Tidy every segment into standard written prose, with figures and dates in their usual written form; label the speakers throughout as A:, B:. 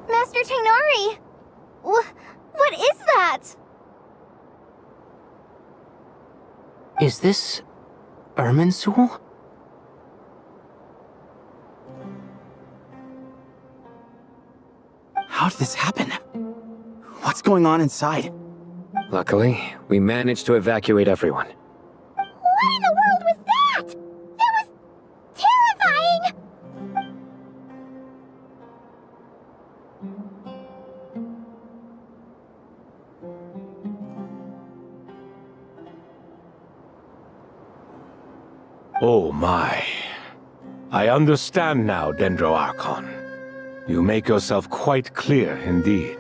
A: Master Tainari! What is that?
B: Is this Irminsul?
C: How did this happen? What's going on inside?
D: Luckily, we managed to evacuate everyone.
A: What in the world was that? That was terrifying!
E: Oh my. I understand now, Dendro Archon. You make yourself quite clear indeed.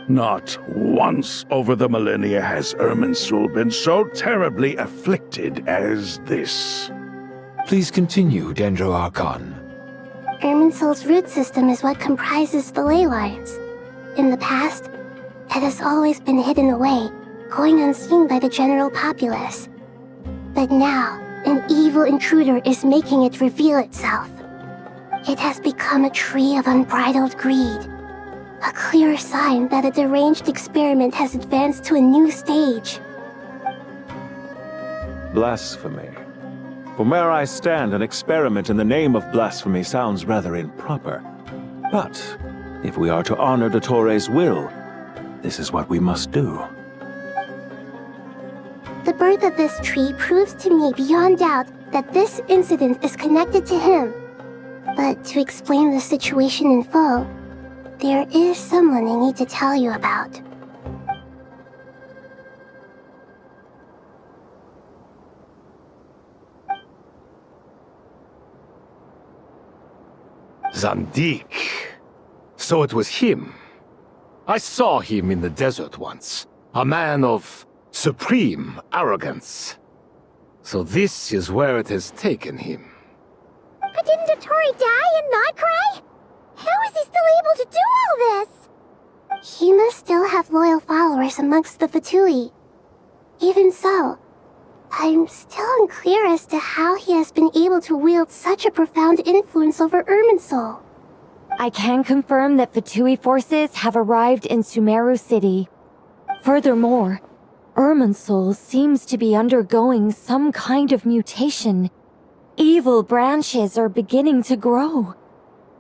F: Not once over the millennia has Irminsul been so terribly afflicted as this.
E: Please continue, Dendro Archon.
A: Irminsul's root system is what comprises the ley lines. In the past, it has always been hidden away, going unseen by the general populace. But now, an evil intruder is making it reveal itself. It has become a tree of unbridled greed. A clear sign that a deranged experiment has advanced to a new stage.
G: Blasphemy. From where I stand, an experiment in the name of blasphemy sounds rather improper. But, if we are to honor Dottore's will, this is what we must do.
A: The birth of this tree proves to me beyond doubt that this incident is connected to him. But to explain the situation in full, there is someone I need to tell you about.
E: Zandik. So it was him. I saw him in the desert once. A man of supreme arrogance. So this is where it has taken him.
A: But didn't Dottore die and not cry? How is he still able to do all this? He must still have loyal followers amongst the VII. Even so, I'm still unclear as to how he has been able to wield such a profound influence over Irminsul.
H: I can confirm that VII forces have arrived in Sumeru City. Furthermore, Irminsul seems to be undergoing some kind of mutation. Evil branches are beginning to grow.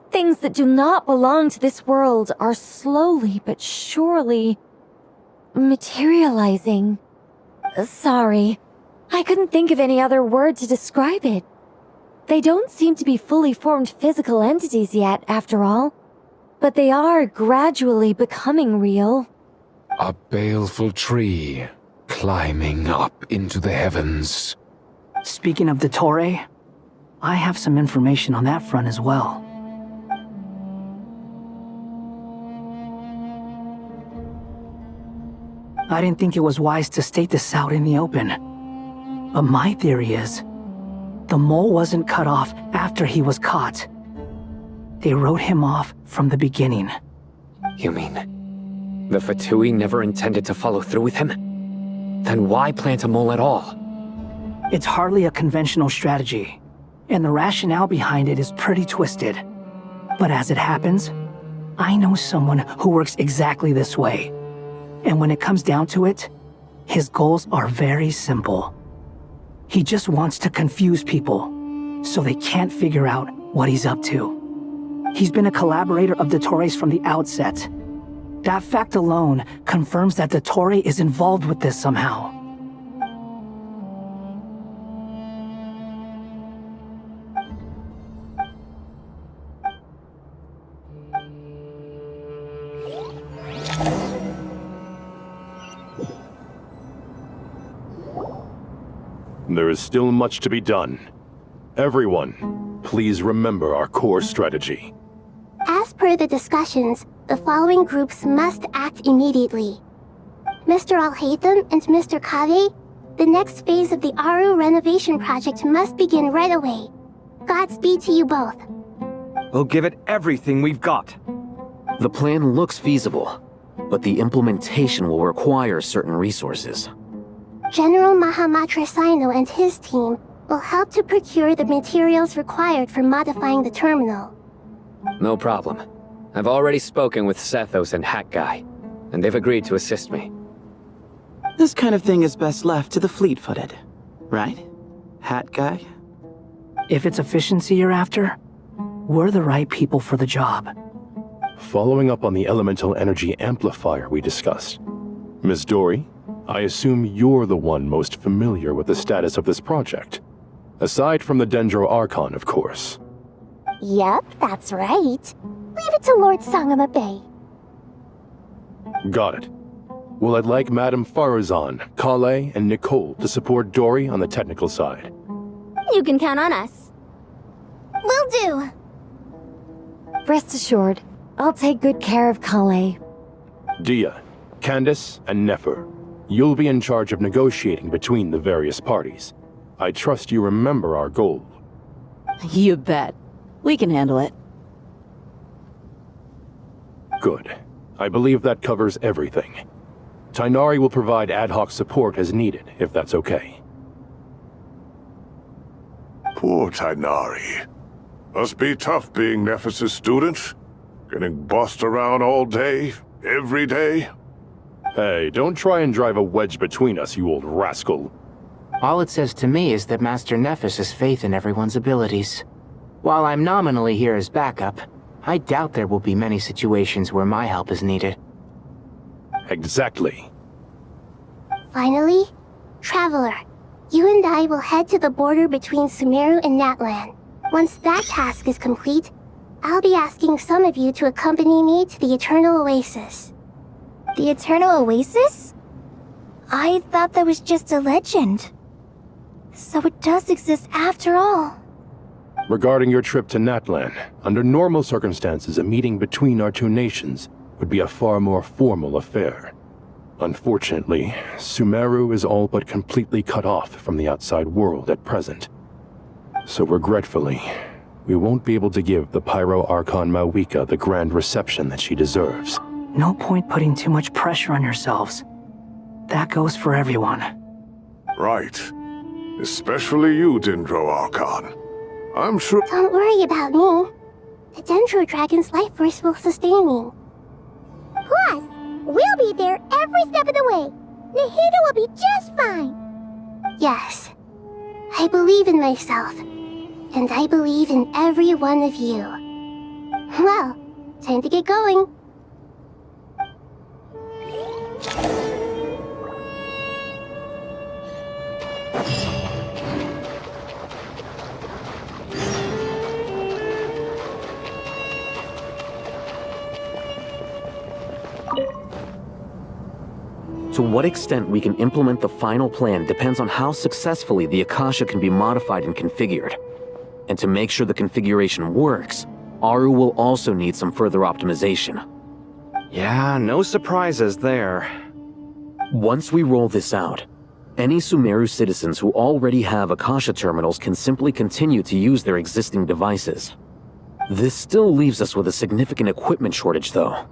H: Things that do not belong to this world are slowly but surely materializing. Sorry, I couldn't think of any other word to describe it. They don't seem to be fully formed physical entities yet, after all, but they are gradually becoming real.
I: A baleful tree, climbing up into the heavens.
B: Speaking of Dottore, I have some information on that front as well. I didn't think it was wise to state this out in the open. But my theory is, the mole wasn't cut off after he was caught. They wrote him off from the beginning.
D: You mean, the Fatui never intended to follow through with him? Then why plant a mole at all?
B: It's hardly a conventional strategy, and the rationale behind it is pretty twisted. But as it happens, I know someone who works exactly this way. And when it comes down to it, his goals are very simple. He just wants to confuse people, so they can't figure out what he's up to. He's been a collaborator of Dottore's from the outset. That fact alone confirms that Dottore is involved with this somehow.
G: There is still much to be done. Everyone, please remember our core strategy.
A: As per the discussions, the following groups must act immediately. Mr. Al-Haytham and Mr. Kave, the next phase of the Aru renovation project must begin right away. Godspeed to you both.
J: We'll give it everything we've got.
D: The plan looks feasible, but the implementation will require certain resources.
A: General Mahamatra Sino and his team will help to procure the materials required for modifying the terminal.
D: No problem. I've already spoken with Sethos and Hat Guy, and they've agreed to assist me.
C: This kind of thing is best left to the fleet-footed, right? Hat guy?
B: If it's efficiency you're after, we're the right people for the job.
K: Following up on the elemental energy amplifier we discussed, Ms. Dory, I assume you're the one most familiar with the status of this project. Aside from the Dendro Archon, of course.
A: Yep, that's right. Leave it to Lord Sangama Bay.
K: Got it. Well, I'd like Madame Farazan, Kale, and Nicole to support Dory on the technical side.
A: You can count on us. Will do.
H: Rest assured, I'll take good care of Kale.
K: Dia, Candace, and Nefer, you'll be in charge of negotiating between the various parties. I trust you remember our goal.
L: You bet. We can handle it.
K: Good. I believe that covers everything. Tainari will provide ad hoc support as needed, if that's okay.
F: Poor Tainari. Must be tough being Nephis' student. Getting bossed around all day, every day.
K: Hey, don't try and drive a wedge between us, you old rascal.
C: All it says to me is that Master Nephis has faith in everyone's abilities. While I'm nominally here as backup, I doubt there will be many situations where my help is needed.
K: Exactly.
A: Finally, Traveler, you and I will head to the border between Sumeru and Natlan. Once that task is complete, I'll be asking some of you to accompany me to the Eternal Oasis. The Eternal Oasis? I thought that was just a legend. So it does exist after all.
K: Regarding your trip to Natlan, under normal circumstances, a meeting between our two nations would be a far more formal affair. Unfortunately, Sumeru is all but completely cut off from the outside world at present. So regretfully, we won't be able to give the Pyro Archon Mawika the grand reception that she deserves.
B: No point putting too much pressure on yourselves. That goes for everyone.
F: Right. Especially you, Dendro Archon. I'm sure—
A: Don't worry about me. The Dendro Dragon's life force will sustain me. Plus, we'll be there every step of the way. Nahida will be just fine. Yes. I believe in myself. And I believe in every one of you. Well, time to get going.
D: To what extent we can implement the final plan depends on how successfully the Akasha can be modified and configured. And to make sure the configuration works, Aru will also need some further optimization.
J: Yeah, no surprises there.
D: Once we roll this out, any Sumeru citizens who already have Akasha terminals can simply continue to use their existing devices. This still leaves us with a significant equipment shortage, though.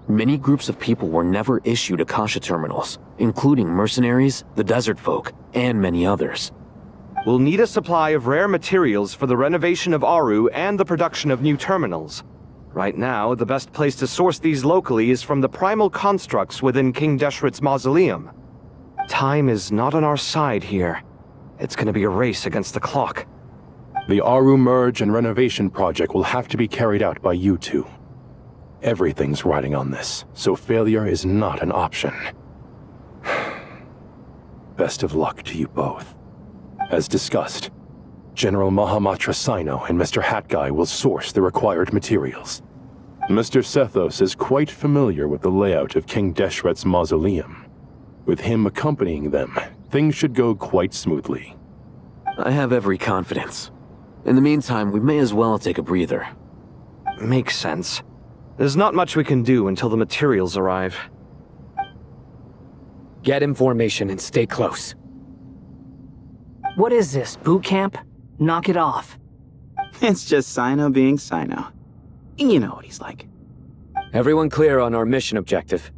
D: Many groups of people were never issued Akasha terminals, including mercenaries, the desert folk, and many others.
J: We'll need a supply of rare materials for the renovation of Aru and the production of new terminals. Right now, the best place to source these locally is from the primal constructs within King Deshret's mausoleum. Time is not on our side here. It's gonna be a race against the clock.
K: The Aru merge and renovation project will have to be carried out by you two. Everything's riding on this, so failure is not an option. Best of luck to you both. As discussed, General Mahamatra Sino and Mr. Hat Guy will source the required materials. Mr. Sethos is quite familiar with the layout of King Deshret's mausoleum. With him accompanying them, things should go quite smoothly.
D: I have every confidence. In the meantime, we may as well take a breather.
J: Makes sense. There's not much we can do until the materials arrive.
M: Get information and stay close.
B: What is this, boot camp? Knock it off.
N: It's just Sino being Sino. You know what he's like.
M: Everyone clear on our mission objective.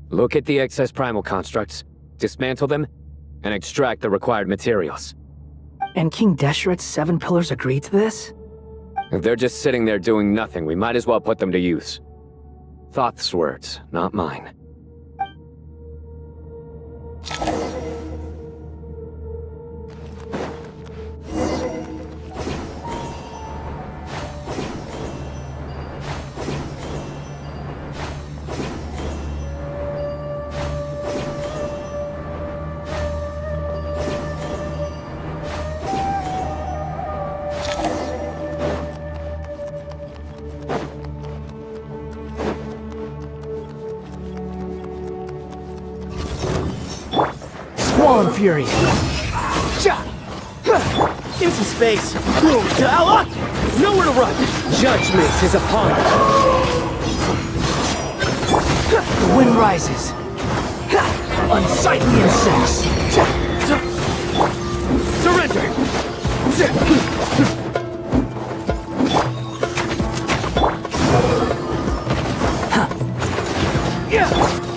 M: Look at the excess primal constructs, dismantle them, and extract the required materials.
B: And King Desheret's 7 pillars agreed to this?
M: If they're just sitting there doing nothing, we might as well put them to use. Thoth's words, not mine.
B: Squall Fury! Into space! Allah! Nowhere to run!
M: Judgment is upon us!
B: The wind rises! Unsightly insects! Surrender!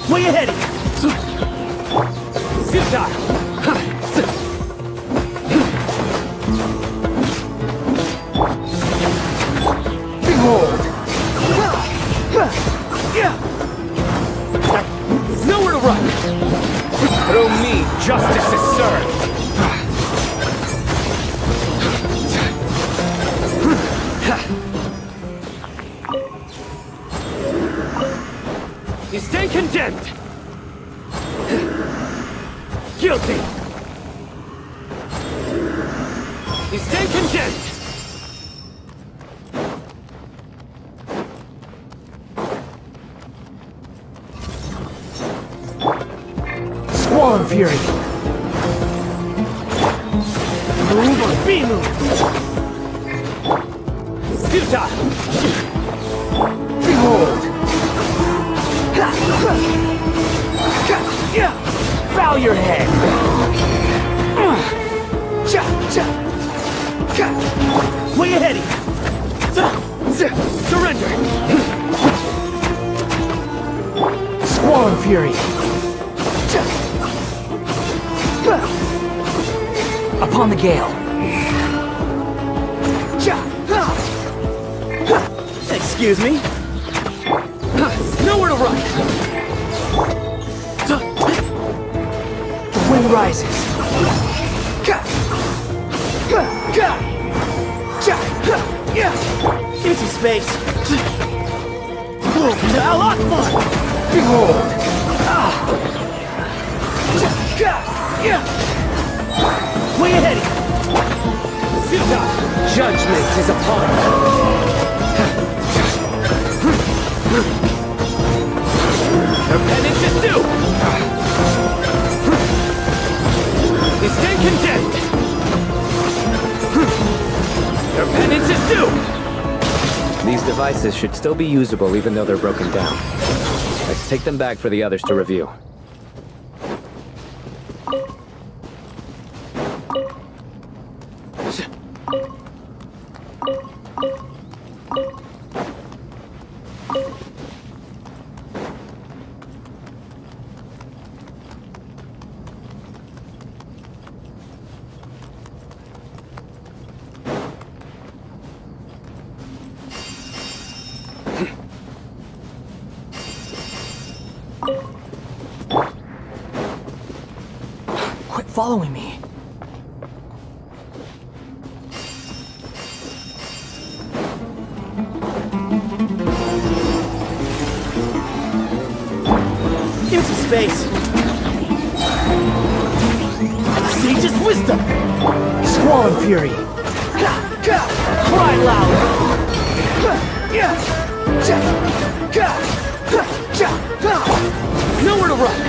B: Where you heading? Behold! Nowhere to run!
M: Through me, justice is served!
J: You stand condemned! Guilty! You stand condemned!
B: Squall Fury! Move or be moved! Futile! Behold! Bow your head! Where you heading? Surrender! Squall Fury! Upon the gale! Excuse me? Nowhere to run! The wind rises! Into space! Allah! Behold! Where you heading?
M: Judgment is upon us!
J: Your penance is due! You stand condemned! Your penance is due!
M: These devices should still be usable even though they're broken down. Let's take them back for the others to review.
B: Quit following me. Into space! Sage's wisdom! Squall Fury! Cry loud! Nowhere to run!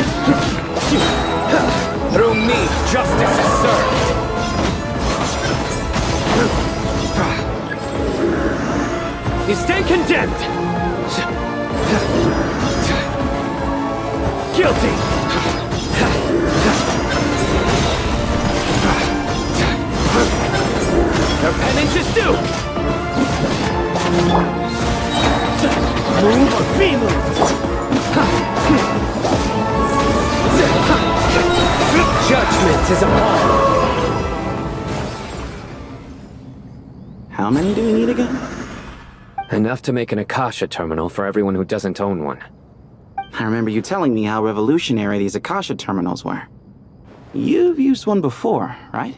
M: Through me, justice is served!
J: You stand condemned!
B: Guilty! Their penance is due! Move or be moved! Judgment is upon!
N: How many do we need again?
M: Enough to make an Akasha terminal for everyone who doesn't own one.
N: I remember you telling me how revolutionary these Akasha terminals were. You've used one before, right?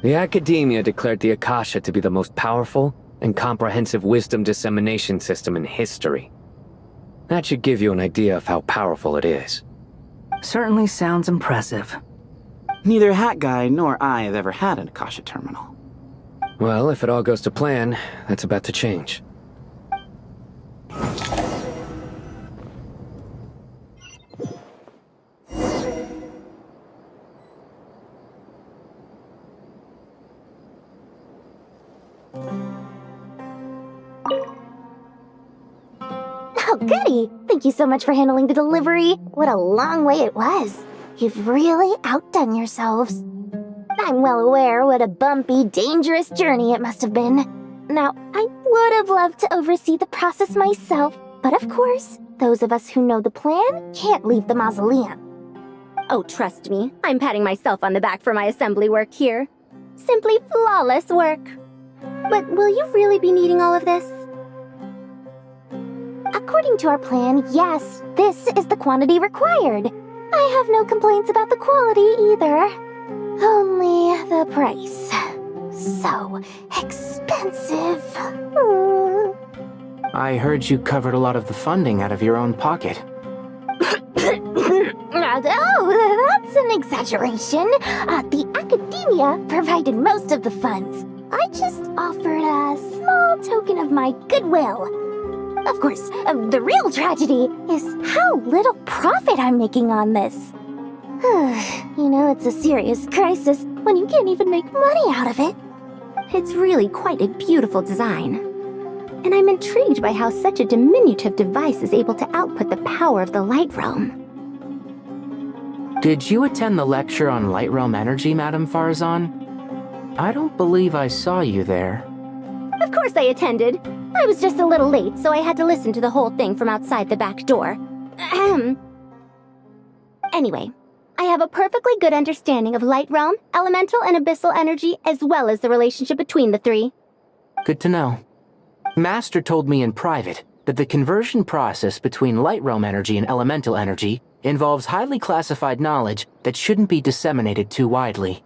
M: The Academia declared the Akasha to be the most powerful and comprehensive wisdom dissemination system in history. That should give you an idea of how powerful it is.
B: Certainly sounds impressive.
N: Neither Hat Guy nor I have ever had an Akasha terminal.
M: Well, if it all goes to plan, that's about to change.
A: Oh, goody! Thank you so much for handling the delivery. What a long way it was. You've really outdone yourselves. I'm well aware what a bumpy, dangerous journey it must have been. Now, I would have loved to oversee the process myself, but of course, those of us who know the plan can't leave the mausoleum.
O: Oh, trust me, I'm patting myself on the back for my assembly work here. Simply flawless work. But will you really be needing all of this?
A: According to our plan, yes, this is the quantity required. I have no complaints about the quality either. Only the price. So expensive.
C: I heard you covered a lot of the funding out of your own pocket.
A: Oh, that's an exaggeration. The Academia provided most of the funds. I just offered a small token of my goodwill. Of course, the real tragedy is how little profit I'm making on this. You know, it's a serious crisis when you can't even make money out of it.
O: It's really quite a beautiful design. And I'm intrigued by how such a diminutive device is able to output the power of the Light Realm.
C: Did you attend the lecture on Light Realm energy, Madame Farazan? I don't believe I saw you there.
O: Of course I attended. I was just a little late, so I had to listen to the whole thing from outside the back door. Anyway, I have a perfectly good understanding of Light Realm, elemental and abyssal energy, as well as the relationship between the three.
C: Good to know. Master told me in private that the conversion process between Light Realm energy and elemental energy involves highly classified knowledge that shouldn't be disseminated too widely.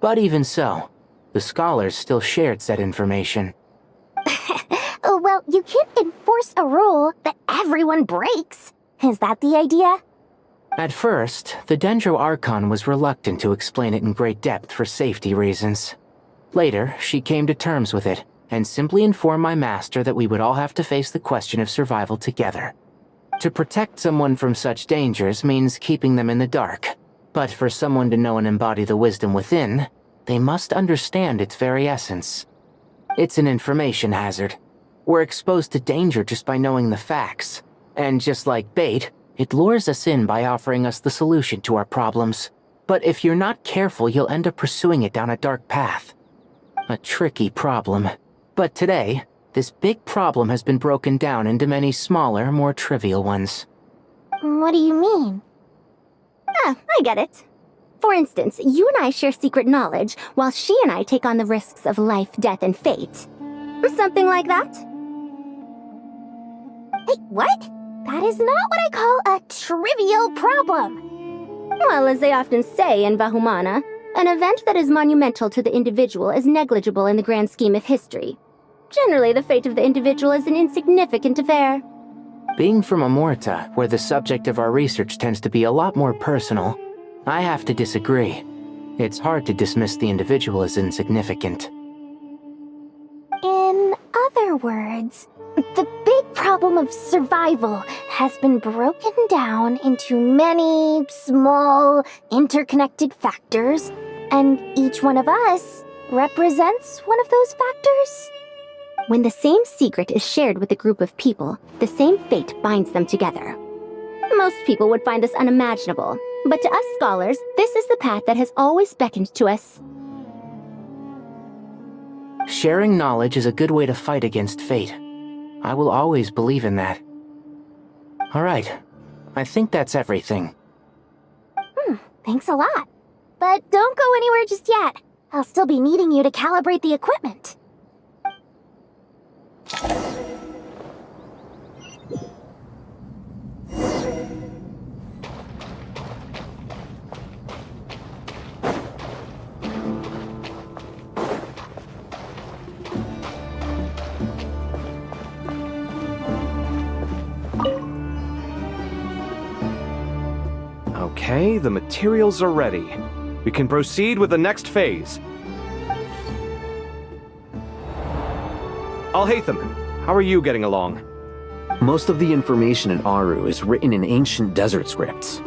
C: But even so, the scholars still shared said information.
A: Well, you can't enforce a rule that everyone breaks. Is that the idea?
C: At first, the Dendro Archon was reluctant to explain it in great depth for safety reasons. Later, she came to terms with it, and simply informed my master that we would all have to face the question of survival together. To protect someone from such dangers means keeping them in the dark, but for someone to know and embody the wisdom within, they must understand its very essence. It's an information hazard. We're exposed to danger just by knowing the facts, and just like bait, it lures us in by offering us the solution to our problems. But if you're not careful, you'll end up pursuing it down a dark path. A tricky problem. But today, this big problem has been broken down into many smaller, more trivial ones.
A: What do you mean?
O: I get it. For instance, you and I share secret knowledge, while she and I take on the risks of life, death, and fate. Something like that?
A: Hey, what? That is not what I call a trivial problem.
O: Well, as they often say in Vahumana, an event that is monumental to the individual is negligible in the grand scheme of history. Generally, the fate of the individual is an insignificant affair.
C: Being from Amorta, where the subject of our research tends to be a lot more personal, I have to disagree. It's hard to dismiss the individual as insignificant.
A: In other words, the big problem of survival has been broken down into many small, interconnected factors, and each one of us represents one of those factors.
O: When the same secret is shared with a group of people, the same fate binds them together. Most people would find this unimaginable, but to us scholars, this is the path that has always beckoned to us.
C: Sharing knowledge is a good way to fight against fate. I will always believe in that. Alright, I think that's everything.
A: Thanks a lot. But don't go anywhere just yet. I'll still be needing you to calibrate the equipment.
J: Okay, the materials are ready. We can proceed with the next phase. Alhaitham, how are you getting along?
D: Most of the information in Aru is written in ancient desert scripts.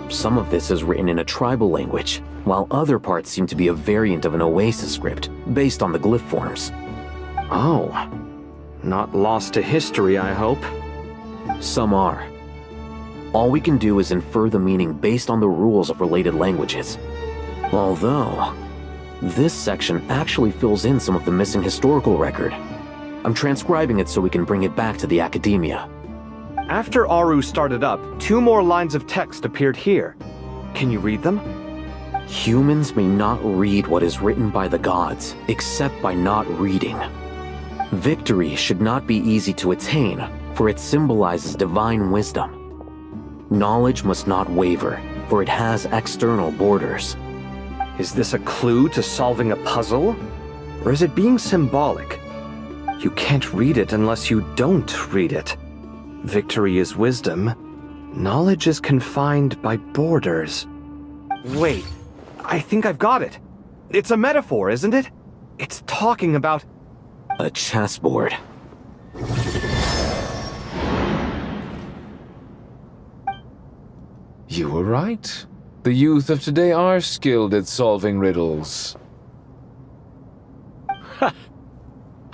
D: Some of this is written in a tribal language, while other parts seem to be a variant of an oasis script, based on the glyph forms.
J: Oh. Not lost to history, I hope.
D: Some are. All we can do is infer the meaning based on the rules of related languages. Although, this section actually fills in some of the missing historical record. I'm transcribing it so we can bring it back to the academia.
J: After Aru started up, 2 more lines of text appeared here. Can you read them?
D: Humans may not read what is written by the gods, except by not reading. Victory should not be easy to attain, for it symbolizes divine wisdom. Knowledge must not waver, for it has external borders.
J: Is this a clue to solving a puzzle? Or is it being symbolic? You can't read it unless you don't read it. Victory is wisdom. Knowledge is confined by borders. Wait, I think I've got it. It's a metaphor, isn't it? It's talking about...
D: a chessboard.
I: You were right. The youth of today are skilled at solving riddles.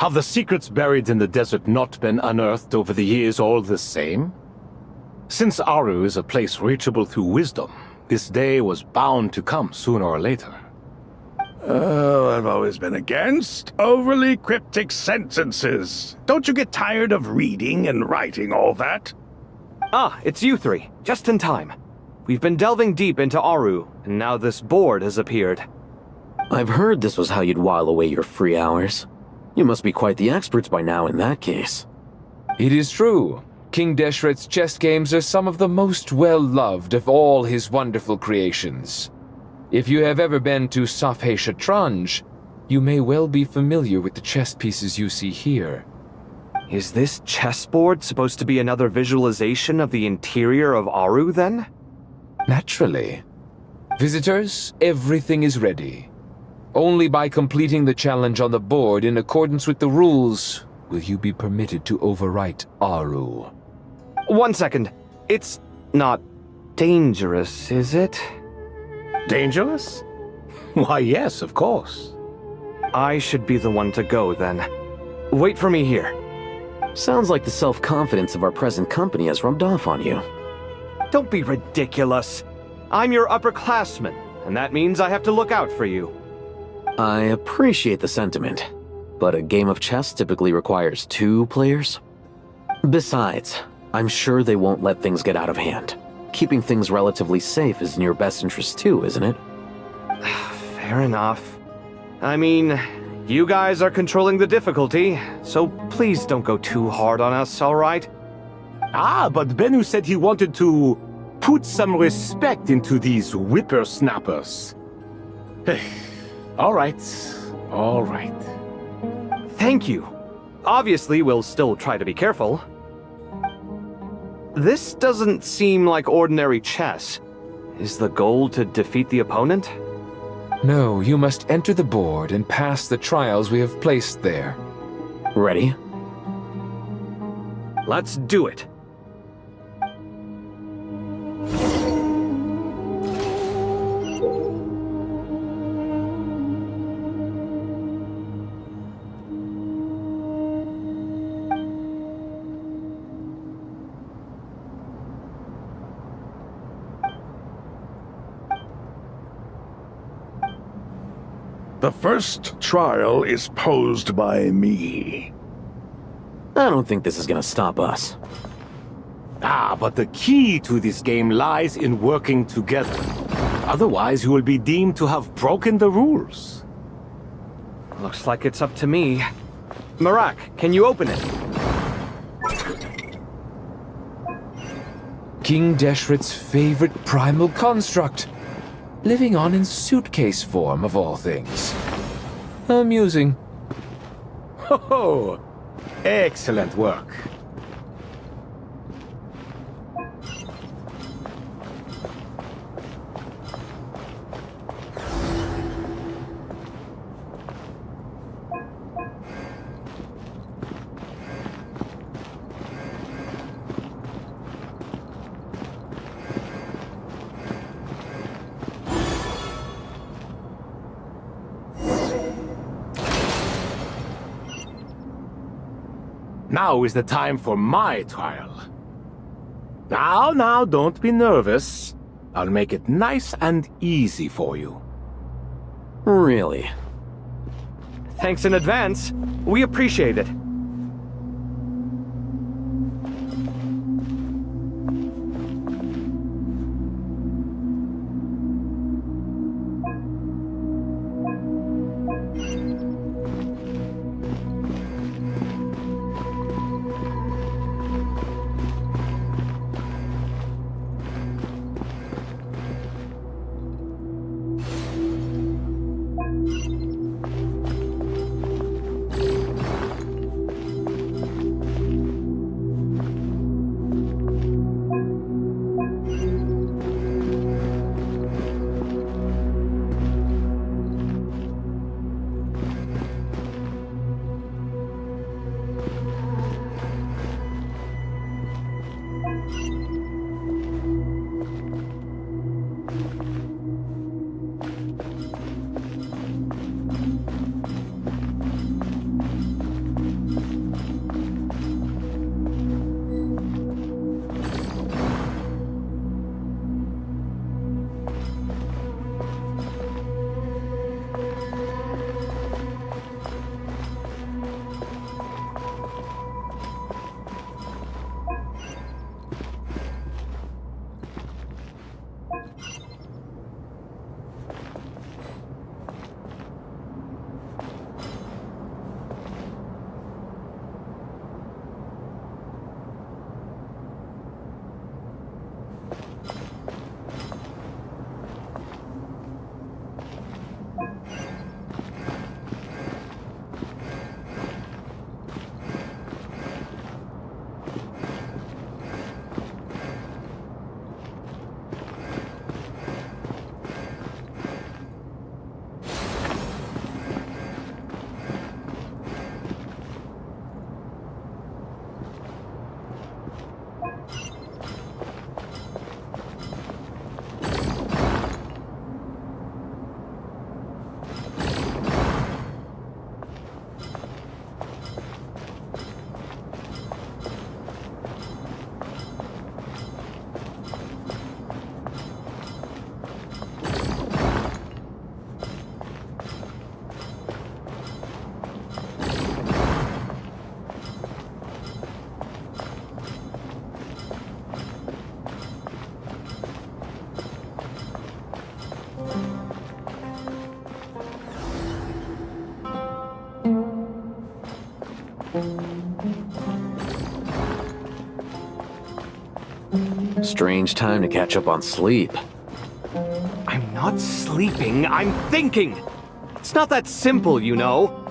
E: Have the secrets buried in the desert not been unearthed over the years all the same? Since Aru is a place reachable through wisdom, this day was bound to come sooner or later.
P: Oh, I've always been against overly cryptic sentences. Don't you get tired of reading and writing all that?
J: Ah, it's you 3. Just in time. We've been delving deep into Aru, and now this board has appeared.
D: I've heard this was how you'd while away your free hours. You must be quite the experts by now in that case.
I: It is true. King Deshret's chess games are some of the most well-loved of all his wonderful creations. If you have ever been to Safhe Shatranj, you may well be familiar with the chess pieces you see here.
J: Is this chessboard supposed to be another visualization of the interior of Aru, then?
I: Naturally. Visitors, everything is ready. Only by completing the challenge on the board in accordance with the rules will you be permitted to overwrite Aru.
J: 1 second. It's not dangerous, is it?
E: Dangerous? Why, yes, of course.
J: I should be the one to go, then. Wait for me here.
D: Sounds like the self-confidence of our present company has rubbed off on you.
J: Don't be ridiculous. I'm your upperclassman, and that means I have to look out for you.
D: I appreciate the sentiment, but a game of chess typically requires 2 players. Besides, I'm sure they won't let things get out of hand. Keeping things relatively safe is in your best interest too, isn't it?
J: Fair enough. I mean, you guys are controlling the difficulty, so please don't go too hard on us, alright?
E: Ah, but Bennu said he wanted to put some respect into these whippersnappers. All right.
J: Thank you. Obviously, we'll still try to be careful. This doesn't seem like ordinary chess. Is the goal to defeat the opponent?
I: No, you must enter the board and pass the trials we have placed there.
D: Ready?
J: Let's do it.
P: The first trial is posed by me.
D: I don't think this is gonna stop us.
E: Ah, but the key to this game lies in working together. Otherwise, you will be deemed to have broken the rules.
J: Looks like it's up to me. Marak, can you open it?
I: King Deshret's favorite primal construct. Living on in suitcase form, of all things. Amusing.
E: Ho! Excellent work. Now is the time for my trial. Now, don't be nervous. I'll make it nice and easy for you.
D: Really?
J: Thanks in advance. We appreciate it.
D: Strange time to catch up on sleep.
J: I'm not sleeping, I'm thinking! It's not that simple, you know.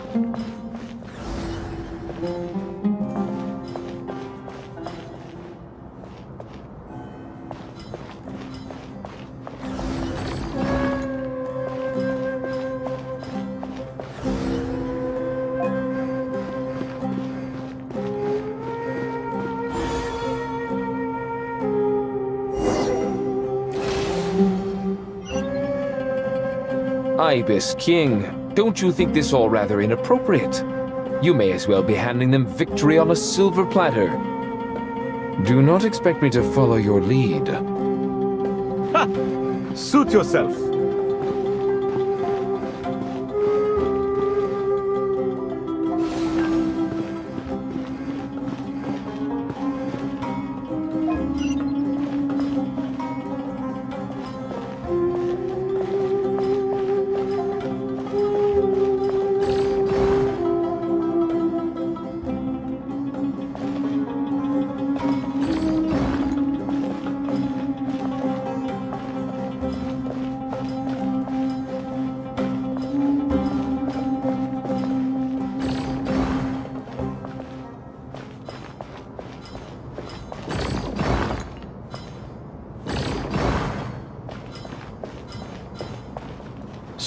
I: Ibis King, don't you think this all rather inappropriate? You may as well be handing them victory on a silver platter. Do not expect me to follow your lead.
E: Ha! Suit yourself.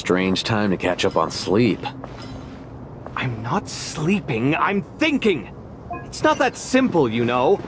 D: Strange time to catch up on sleep.
J: I'm not sleeping, I'm thinking! It's not that simple, you know.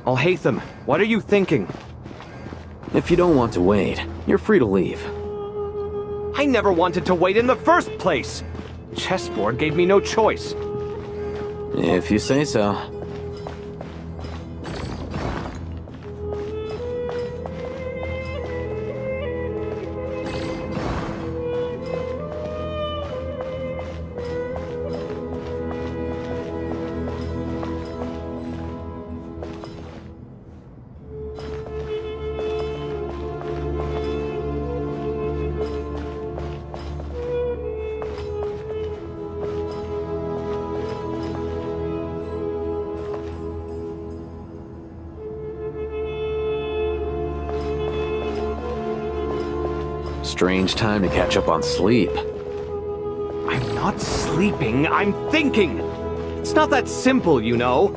J: Alhaitham, what are you thinking?
D: If you don't want to wait, you're free to leave.
J: I never wanted to wait in the first place! Chessboard gave me no choice.
D: If you say so. Strange time to catch up on sleep.
J: I'm not sleeping, I'm thinking! It's not that simple, you know.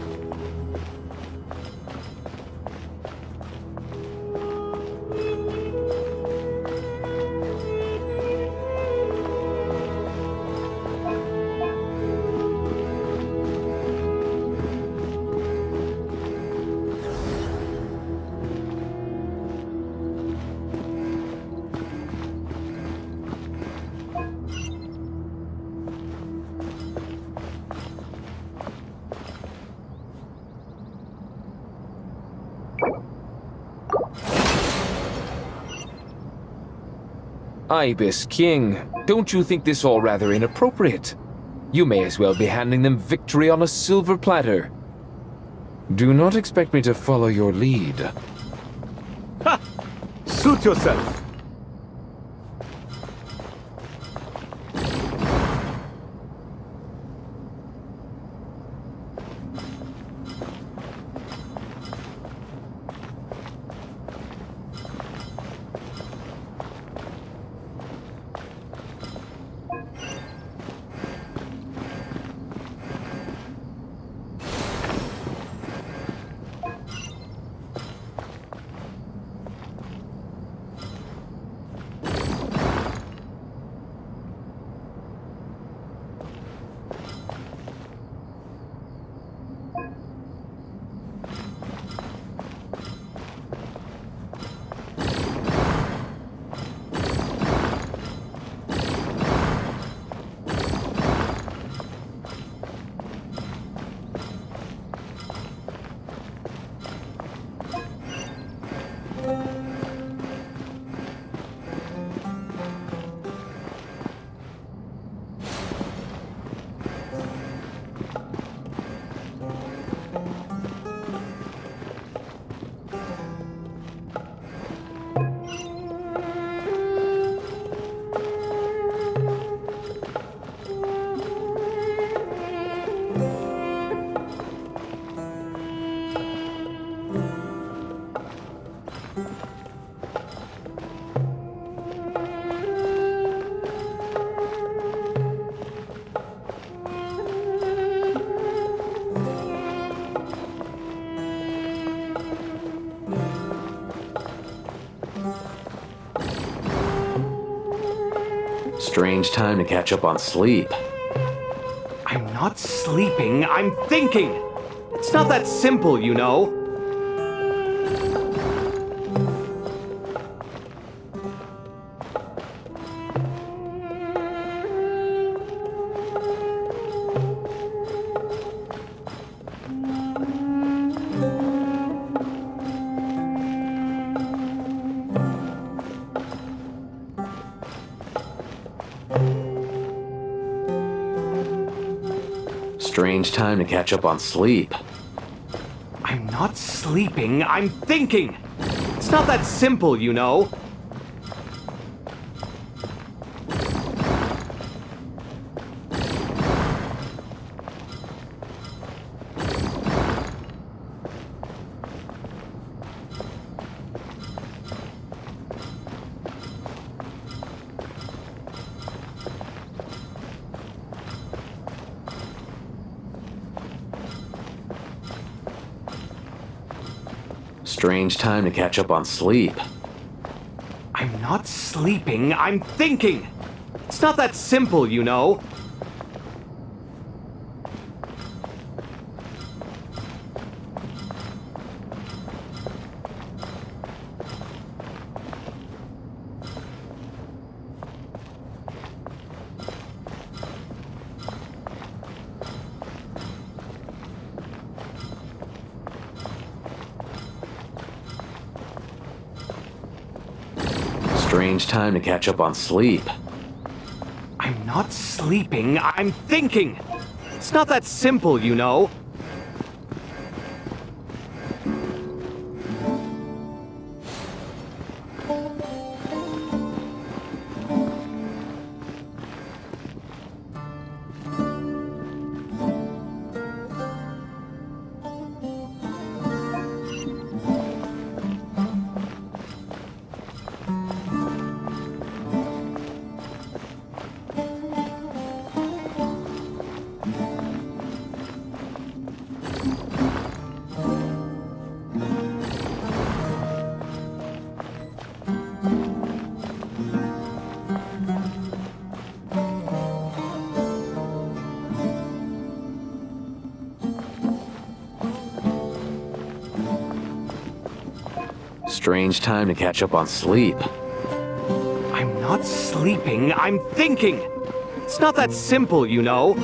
I: Ibis King, don't you think this all rather inappropriate? You may as well be handing them victory on a silver platter. Do not expect me to follow your lead.
J: Ha! Suit yourself!
D: Strange time to catch up on sleep.
J: I'm not sleeping, I'm thinking! It's not that simple, you know.
D: Strange time to catch up on sleep.
J: I'm not sleeping, I'm thinking! It's not that simple, you know.
D: Strange time to catch up on sleep.
J: I'm not sleeping, I'm thinking! It's not that simple, you know.
D: Strange time to catch up on sleep.
J: I'm not sleeping, I'm thinking! It's not that simple, you know.
D: Strange time to catch up on sleep.
J: I'm not sleeping, I'm thinking! It's not that simple, you know.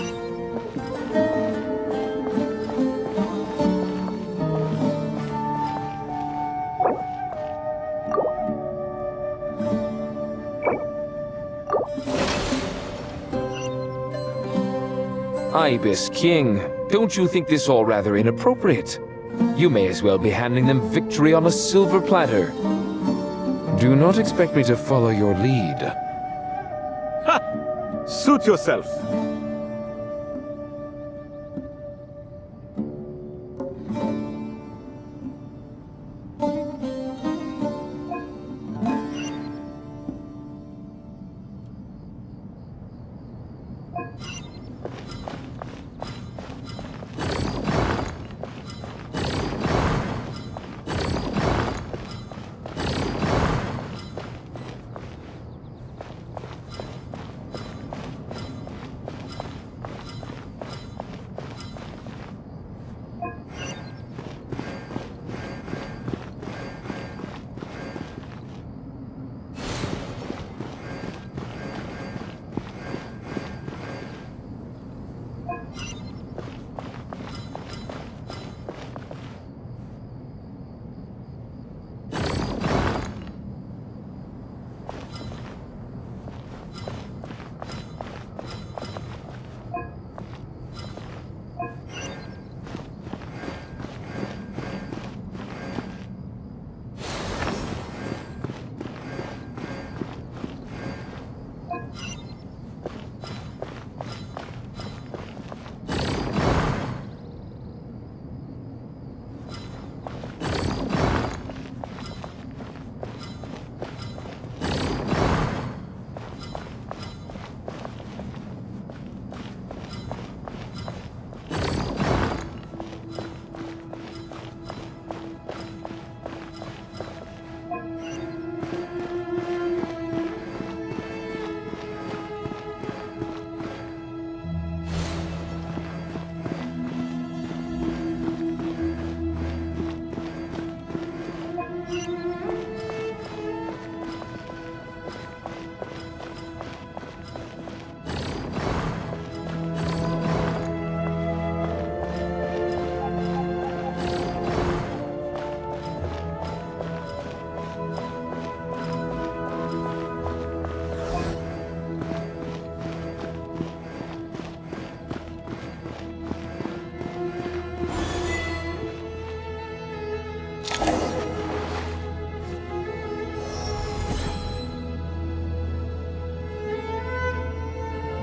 I: Ibis King, don't you think this all rather inappropriate? You may as well be handing them victory on a silver platter. Do not expect me to follow your lead.
G: Ha! Suit yourself.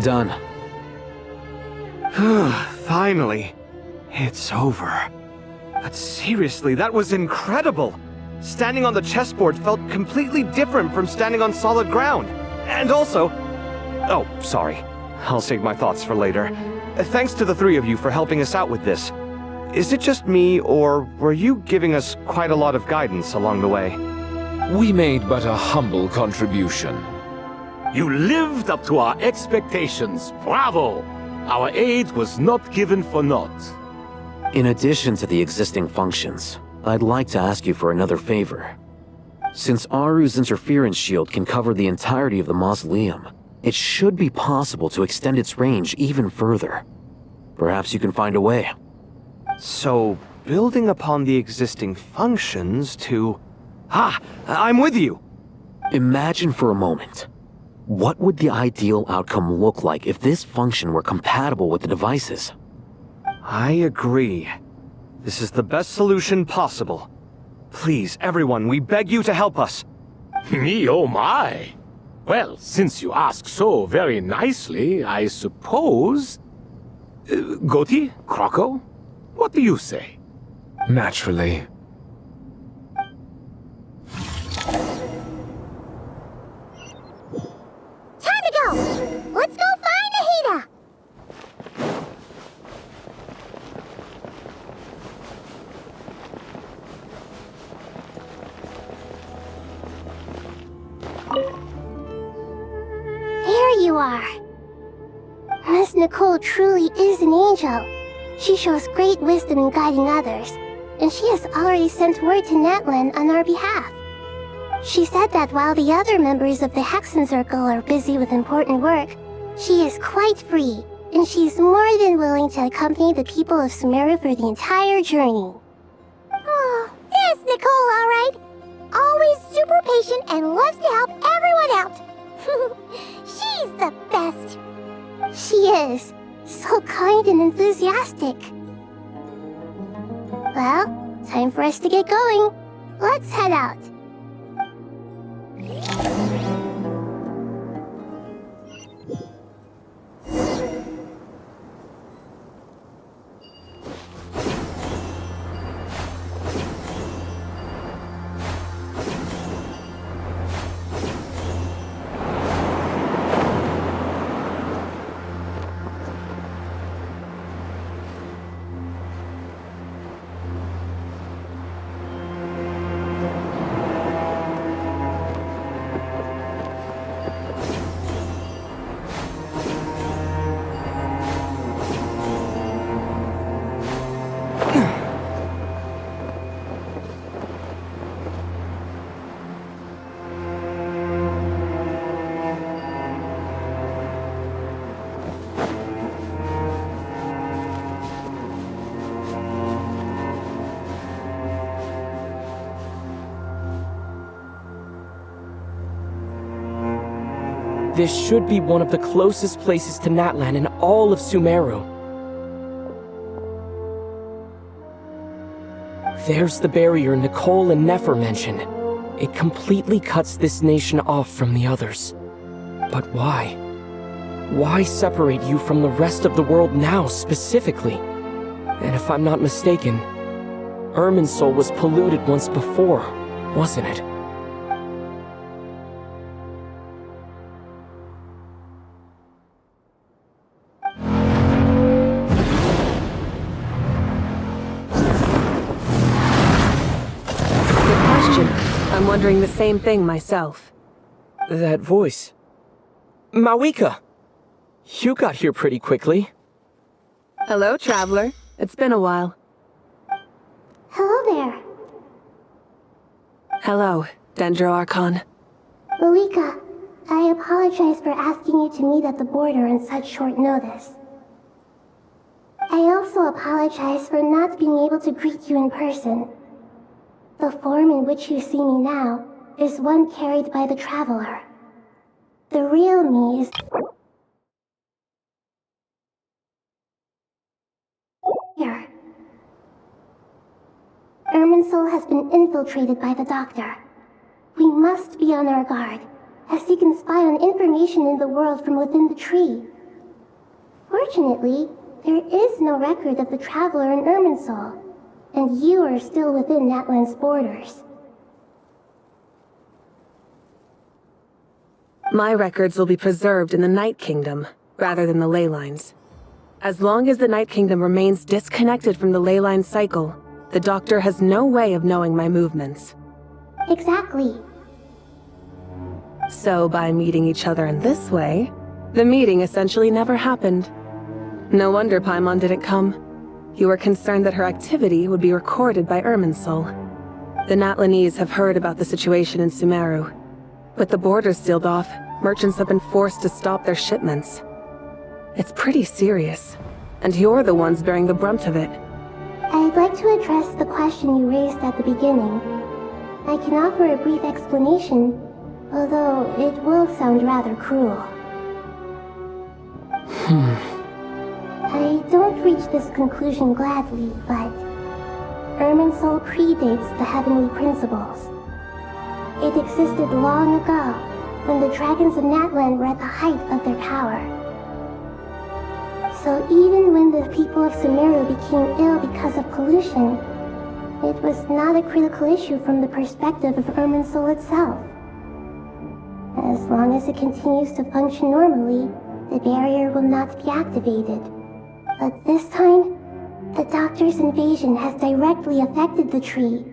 D: Done.
J: Finally. It's over. But seriously, that was incredible! Standing on the chessboard felt completely different from standing on solid ground. And also... Oh, sorry. I'll save my thoughts for later. Thanks to the three of you for helping us out with this. Is it just me, or were you giving us quite a lot of guidance along the way?
I: We made but a humble contribution.
E: You lived up to our expectations. Bravo! Our aid was not given for naught.
D: In addition to the existing functions, I'd like to ask you for another favor. Since Aru's interference shield can cover the entirety of the mausoleum, it should be possible to extend its range even further. Perhaps you can find a way.
J: So, building upon the existing functions to... I'm with you!
D: Imagine for a moment. What would the ideal outcome look like if this function were compatible with the devices?
J: I agree. This is the best solution possible. Please, everyone, we beg you to help us.
E: Me, oh my! Well, since you ask so very nicely, I suppose... Goti? Croco? What do you say?
I: Naturally.
A: Time to go! Let's go find Ahita! There you are. Miss Nicole truly is an angel. She shows great wisdom in guiding others, and she has already sent word to Natlan on our behalf. She said that while the other members of the Hexen Circle are busy with important work, she is quite free, and she's more than willing to accompany the people of Sumeru for the entire journey. Oh, there's Nicole, all right. Always super patient and loves to help everyone out. She's the best. She is. So kind and enthusiastic. Well, time for us to get going. Let's head out.
Q: This should be one of the closest places to Natlan in all of Sumeru. There's the barrier Nicole and Nefer mentioned. It completely cuts this nation off from the others. But why? Why separate you from the rest of the world now, specifically? And if I'm not mistaken, Irminsul was polluted once before, wasn't it?
R: I'm wondering the same thing myself.
Q: That voice. Mawika! You got here pretty quickly.
R: Hello, traveler. It's been a while.
A: Hello there.
R: Hello, Dendro Archon.
A: Mawika, I apologize for asking you to meet at the border on such short notice. I also apologize for not being able to greet you in person. The form in which you see me now is one carried by the traveler. The real me is here. Irminsul has been infiltrated by the Doctor. We must be on our guard, as he can spy on information in the world from within the tree, Unfortunately, there is no record of the traveler in Irminsul, and you are still within Natlan's borders.
R: My records will be preserved in the Night Kingdom, rather than the ley lines. As long as the Night Kingdom remains disconnected from the ley line cycle, the Doctor has no way of knowing my movements.
A: Exactly.
R: So by meeting each other in this way, the meeting essentially never happened. No wonder Paimon didn't come. You were concerned that her activity would be recorded by Irminsul. The Natlanese have heard about the situation in Sumeru. With the borders sealed off, merchants have been forced to stop their shipments. It's pretty serious, and you're the ones bearing the brunt of it.
A: I'd like to address the question you raised at the beginning. I can offer a brief explanation, although it will sound rather cruel. I don't reach this conclusion gladly, but Irminsul predates the heavenly principles. It existed long ago, when the dragons of Natlan were at the height of their power. So even when the people of Sumeru became ill because of pollution, it was not a critical issue from the perspective of Irminsul itself. As long as it continues to function normally, the barrier will not be activated. But this time, the Doctor's invasion has directly affected the tree.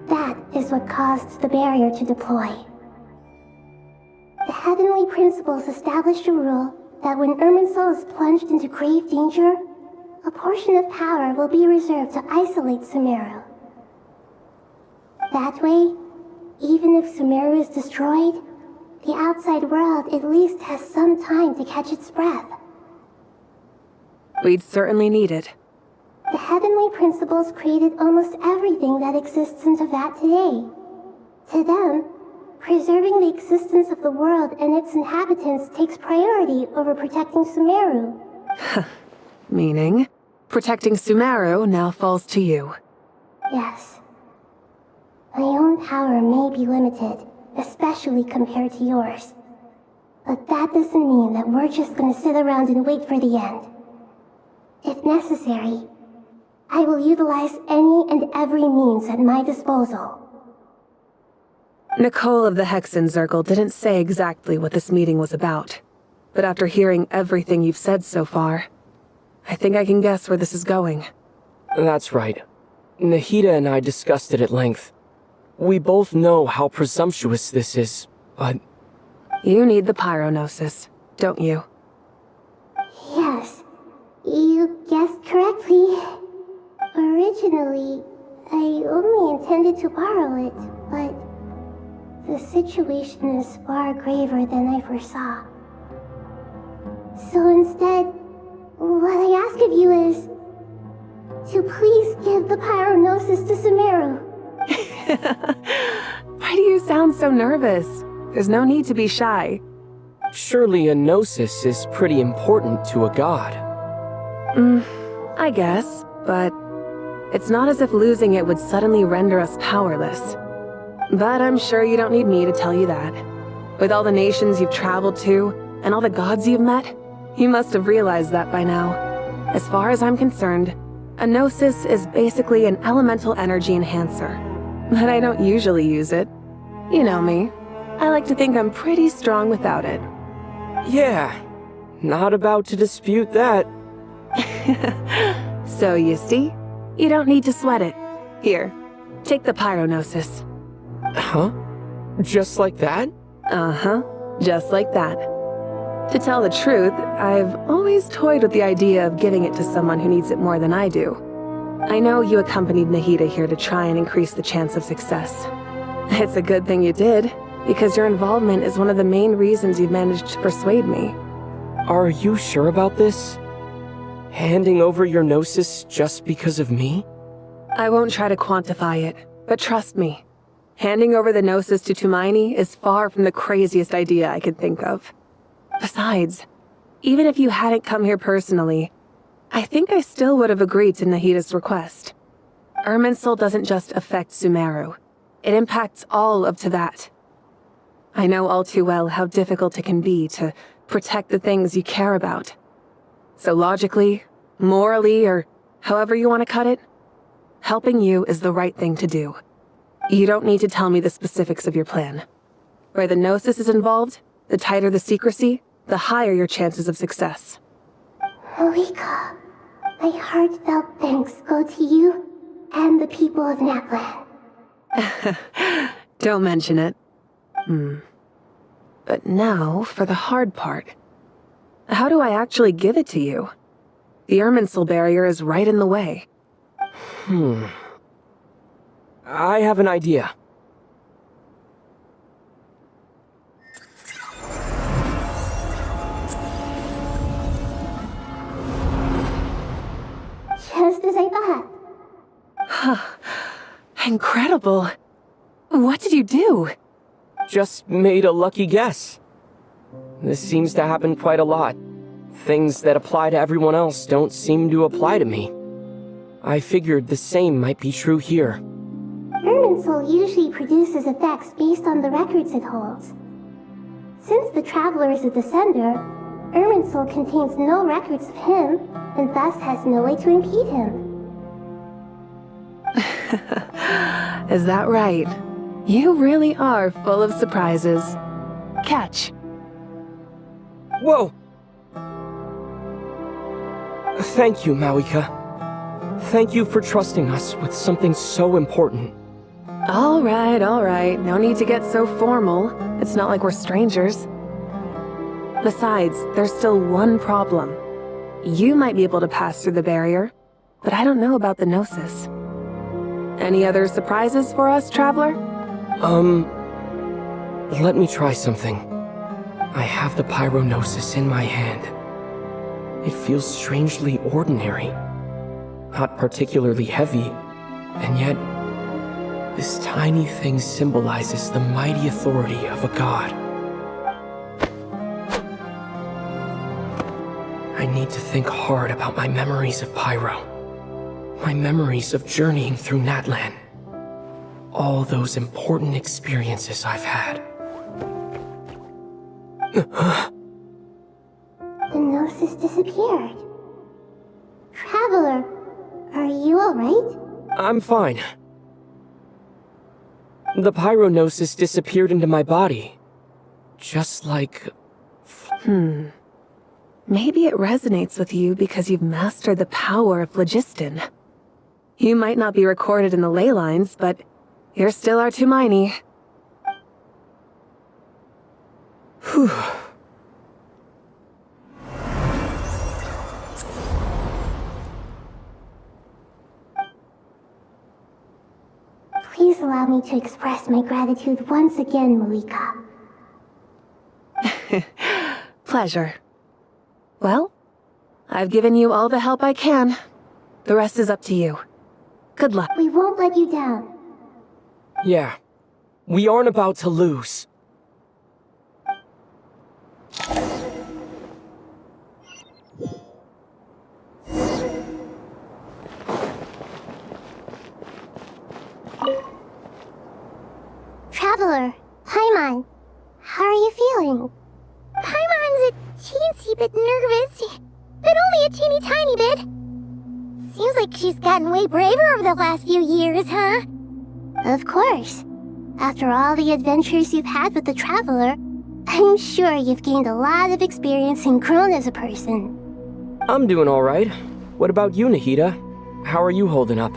A: That is what caused the barrier to deploy. The heavenly principles established a rule that when Irminsul is plunged into grave danger, a portion of power will be reserved to isolate Sumeru. That way, even if Sumeru is destroyed, the outside world at least has some time to catch its breath.
R: We'd certainly need it.
A: The heavenly principles created almost everything that exists in Teyvat today. To them, preserving the existence of the world and its inhabitants takes priority over protecting Sumeru.
R: Meaning, protecting Sumeru now falls to you.
A: Yes. My own power may be limited, especially compared to yours. But that doesn't mean that we're just gonna sit around and wait for the end. If necessary, I will utilize any and every means at my disposal.
R: Nicole of the Hexen Circle didn't say exactly what this meeting was about. But after hearing everything you've said so far, I think I can guess where this is going.
Q: That's right. Nahida and I discussed it at length. We both know how presumptuous this is, but...
R: You need the pyronosis, don't you?
A: Yes, you guessed correctly. Originally, I only intended to borrow it, but the situation is far graver than I foresaw. So instead, what I ask of you is to please give the pyronosis to Sumeru.
R: Why do you sound so nervous? There's no need to be shy.
Q: Surely a gnosis is pretty important to a god.
R: I guess, but it's not as if losing it would suddenly render us powerless. But I'm sure you don't need me to tell you that. With all the nations you've traveled to, and all the gods you've met, you must have realized that by now. As far as I'm concerned, a gnosis is basically an elemental energy enhancer. But I don't usually use it. You know me. I like to think I'm pretty strong without it.
Q: Yeah, not about to dispute that.
R: So you see, you don't need to sweat it. Here, take the pyronosis.
Q: Huh? Just like that?
R: Uh-huh, just like that. To tell the truth, I've always toyed with the idea of giving it to someone who needs it more than I do. I know you accompanied Nahida here to try and increase the chance of success. It's a good thing you did, because your involvement is one of the main reasons you've managed to persuade me.
Q: Are you sure about this? Handing over your gnosis just because of me?
R: I won't try to quantify it, but trust me. Handing over the gnosis to Tumaini is far from the craziest idea I could think of. Besides, even if you hadn't come here personally, I think I still would have agreed to Nahida's request. Irminsul doesn't just affect Sumeru. It impacts all of Teyvat. I know all too well how difficult it can be to protect the things you care about. So logically, morally, or however you want to cut it, helping you is the right thing to do. You don't need to tell me the specifics of your plan. Where the Gnosis is involved, the tighter the secrecy, the higher your chances of success.
A: Marika, my heartfelt thanks go to you and the people of Natlan.
R: Don't mention it. But now, for the hard part. How do I actually give it to you? The Irminsul barrier is right in the way.
Q: I have an idea.
A: Just as I thought.
R: Incredible. What did you do?
Q: Just made a lucky guess. This seems to happen quite a lot. Things that apply to everyone else don't seem to apply to me. I figured the same might be true here.
A: Irminsul usually produces effects based on the records it holds. Since the Traveler is a descender, Irminsul contains no records of him, and thus has no way to impede him.
R: Is that right? You really are full of surprises. Catch.
Q: Whoa! Thank you, Mawika. Thank you for trusting us with something so important.
R: All right. No need to get so formal. It's not like we're strangers. Besides, there's still one problem. You might be able to pass through the barrier, but I don't know about the Gnosis. Any other surprises for us, Traveler?
Q: Let me try something. I have the Pyrognosis in my hand. It feels strangely ordinary. Not particularly heavy, and yet, this tiny thing symbolizes the mighty authority of a god. I need to think hard about my memories of Pyro. My memories of journeying through Natlan. All those important experiences I've had.
A: The Gnosis disappeared. Traveler, are you alright?
Q: I'm fine. The Pyrognosis disappeared into my body. Just like...
R: Maybe it resonates with you because you've mastered the power of phlogiston. You might not be recorded in the ley lines, but you're still Artumini.
Q: Whew.
A: Please allow me to express my gratitude once again, Marika.
R: Pleasure. Well, I've given you all the help I can. The rest is up to you. Good luck.
A: We won't let you down.
Q: Yeah. We aren't about to lose.
A: Traveler, Paimon, how are you feeling?
S: Paimon's a teensy bit nervous, but only a teeny tiny bit. Seems like she's gotten way braver over the last few years, huh?
A: Of course. After all the adventures you've had with the Traveler, I'm sure you've gained a lot of experience and grown as a person.
Q: I'm doing alright. What about you, Nahida? How are you holding up?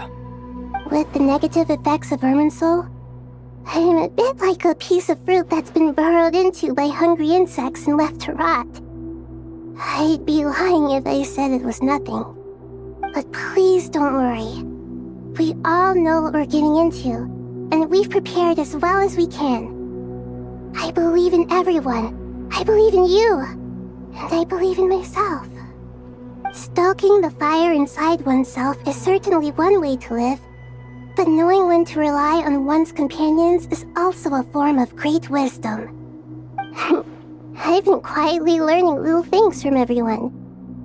A: With the negative effects of Irminsul, I'm a bit like a piece of fruit that's been burrowed into by hungry insects and left to rot. I'd be lying if I said it was nothing. But please don't worry. We all know what we're getting into, and we've prepared as well as we can. I believe in everyone. I believe in you. And I believe in myself. Stoking the fire inside oneself is certainly one way to live, but knowing when to rely on one's companions is also a form of great wisdom. I've been quietly learning little things from everyone,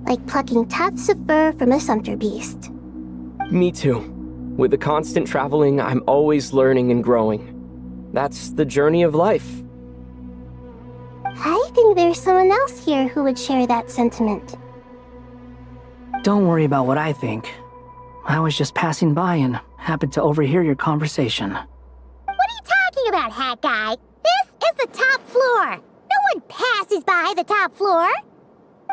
A: like plucking tufts of fur from a sumpter beast.
Q: Me too. With the constant traveling, I'm always learning and growing. That's the journey of life.
A: I think there's someone else here who would share that sentiment.
B: Don't worry about what I think. I was just passing by and happened to overhear your conversation.
S: What are you talking about, Hat Guy? This is the top floor. No one passes by the top floor.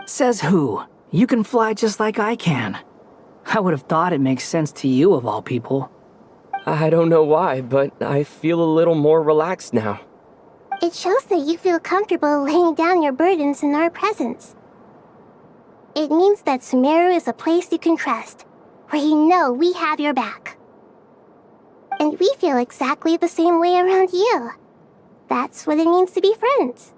B: Says who? You can fly just like I can. I would have thought it makes sense to you of all people.
Q: I don't know why, but I feel a little more relaxed now.
A: It shows that you feel comfortable laying down your burdens in our presence. It means that Sumeru is a place you can trust, where you know we have your back. And we feel exactly the same way around you. That's what it means to be friends.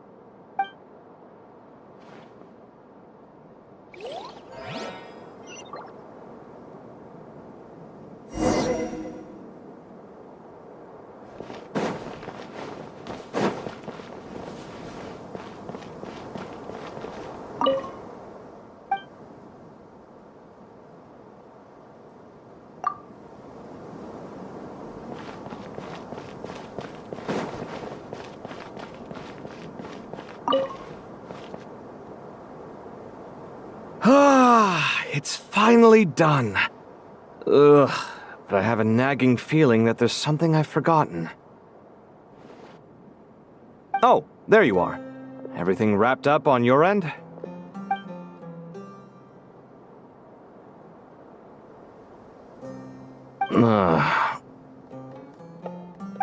J: It's finally done. Ugh, but I have a nagging feeling that there's something I've forgotten. Oh, there you are. Everything wrapped up on your end?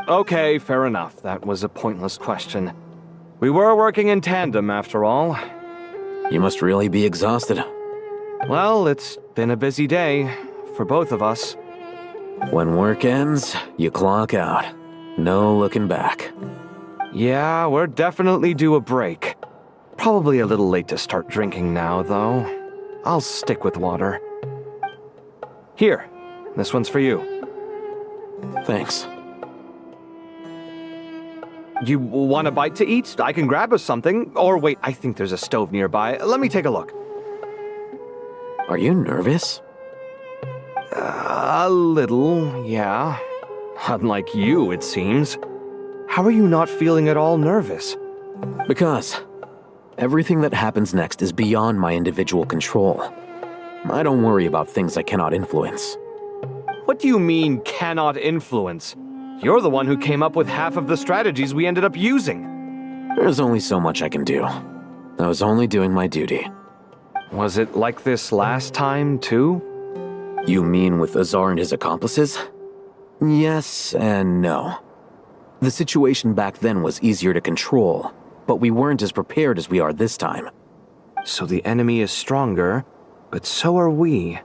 J: Okay, fair enough. That was a pointless question. We were working in tandem, after all.
D: You must really be exhausted.
J: Well, it's been a busy day for both of us.
D: When work ends, you clock out. No looking back.
J: Yeah, we're definitely due a break. Probably a little late to start drinking now, though. I'll stick with water. Here, this one's for you.
D: Thanks.
J: You want a bite to eat? I can grab us something. Or wait, I think there's a stove nearby. Let me take a look.
D: Are you nervous?
J: A little, yeah. Unlike you, it seems. How are you not feeling at all nervous?
D: Because everything that happens next is beyond my individual control. I don't worry about things I cannot influence.
J: What do you mean, cannot influence? You're the one who came up with half of the strategies we ended up using.
D: There's only so much I can do. I was only doing my duty.
J: Was it like this last time, too?
D: You mean with Azar and his accomplices? Yes and no. The situation back then was easier to control, but we weren't as prepared as we are this time.
J: So the enemy is stronger, but so are we.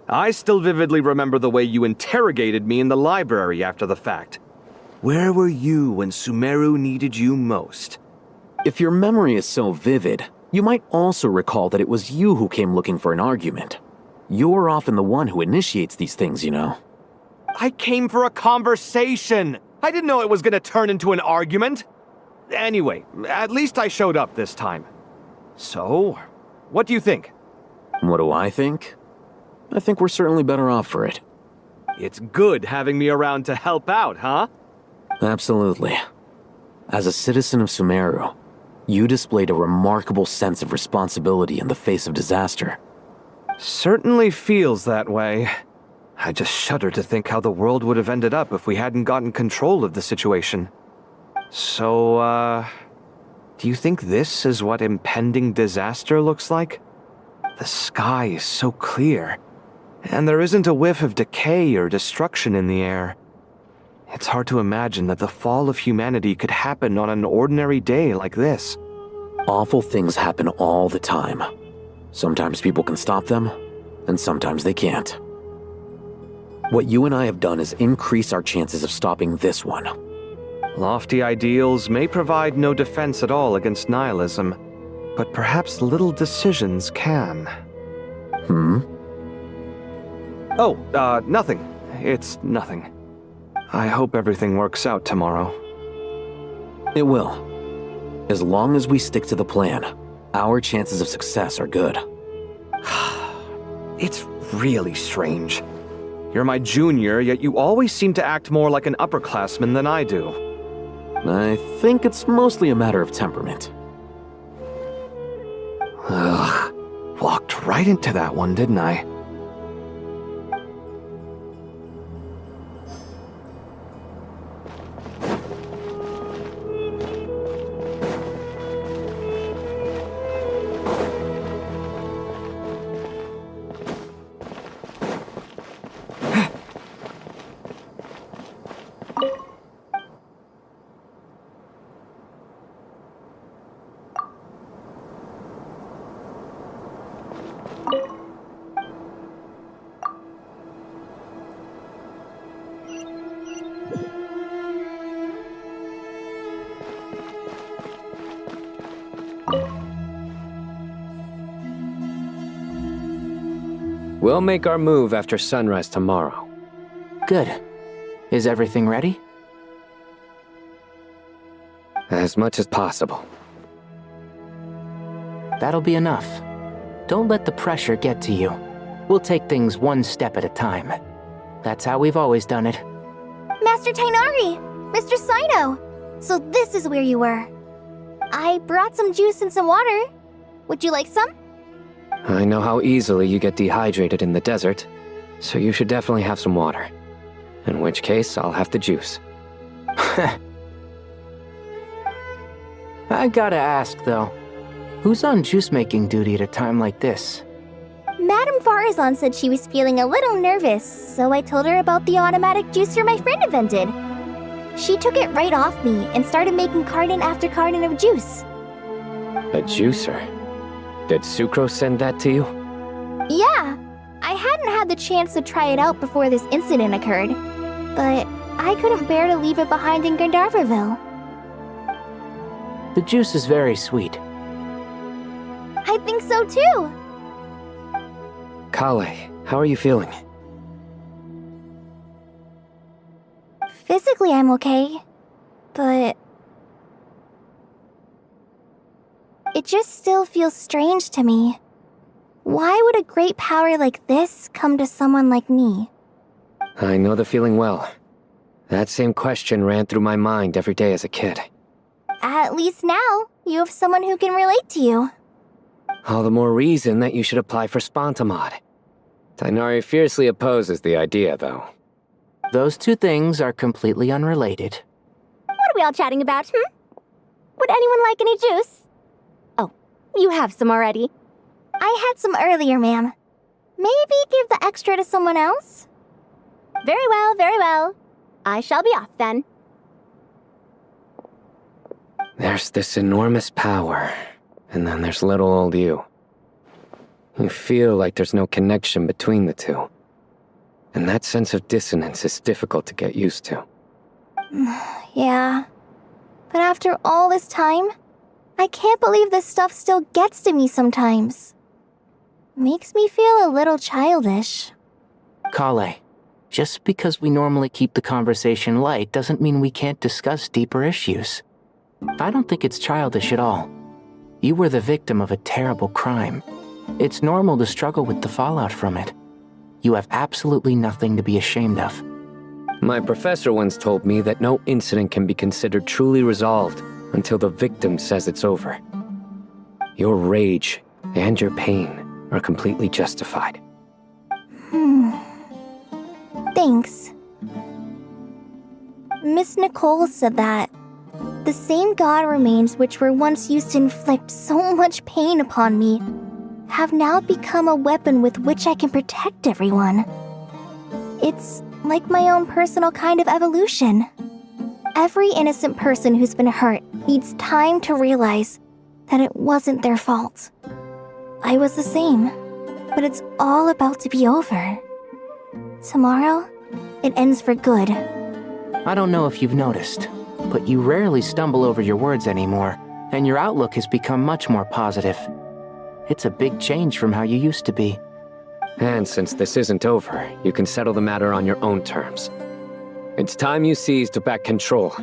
J: I still vividly remember the way you interrogated me in the library after the fact. Where were you when Sumeru needed you most?
D: If your memory is so vivid, you might also recall that it was you who came looking for an argument. You're often the one who initiates these things, you know.
J: I came for a conversation! I didn't know it was gonna turn into an argument! Anyway, at least I showed up this time. So, what do you think?
D: What do I think? I think we're certainly better off for it.
J: It's good having me around to help out, huh?
D: Absolutely. As a citizen of Sumeru, you displayed a remarkable sense of responsibility in the face of disaster.
J: Certainly feels that way. I just shudder to think how the world would have ended up if we hadn't gotten control of the situation. So, do you think this is what impending disaster looks like? The sky is so clear, and there isn't a whiff of decay or destruction in the air. It's hard to imagine that the fall of humanity could happen on an ordinary day like this.
D: Awful things happen all the time. Sometimes people can stop them, and sometimes they can't. What you and I have done is increase our chances of stopping this one.
J: Lofty ideals may provide no defense at all against nihilism, but perhaps little decisions can. Oh, nothing. It's nothing. I hope everything works out tomorrow.
D: It will. As long as we stick to the plan, our chances of success are good.
J: It's really strange. You're my junior, yet you always seem to act more like an upperclassman than I do.
D: I think it's mostly a matter of temperament.
J: right into that one, didn't I?
M: We'll make our move after sunrise tomorrow.
C: Good. Is everything ready?
M: As much as possible.
C: That'll be enough. Don't let the pressure get to you. We'll take things one step at a time. That's how we've always done it.
S: Master Tainari! Mr. Saito! So this is where you were. I brought some juice and some water. Would you like some?
M: I know how easily you get dehydrated in the desert, so you should definitely have some water. In which case, I'll have the juice.
C: I gotta ask, though. Who's on juice-making duty at a time like this?
S: Madame Farazan said she was feeling a little nervous, so I told her about the automatic juicer my friend invented. She took it right off me and started making carton after carton of juice.
M: A juicer? Did Sucro send that to you?
S: Yeah, I hadn't had the chance to try it out before this incident occurred, but I couldn't bear to leave it behind in Gandharvaville.
C: The juice is very sweet.
S: I think so too.
M: Kale, how are you feeling?
S: Physically, I'm okay, but it just still feels strange to me. Why would a great power like this come to someone like me?
M: I know the feeling well. That same question ran through my mind every day as a kid.
S: At least now, you have someone who can relate to you.
M: All the more reason that you should apply for Spontamod. Tainari fiercely opposes the idea, though.
C: Those two things are completely unrelated.
O: What are we all chatting about, Would anyone like any juice? Oh, you have some already.
S: I had some earlier, ma'am. Maybe give the extra to someone else?
O: Very well, very well. I shall be off then.
M: There's this enormous power, and then there's little old you. You feel like there's no connection between the two. And that sense of dissonance is difficult to get used to.
S: Yeah. But after all this time, I can't believe this stuff still gets to me sometimes. Makes me feel a little childish.
C: Kale, just because we normally keep the conversation light doesn't mean we can't discuss deeper issues. I don't think it's childish at all. You were the victim of a terrible crime. It's normal to struggle with the fallout from it. You have absolutely nothing to be ashamed of.
M: My professor once told me that no incident can be considered truly resolved until the victim says it's over. Your rage and your pain are completely justified.
S: Thanks. Miss Nicole said that the same god remains which were once used to inflict so much pain upon me have now become a weapon with which I can protect everyone. It's like my own personal kind of evolution. Every innocent person who's been hurt needs time to realize that it wasn't their fault. I was the same, but it's all about to be over. Tomorrow, it ends for good.
C: I don't know if you've noticed, but you rarely stumble over your words anymore, and your outlook has become much more positive. It's a big change from how you used to be.
M: And since this isn't over, you can settle the matter on your own terms. It's time you seized back control.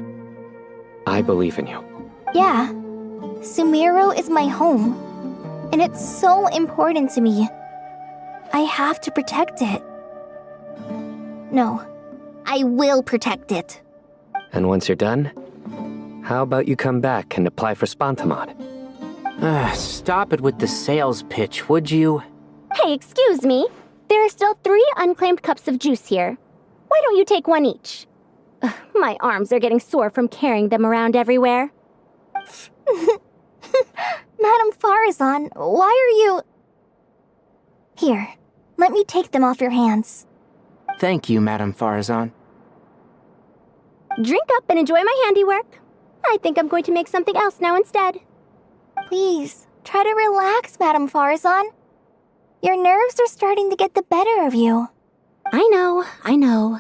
M: I believe in you.
S: Yeah, Sumeru is my home, and it's so important to me. I have to protect it. No, I will protect it.
M: And once you're done, how about you come back and apply for Spontamod?
C: Stop it with the sales pitch, would you?
O: Hey, excuse me. There are still 3 unclaimed cups of juice here. Why don't you take one each? Ugh, my arms are getting sore from carrying them around everywhere.
S: Madame Farazan, why are you... Here, let me take them off your hands.
C: Thank you, Madame Farazan.
O: Drink up and enjoy my handiwork. I think I'm going to make something else now instead.
S: Please, try to relax, Madame Farazan. Your nerves are starting to get the better of you.
O: I know.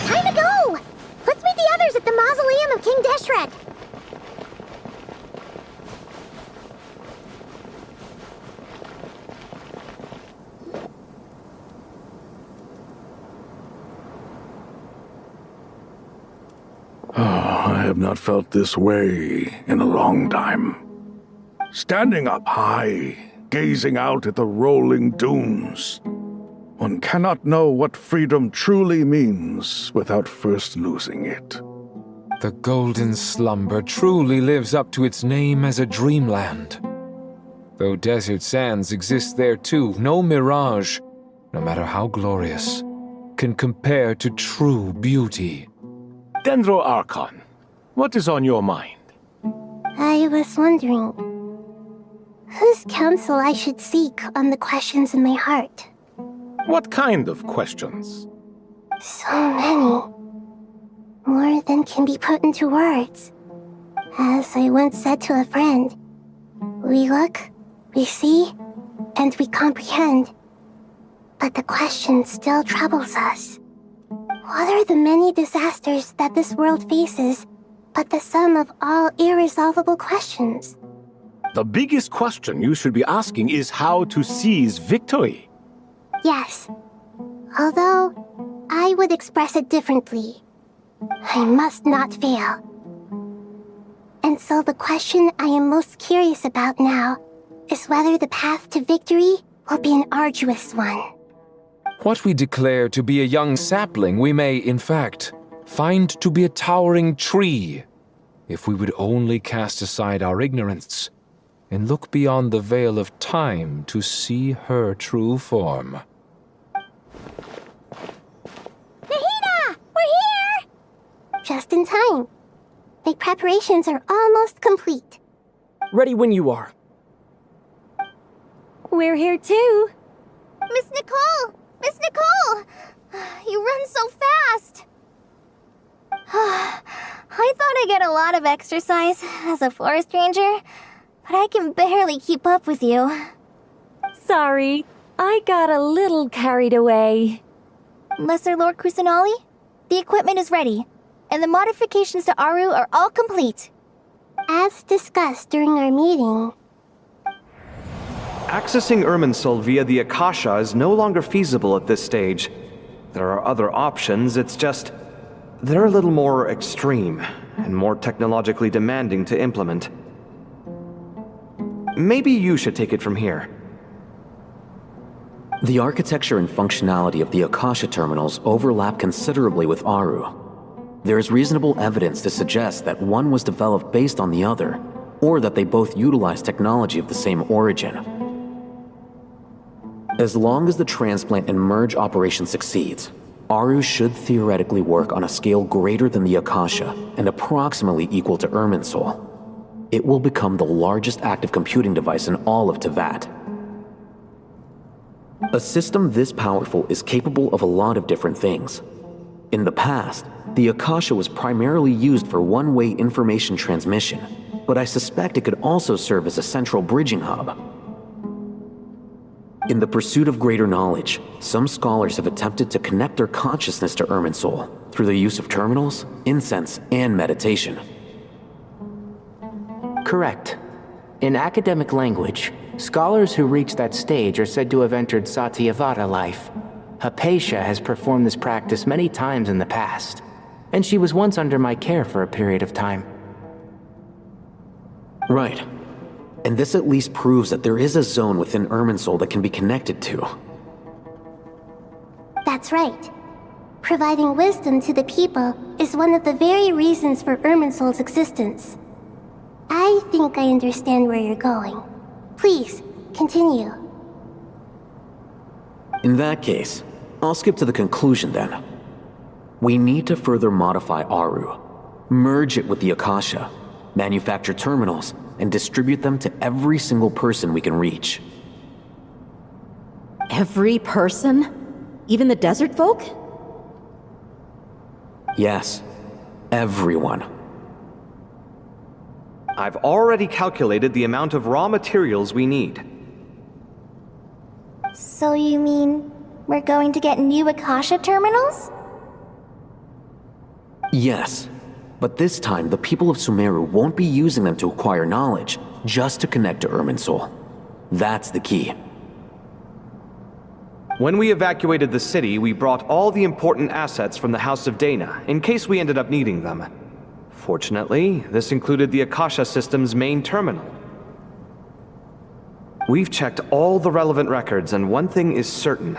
A: Time to go! Let's meet the others at the mausoleum of King Deshret.
P: I have not felt this way in a long time. Standing up high, gazing out at the rolling dunes. One cannot know what freedom truly means without first losing it.
I: The golden slumber truly lives up to its name as a dreamland. Though desert sands exist there too, no mirage, no matter how glorious, can compare to true beauty.
E: Dendro Archon, what is on your mind?
A: I was wondering whose counsel I should seek on the questions in my heart.
E: What kind of questions?
A: So many. More than can be put into words. As I once said to a friend, we look, we see, and we comprehend. But the question still troubles us. What are the many disasters that this world faces, but the sum of all irresolvable questions?
E: The biggest question you should be asking is how to seize victory.
A: Yes. Although, I would express it differently. I must not fail. And so the question I am most curious about now is whether the path to victory will be an arduous one.
I: What we declare to be a young sapling, we may, in fact, find to be a towering tree, if we would only cast aside our ignorance and look beyond the veil of time to see her true form.
A: Nahida! We're here! Just in time. The preparations are almost complete.
Q: Ready when you are.
H: We're here too.
S: Miss Nicole! Miss Nicole! You run so fast! I thought I'd get a lot of exercise as a forest ranger, but I can barely keep up with you.
H: Sorry, I got a little carried away.
S: Lesser Lord Kusanali, the equipment is ready, and the modifications to Aru are all complete.
A: As discussed during our meeting,
J: Accessing Irminsul via the Akasha is no longer feasible at this stage. There are other options, it's just... they're a little more extreme, and more technologically demanding to implement. Maybe you should take it from here.
D: The architecture and functionality of the Akasha terminals overlap considerably with Aru. There is reasonable evidence to suggest that one was developed based on the other, or that they both utilize technology of the same origin. As long as the transplant and merge operation succeeds, Aru should theoretically work on a scale greater than the Akasha and approximately equal to Irminsul. It will become the largest active computing device in all of Teyvat. A system this powerful is capable of a lot of different things. In the past, the Akasha was primarily used for one-way information transmission, but I suspect it could also serve as a central bridging hub. In the pursuit of greater knowledge, some scholars have attempted to connect their consciousness to Irminsul through the use of terminals, incense, and meditation.
C: Correct. In academic language, scholars who reach that stage are said to have entered Satyavata life. Hypatia has performed this practice many times in the past, and she was once under my care for a period of time.
D: Right. And this at least proves that there is a zone within Irminsul that can be connected to.
A: That's right. Providing wisdom to the people is one of the very reasons for Irminsul's existence. I think I understand where you're going. Please, continue.
D: In that case, I'll skip to the conclusion then. We need to further modify Aru, merge it with the Akasha, manufacture terminals, and distribute them to every single person we can reach.
L: Every person? Even the desert folk?
D: Yes, everyone.
J: I've already calculated the amount of raw materials we need.
S: So you mean we're going to get new Akasha terminals?
D: Yes, but this time the people of Sumeru won't be using them to acquire knowledge, just to connect to Irminsul. That's the key.
J: When we evacuated the city, we brought all the important assets from the House of Dana, in case we ended up needing them. Fortunately, this included the Akasha system's main terminal. We've checked all the relevant records, and one thing is certain.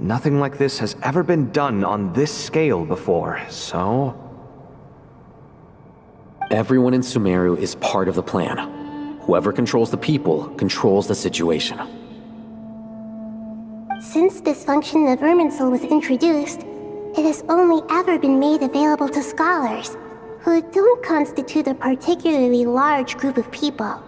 J: Nothing like this has ever been done on this scale before, so...
D: Everyone in Sumeru is part of the plan. Whoever controls the people controls the situation.
A: Since this function of Irminsul was introduced, it has only ever been made available to scholars, who don't constitute a particularly large group of people.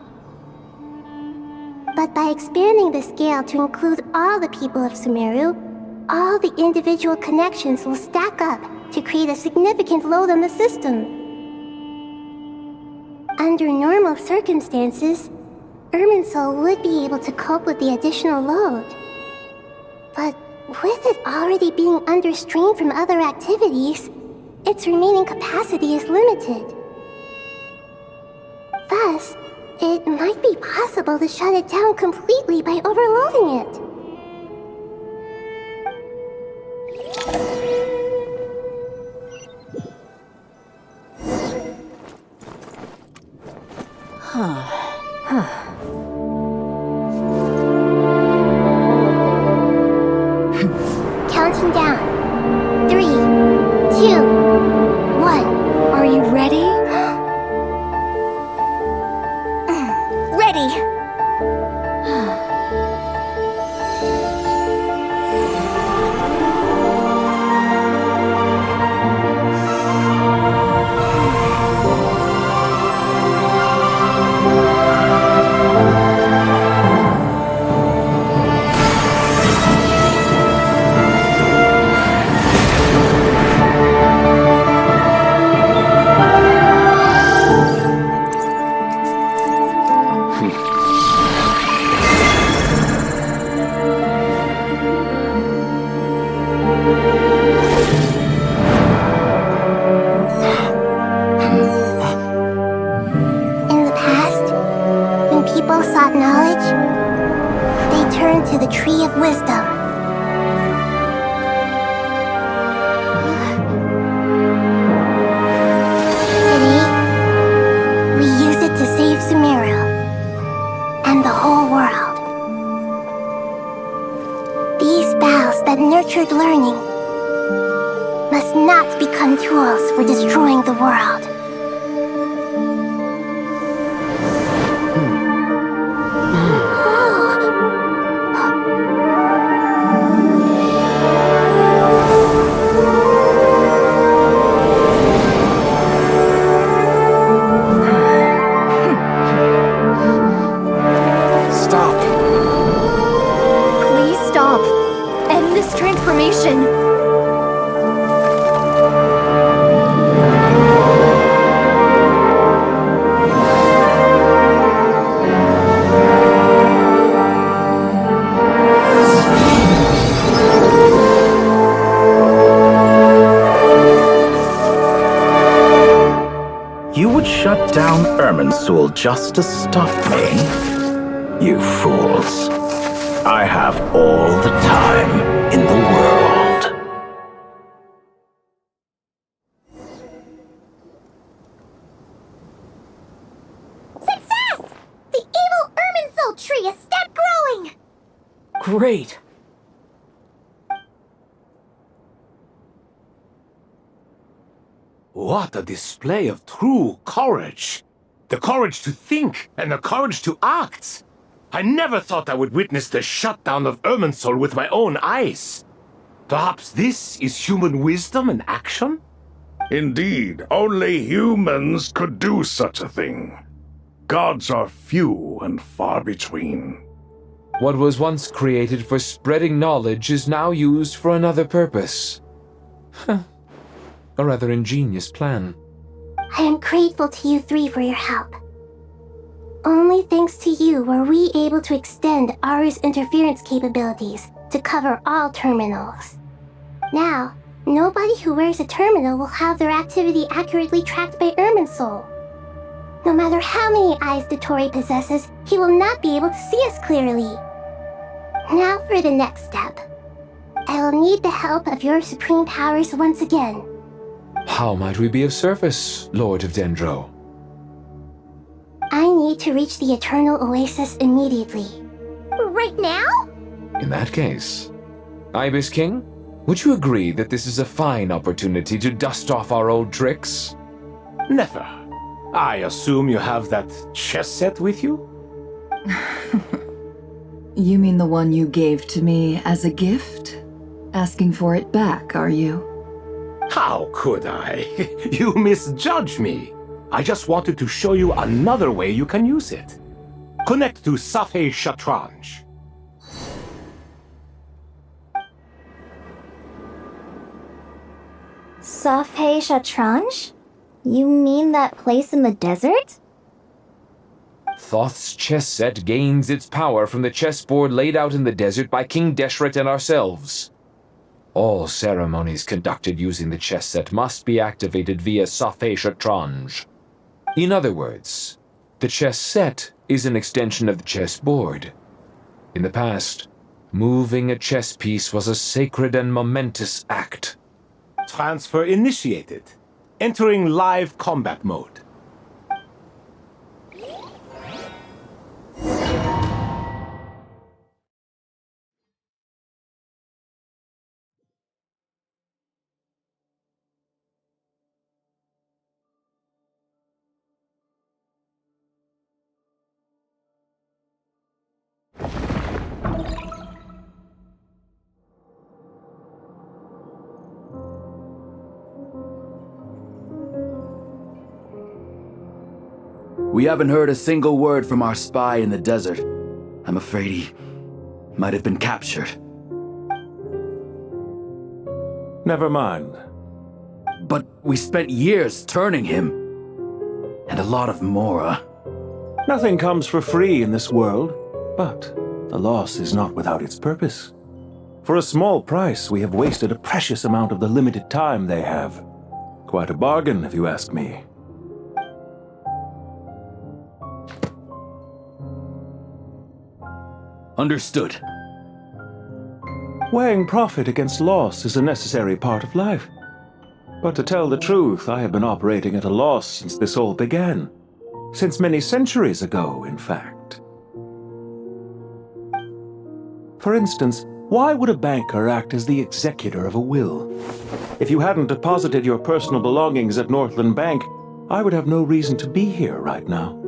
A: But by expanding the scale to include all the people of Sumeru, all the individual connections will stack up to create a significant load on the system. Under normal circumstances, Irminsul would be able to cope with the additional load. But with it already being under strain from other activities, its remaining capacity is limited. Thus, it might be possible to shut it down completely by overloading it. Counting down. 3, 2, 1.
H: Are you ready?
S: Ready!
A: sought knowledge, they turned to the Tree of Wisdom. Today, we use it to save Sumeru and the whole world. These boughs that nurtured learning must not become tools for destroying the world.
T: Shut down Irminsul just to stop me? You fools. I have all the time in the world.
S: Success! The evil Irminsul tree is still growing!
B: Great!
E: What a display of true courage! The courage to think and the courage to act! I never thought I would witness the shutdown of Irminsul with my own eyes. Perhaps this is human wisdom in action?
P: Indeed, only humans could do such a thing. Gods are few and far between.
I: What was once created for spreading knowledge is now used for another purpose. A rather ingenious plan.
A: I am grateful to you three for your help. Only thanks to you were we able to extend Aru's interference capabilities to cover all terminals. Now, nobody who wears a terminal will have their activity accurately tracked by Irminsul. No matter how many eyes Dottore possesses, he will not be able to see us clearly. Now for the next step. I will need the help of your supreme powers once again.
I: How might we be of service, Lord of Dendro?
A: I need to reach the Eternal Oasis immediately.
S: Right now?
I: In that case, Ibis King, would you agree that this is a fine opportunity to dust off our old tricks?
E: Never. I assume you have that chess set with you?
U: You mean the one you gave to me as a gift? Asking for it back, are you?
E: How could I? You misjudge me. I just wanted to show you another way you can use it. Connect to Safei Shatranj.
S: Safei Shatranj? You mean that place in the desert?
I: Thoth's chess set gains its power from the chessboard laid out in the desert by King Deshret and ourselves. All ceremonies conducted using the chess set must be activated via Safei Shatranj. In other words, the chess set is an extension of the chessboard. In the past, moving a chess piece was a sacred and momentous act.
E: Transfer initiated. Entering live combat mode.
T: We haven't heard a single word from our spy in the desert. I'm afraid he might have been captured.
G: Never mind.
T: But we spent years turning him. And a lot of Mora.
G: Nothing comes for free in this world, but the loss is not without its purpose. For a small price, we have wasted a precious amount of the limited time they have. Quite a bargain, if you ask me.
T: Understood.
G: Weighing profit against loss is a necessary part of life. But to tell the truth, I have been operating at a loss since this all began. Since many centuries ago, in fact. For instance, why would a banker act as the executor of a will? If you hadn't deposited your personal belongings at Northland Bank, I would have no reason to be here right now.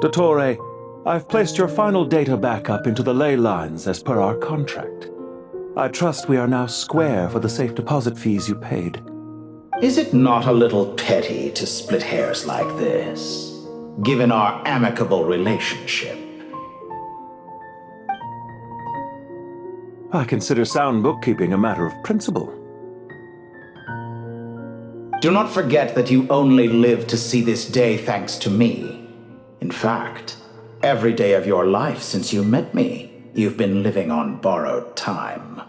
G: Dottore, I've placed your final data backup into the ley lines as per our contract. I trust we are now square for the safe deposit fees you paid.
T: Is it not a little petty to split hairs like this, given our amicable relationship?
G: I consider sound bookkeeping a matter of principle.
T: Do not forget that you only live to see this day thanks to me. In fact, every day of your life since you met me, you've been living on borrowed time.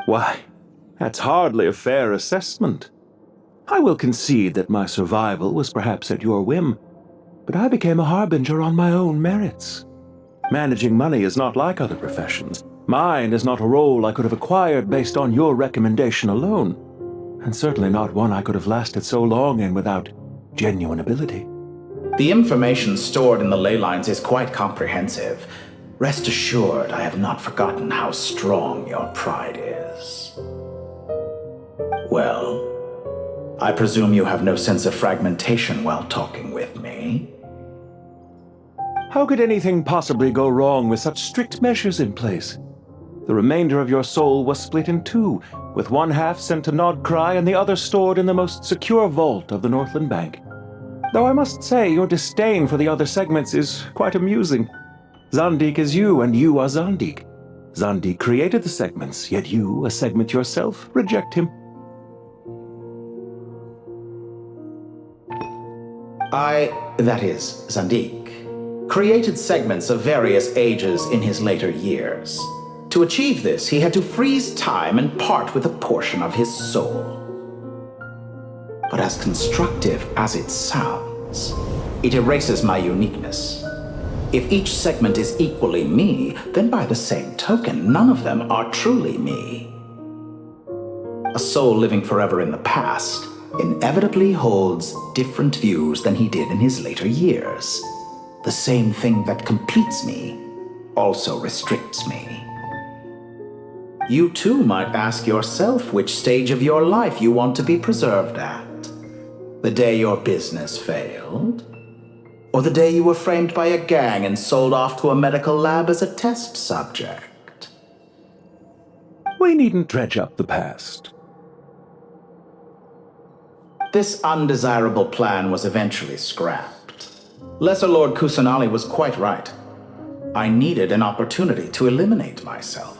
G: Why, that's hardly a fair assessment. I will concede that my survival was perhaps at your whim, but I became a harbinger on my own merits. Managing money is not like other professions. Mine is not a role I could have acquired based on your recommendation alone, and certainly not one I could have lasted so long in without genuine ability.
T: The information stored in the ley lines is quite comprehensive. Rest assured, I have not forgotten how strong your pride is. Well, I presume you have no sense of fragmentation while talking with me.
G: How could anything possibly go wrong with such strict measures in place? The remainder of your soul was split in two, with one half sent to Nodcry and the other stored in the most secure vault of the Northland Bank. Though I must say your disdain for the other segments is quite amusing. Zandik is you, and you are Zandik. Zandik created the segments, yet you, a segment yourself, reject him.
T: That is, Zandik, created segments of various ages in his later years. To achieve this, he had to freeze time and part with a portion of his soul. But as constructive as it sounds, it erases my uniqueness. If each segment is equally me, then by the same token, none of them are truly me. A soul living forever in the past inevitably holds different views than he did in his later years. The same thing that completes me also restricts me. You too might ask yourself which stage of your life you want to be preserved at. The day your business failed? Or the day you were framed by a gang and sold off to a medical lab as a test subject?
G: We needn't dredge up the past.
T: This undesirable plan was eventually scrapped. Lesser Lord Kusanali was quite right. I needed an opportunity to eliminate myself.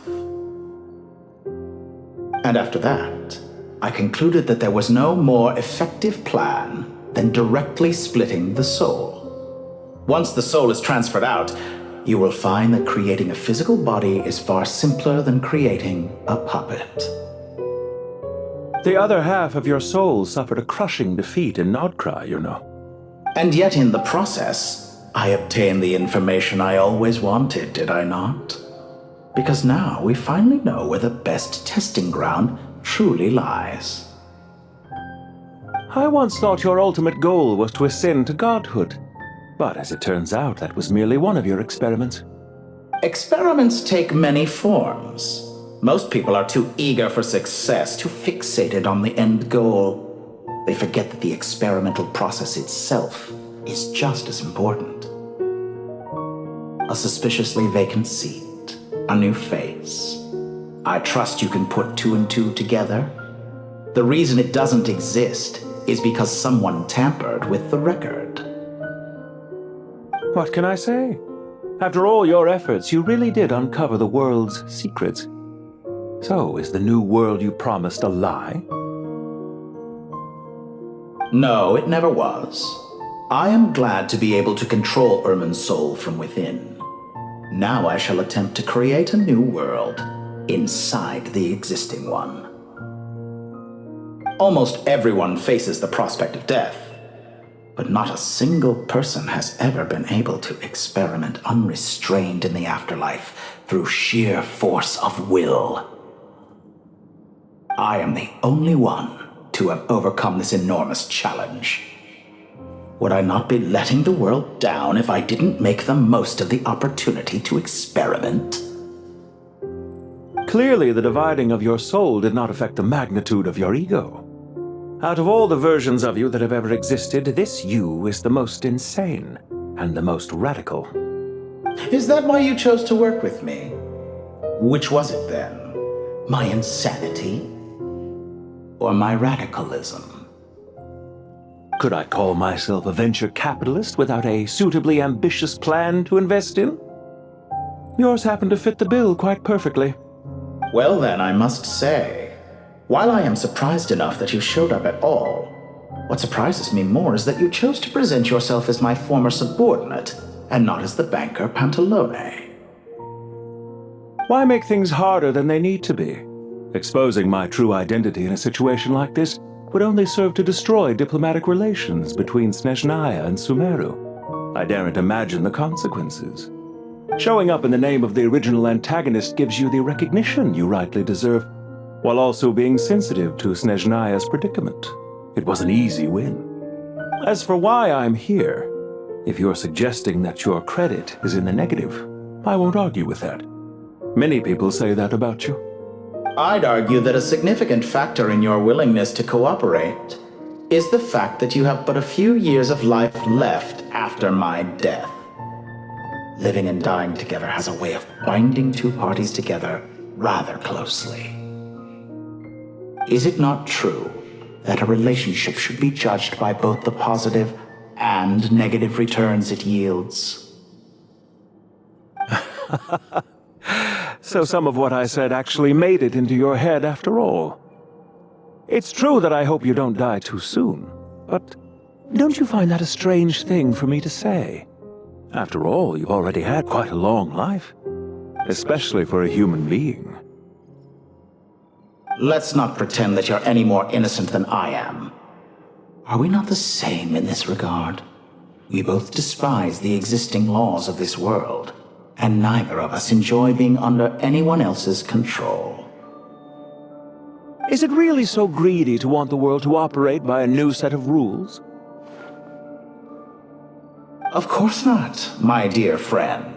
T: And after that, I concluded that there was no more effective plan than directly splitting the soul. Once the soul is transferred out, you will find that creating a physical body is far simpler than creating a puppet.
G: The other half of your soul suffered a crushing defeat in Nodcry, you know.
T: And yet in the process, I obtained the information I always wanted, did I not? Because now we finally know where the best testing ground truly lies.
G: I once thought your ultimate goal was to ascend to godhood. But as it turns out, that was merely one of your experiments.
T: Experiments take many forms. Most people are too eager for success, too fixated on the end goal. They forget that the experimental process itself is just as important. A suspiciously vacant seat, a new face. I trust you can put two and two together. The reason it doesn't exist is because someone tampered with the record.
G: What can I say? After all your efforts, you really did uncover the world's secrets. So, is the new world you promised a lie?
T: No, it never was. I am glad to be able to control Irminsul from within. Now I shall attempt to create a new world inside the existing one. Almost everyone faces the prospect of death, but not a single person has ever been able to experiment unrestrained in the afterlife through sheer force of will. I am the only one to have overcome this enormous challenge. Would I not be letting the world down if I didn't make the most of the opportunity to experiment?
G: Clearly, the dividing of your soul did not affect the magnitude of your ego. Out of all the versions of you that have ever existed, this you is the most insane and the most radical.
T: Is that why you chose to work with me? Which was it then? My insanity? Or my radicalism?
G: Could I call myself a venture capitalist without a suitably ambitious plan to invest in? Yours happened to fit the bill quite perfectly.
T: Well then, I must say, while I am surprised enough that you showed up at all, what surprises me more is that you chose to present yourself as my former subordinate, and not as the banker Pantalone.
G: Why make things harder than they need to be? Exposing my true identity in a situation like this would only serve to destroy diplomatic relations between Snezhnaya and Sumeru. I daren't imagine the consequences. Showing up in the name of the original antagonist gives you the recognition you rightly deserve, while also being sensitive to Snezhnaya's predicament. It was an easy win. As for why I'm here, if you're suggesting that your credit is in the negative, I won't argue with that. Many people say that about you.
T: I'd argue that a significant factor in your willingness to cooperate is the fact that you have but a few years of life left after my death. Living and dying together has a way of binding two parties together rather closely. Is it not true that a relationship should be judged by both the positive and negative returns it yields?
G: So some of what I said actually made it into your head after all. It's true that I hope you don't die too soon, but don't you find that a strange thing for me to say? After all, you've already had quite a long life, especially for a human being.
T: Let's not pretend that you're any more innocent than I am. Are we not the same in this regard? We both despise the existing laws of this world, and neither of us enjoy being under anyone else's control.
G: Is it really so greedy to want the world to operate by a new set of rules?
T: Of course not, my dear friend.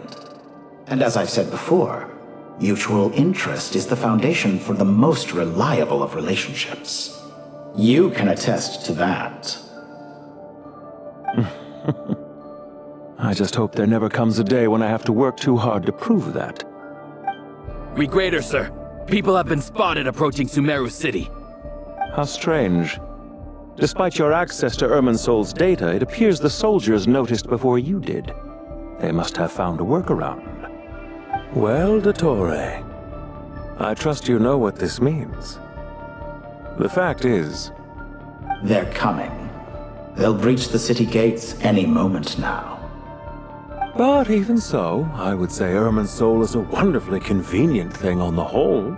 T: And as I've said before, mutual interest is the foundation for the most reliable of relationships. You can attest to that.
G: I just hope there never comes a day when I have to work too hard to prove that.
F: Regrader, sir. People have been spotted approaching Sumeru City.
G: How strange. Despite your access to Irminsul's data, it appears the soldiers noticed before you did. They must have found a workaround. Well, Dottore, I trust you know what this means. The fact is...
T: They're coming. They'll breach the city gates any moment now.
G: But even so, I would say Irminsul is a wonderfully convenient thing on the whole.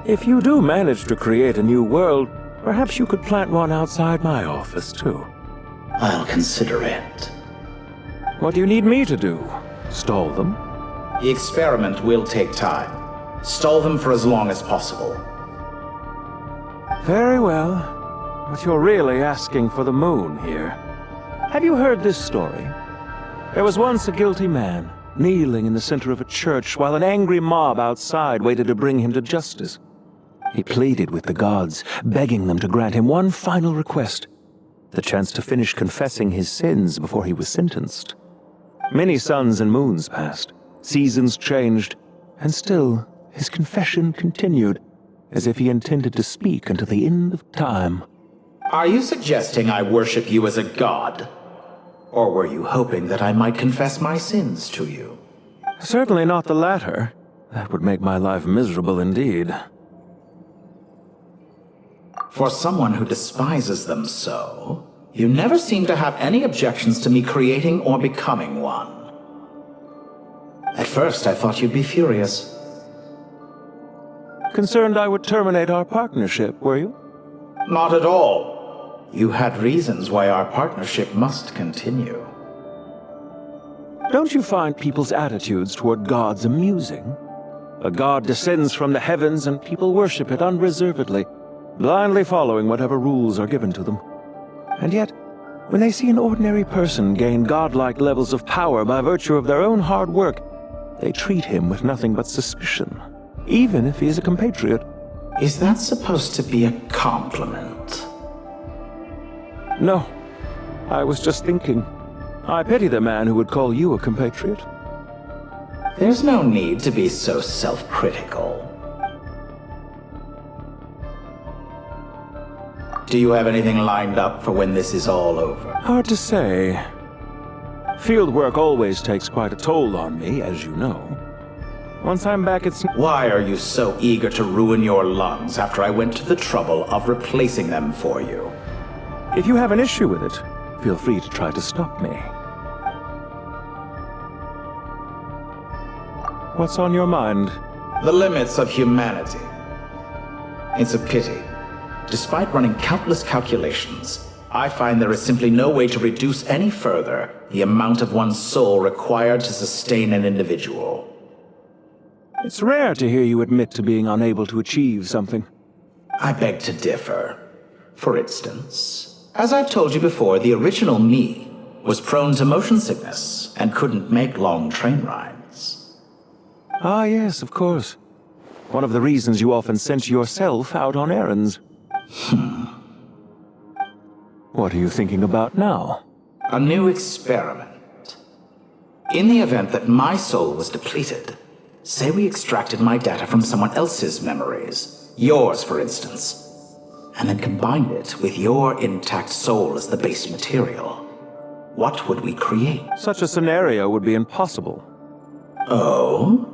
G: If you do manage to create a new world, perhaps you could plant one outside my office, too.
T: I'll consider it.
G: What do you need me to do? Stall them?
T: The experiment will take time. Stall them for as long as possible.
G: Very well. But you're really asking for the moon here. Have you heard this story? There was once a guilty man, kneeling in the center of a church while an angry mob outside waited to bring him to justice. He pleaded with the gods, begging them to grant him one final request, the chance to finish confessing his sins before he was sentenced. Many suns and moons passed, seasons changed, and still his confession continued, as if he intended to speak until the end of time.
T: Are you suggesting I worship you as a god? Or were you hoping that I might confess my sins to you?
G: Certainly not the latter. That would make my life miserable indeed.
T: For someone who despises them so, you never seem to have any objections to me creating or becoming one. At first, I thought you'd be furious.
G: Concerned I would terminate our partnership, were you?
T: Not at all. You had reasons why our partnership must continue.
G: Don't you find people's attitudes toward gods amusing? A god descends from the heavens and people worship it unreservedly, blindly following whatever rules are given to them. And yet, when they see an ordinary person gain godlike levels of power by virtue of their own hard work, they treat him with nothing but suspicion, even if he is a compatriot.
T: Is that supposed to be a compliment?
G: No. I was just thinking. I pity the man who would call you a compatriot.
T: There's no need to be so self-critical. Do you have anything lined up for when this is all over?
G: Hard to say. Field work always takes quite a toll on me, as you know. Once I'm back at...
T: Why are you so eager to ruin your lungs after I went to the trouble of replacing them for you?
G: If you have an issue with it, feel free to try to stop me. What's on your mind?
T: The limits of humanity. It's a pity. Despite running countless calculations, I find there is simply no way to reduce any further the amount of one's soul required to sustain an individual.
G: It's rare to hear you admit to being unable to achieve something.
T: I beg to differ. For instance, as I've told you before, the original me was prone to motion sickness and couldn't make long train rides.
G: Ah, yes, of course. One of the reasons you often sent yourself out on errands. What are you thinking about now?
T: A new experiment. In the event that my soul was depleted, say we extracted my data from someone else's memories, yours for instance, and then combined it with your intact soul as the base material. What would we create?
G: Such a scenario would be impossible.
T: Oh?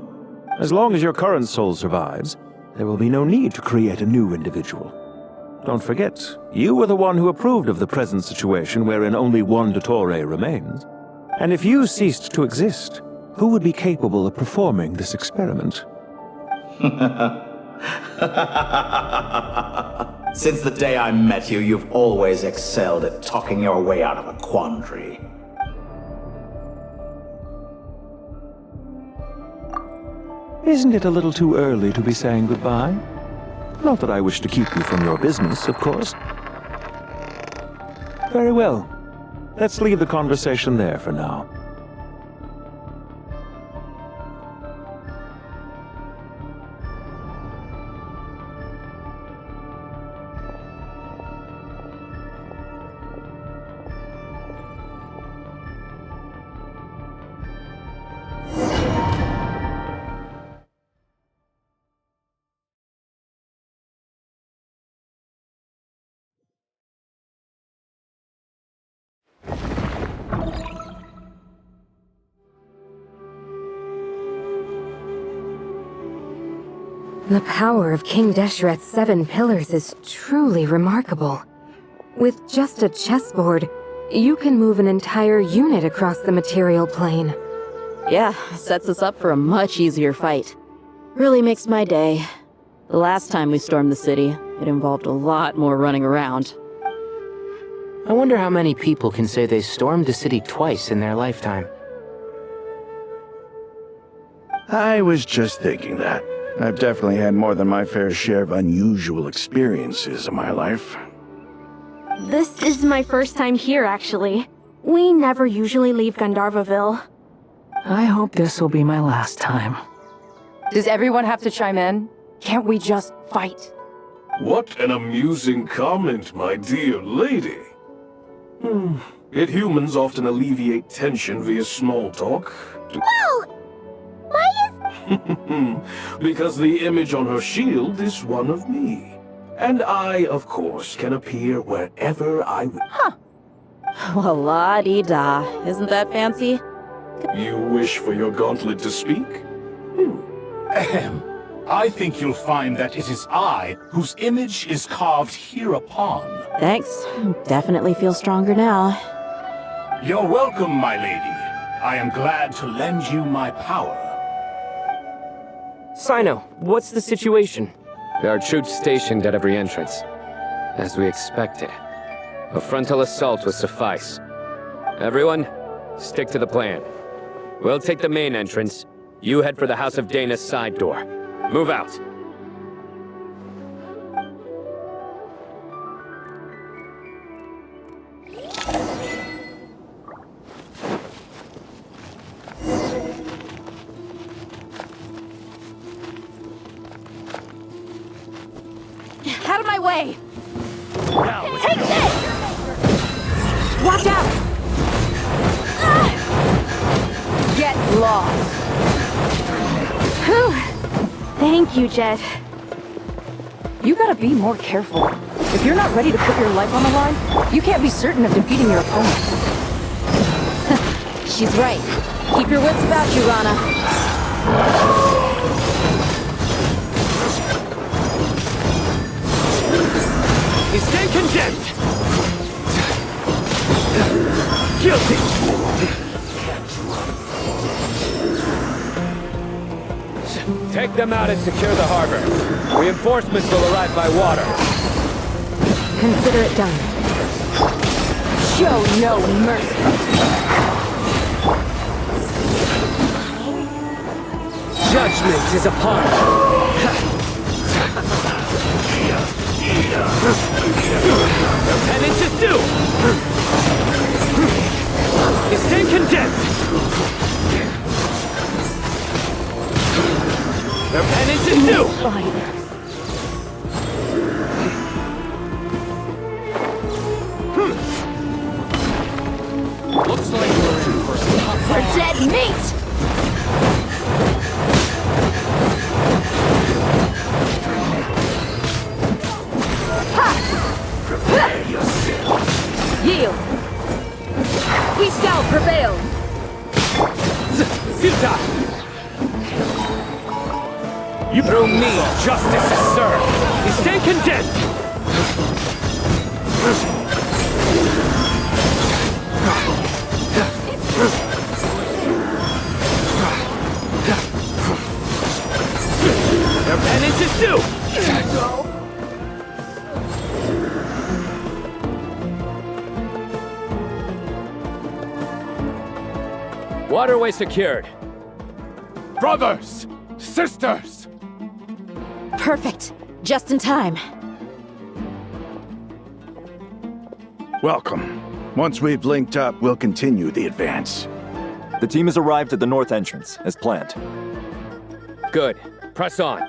G: As long as your current soul survives, there will be no need to create a new individual. Don't forget, you were the one who approved of the present situation wherein only one Dottore remains. And if you ceased to exist, who would be capable of performing this experiment?
T: Since the day I met you, you've always excelled at talking your way out of a quandary.
G: Isn't it a little too early to be saying goodbye? Not that I wish to keep you from your business, of course. Very well. Let's leave the conversation there for now.
H: The power of King Deshret's 7 pillars is truly remarkable. With just a chessboard, you can move an entire unit across the material plane.
L: Yeah, sets us up for a much easier fight. Really makes my day. The last time we stormed the city, it involved a lot more running around.
C: I wonder how many people can say they stormed a city twice in their lifetime.
P: I was just thinking that. I've definitely had more than my fair share of unusual experiences in my life.
K: This is my first time here, actually. We never usually leave Gandharvaville.
B: I hope this will be my last time.
R: Does everyone have to chime in? Can't we just fight?
V: What an amusing comment, my dear lady. Yet humans often alleviate tension via small talk.
K: Whoa! Why is...
V: Because the image on her shield is one of me. And I, of course, can appear wherever I wish.
L: Huh. Well, la-di-da. Isn't that fancy?
V: You wish for your gauntlet to speak?
E: Ahem. I think you'll find that it is I whose image is carved hereupon.
L: Thanks. Definitely feel stronger now.
E: You're welcome, my lady. I am glad to lend you my power.
Q: Sino, what's the situation?
M: There are troops stationed at every entrance. As we expected. A frontal assault will suffice. Everyone, stick to the plan. We'll take the main entrance. You head for the House of Dana's side door. Move out.
K: Out of my way! Take this! Watch out!
R: Get lost!
K: Whew. Thank you, Jet.
R: You gotta be more careful. If you're not ready to put your life on the line, you can't be certain of defeating your opponent.
L: She's right. Keep your wits about you, Rana.
F: You stay condemned! Guilty!
M: Take them out and secure the harbor. Reinforcements will arrive by water.
R: Consider it done. Show no mercy.
Q: Judgment is upon you.
F: Penance is due! You stand condemned! Their penance is due! Looks like we're in for some
H: dead meat! Yield! We shall prevail!
F: Futile! You through me, justice is served! You stand condemned! Their penance is due! Waterway secured.
E: Brothers! Sisters!
L: Perfect. Just in time.
P: Welcome. Once we've linked up, we'll continue the advance.
N: The team has arrived at the north entrance, as planned.
F: Good. Press on.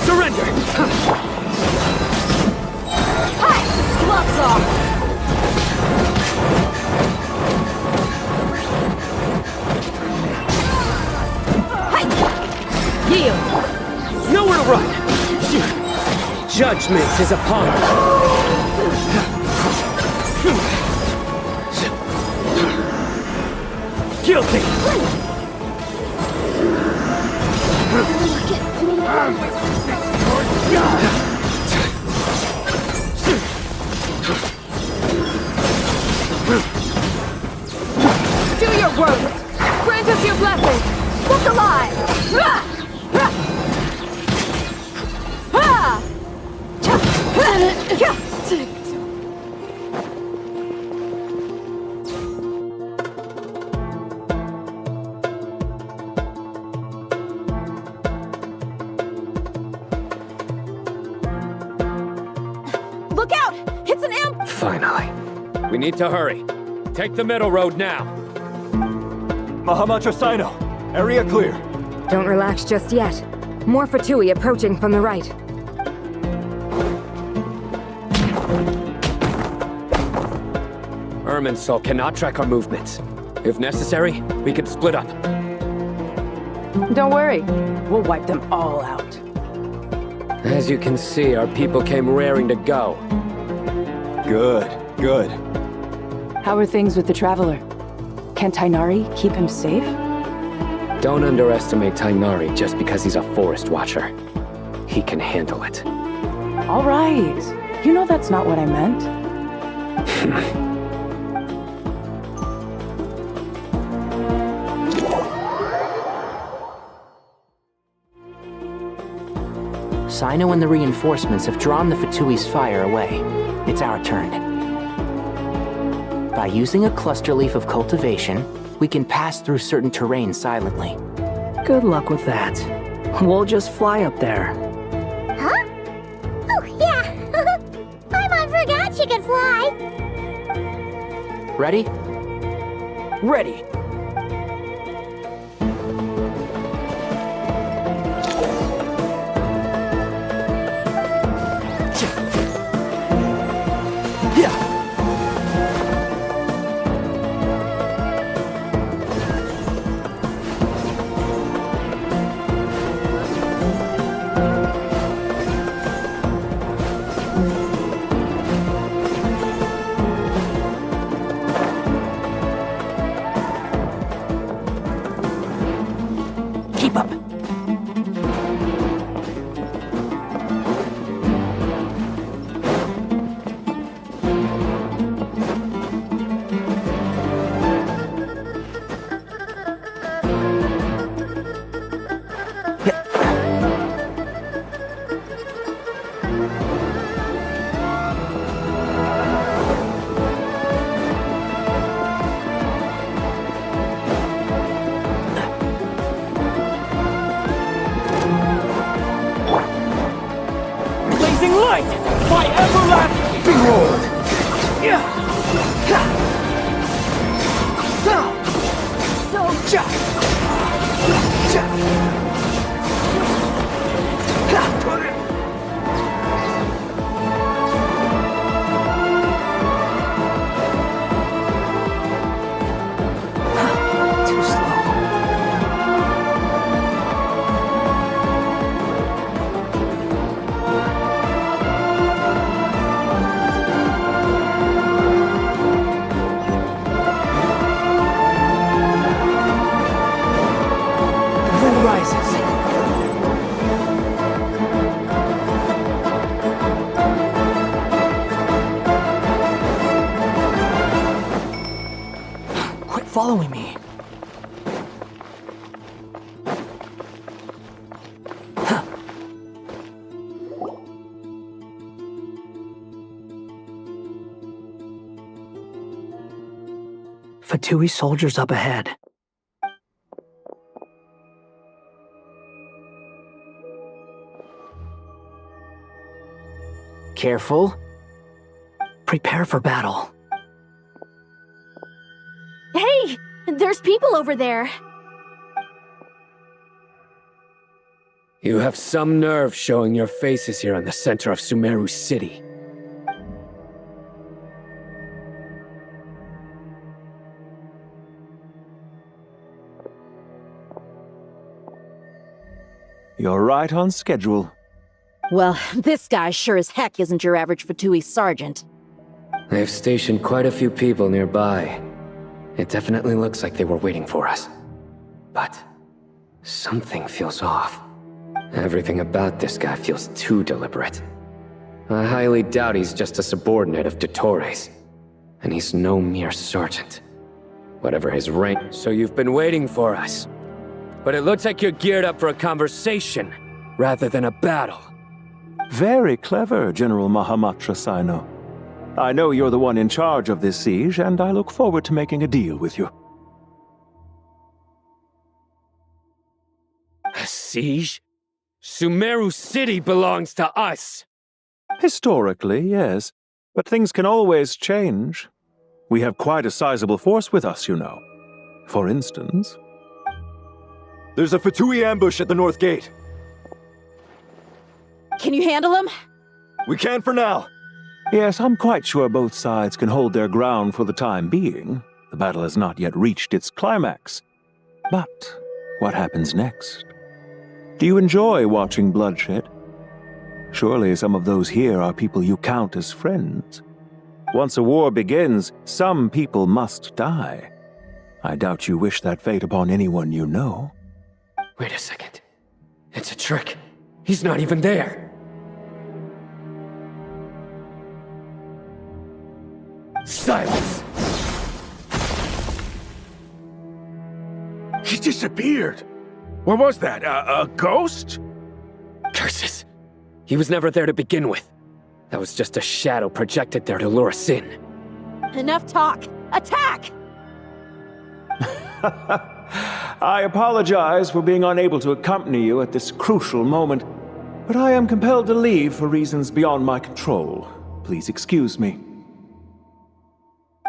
F: Surrender!
H: Hi! Gloves off! Hi!
Q: Yield! Nowhere to run! Judgment is upon you! Guilty!
R: Do your work! Grant us your blessing! Look alive! Look out! It's an imp!
M: Finally.
F: We need to hurry. Take the middle road now.
N: Mahamatrasino, area clear.
R: Don't relax just yet. More Fatui approaching from the right.
F: Irminsul cannot track our movements. If necessary, we can split up.
R: Don't worry. We'll wipe them all out.
C: As you can see, our people came raring to go.
N: Good, good.
R: How are things with the Traveler? Can Tainari keep him safe?
C: Don't underestimate Tainari just because he's a forest watcher. He can handle it.
R: All right. You know that's not what I meant.
C: Sino and the reinforcements have drawn the Fatui's fire away. It's our turn. By using a cluster leaf of cultivation, we can pass through certain terrain silently.
B: Good luck with that. We'll just fly up there.
A: Huh? Oh, yeah. I forgot you could fly.
C: Ready?
Q: Ready! by everlasting!
B: Behold! Too slow. The wind rises. Quit following me. Fatui soldiers up ahead.
C: Careful.
B: Prepare for battle.
K: Hey! There's people over there!
M: You have some nerve showing your faces here in the center of Sumeru City.
G: You're right on schedule.
L: Well, this guy sure as heck isn't your average Fatui sergeant.
M: They've stationed quite a few people nearby. It definitely looks like they were waiting for us. But something feels off. Everything about this guy feels too deliberate. I highly doubt he's just a subordinate of Dottore's. And he's no mere sergeant. Whatever his rank. So you've been waiting for us. But it looks like you're geared up for a conversation, rather than a battle.
G: Very clever, General Mahamatra Sino. I know you're the one in charge of this siege, and I look forward to making a deal with you.
M: A siege? Sumeru City belongs to us!
G: Historically, yes. But things can always change. We have quite a sizable force with us, you know. For instance...
N: There's a Fatui ambush at the north gate.
L: Can you handle him?
N: We can for now.
G: Yes, I'm quite sure both sides can hold their ground for the time being. The battle has not yet reached its climax. But what happens next? Do you enjoy watching bloodshed? Surely some of those here are people you count as friends. Once a war begins, some people must die. I doubt you wish that fate upon anyone you know.
M: Wait a second. It's a trick. He's not even there. Silence!
P: He disappeared. What was that? A ghost?
M: Curses. He was never there to begin with. That was just a shadow projected there to lure us in.
L: Enough talk! Attack!
G: I apologize for being unable to accompany you at this crucial moment, but I am compelled to leave for reasons beyond my control. Please excuse me.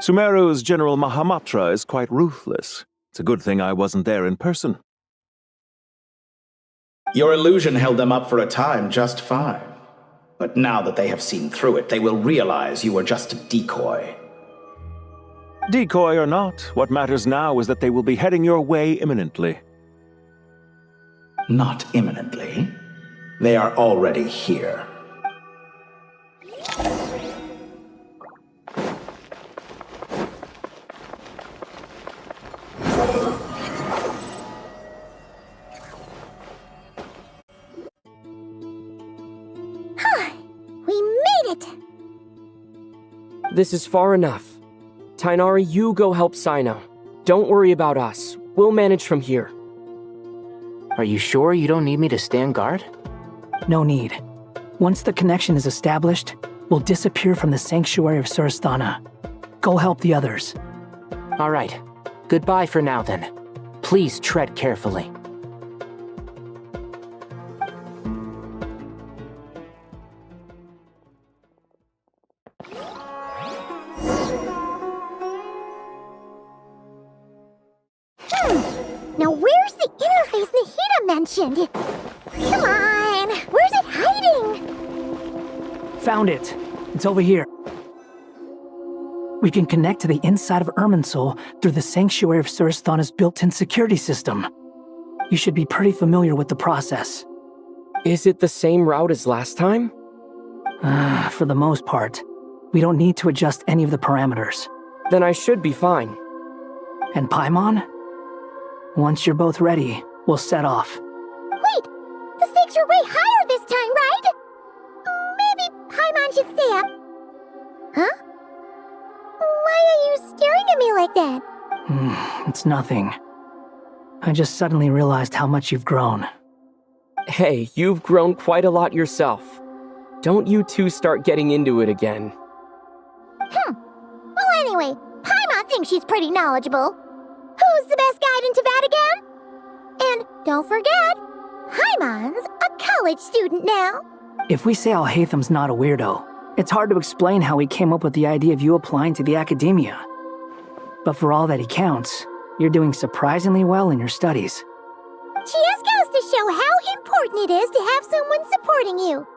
G: Sumeru's General Mahamatra is quite ruthless. It's a good thing I wasn't there in person.
T: Your illusion held them up for a time just fine. But now that they have seen through it, they will realize you were just a decoy.
G: Decoy or not, what matters now is that they will be heading your way imminently.
T: Not imminently. They are already here.
A: We made it!
Q: This is far enough. Tainari, you go help Sino. Don't worry about us. We'll manage from here.
C: Are you sure you don't need me to stand guard?
B: No need. Once the connection is established, we'll disappear from the sanctuary of Surasthana. Go help the others.
C: All right. Goodbye for now, then. Please tread carefully.
J: Now where's the interface Nahida mentioned? Come on! Where's it hiding?
B: Found it. It's over here. We can connect to the inside of Irminsul through the Sanctuary of Surasthana's built-in security system. You should be pretty familiar with the process.
Q: Is it the same route as last time?
B: For the most part. We don't need to adjust any of the parameters.
Q: Then I should be fine.
B: And Paimon? Once you're both ready, we'll set off.
J: Wait! The stakes are way higher this time, right? Maybe Paimon should stay up. Huh? Why are you staring at me like that?
B: It's nothing. I just suddenly realized how much you've grown.
Q: Hey, you've grown quite a lot yourself. Don't you two start getting into it again.
J: Well, anyway, Paimon thinks she's pretty knowledgeable. Who's the best guide in Teyvat again? And don't forget, Paimon's a college student now.
B: If we say Alhaitham's not a weirdo, it's hard to explain how he came up with the idea of you applying to the academia. But for all that he counts, you're doing surprisingly well in your studies.
J: She just goes to show how important it is to have someone supporting you.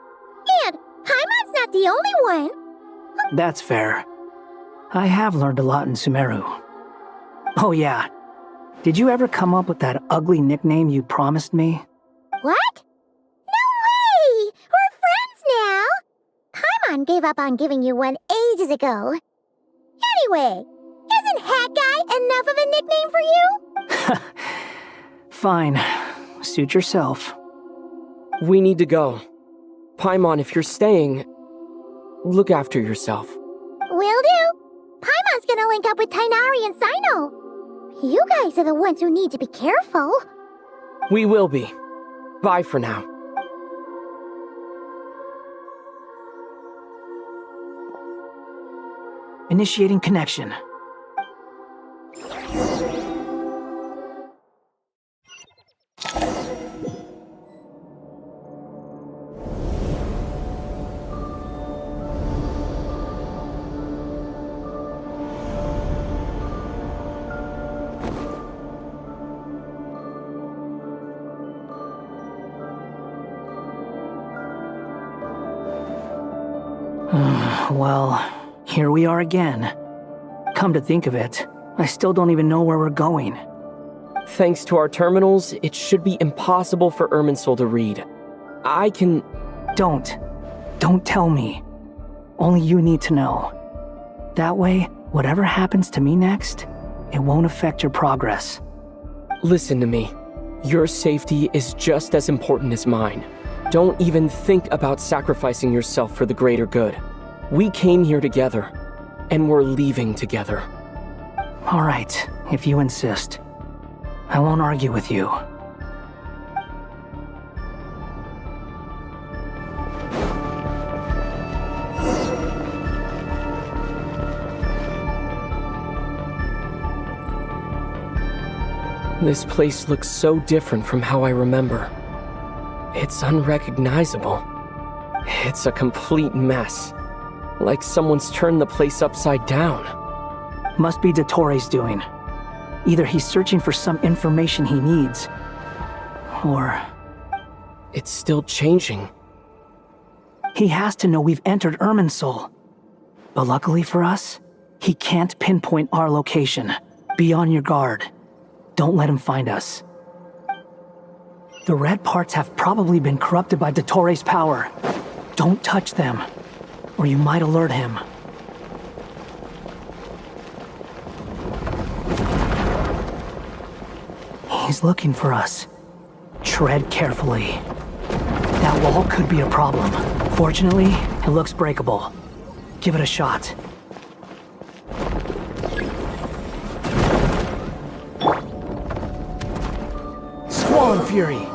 J: And Paimon's not the only one.
B: That's fair. I have learned a lot in Sumeru. Oh yeah. Did you ever come up with that ugly nickname you promised me?
J: What? No way! We're friends now! Paimon gave up on giving you one ages ago. Anyway, isn't Hat Guy enough of a nickname for you?
B: Fine. Suit yourself.
Q: We need to go. Paimon, if you're staying, look after yourself.
J: Will do. Paimon's gonna link up with Tainari and Sino. You guys are the ones who need to be careful.
Q: We will be. Bye for now.
B: Initiating connection. Well, here we are again. Come to think of it, I still don't even know where we're going.
Q: Thanks to our terminals, it should be impossible for Irminsul to read. I can...
B: Don't tell me. Only you need to know. That way, whatever happens to me next, it won't affect your progress.
Q: Listen to me. Your safety is just as important as mine. Don't even think about sacrificing yourself for the greater good. We came here together, and we're leaving together.
B: All right, if you insist. I won't argue with you.
Q: This place looks so different from how I remember. It's unrecognizable. It's a complete mess. Like someone's turned the place upside down.
B: Must be Dottore's doing. Either he's searching for some information he needs, or...
Q: It's still changing.
B: He has to know we've entered Irminsul. But luckily for us, he can't pinpoint our location. Be on your guard. Don't let him find us. The red parts have probably been corrupted by Dottore's power. Don't touch them, or you might alert him. He's looking for us. Tread carefully. That wall could be a problem. Fortunately, it looks breakable. Give it a shot. Squall Fury!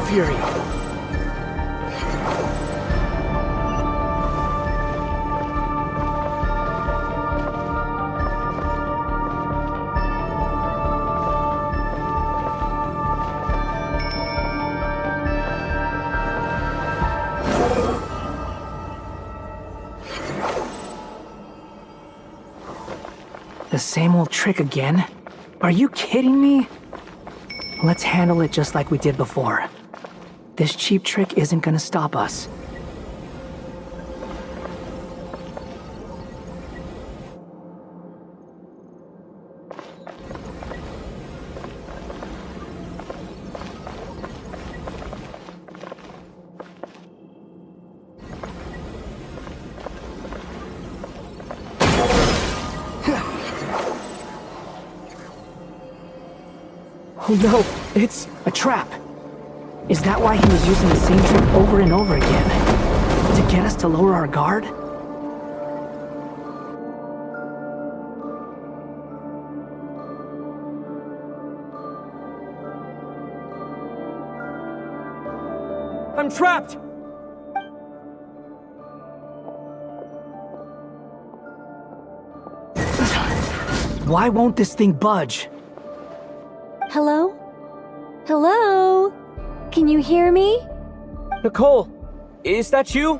B: Fury! The same old trick again? Are you kidding me? Let's handle it just like we did before. This cheap trick isn't gonna stop us. Oh no, it's a trap. Is that why he was using the same trick over and over again? To get us to lower our guard?
Q: I'm trapped!
B: Why won't this thing budge?
H: Hello? Hello? Can you hear me?
Q: Nicole, is that you?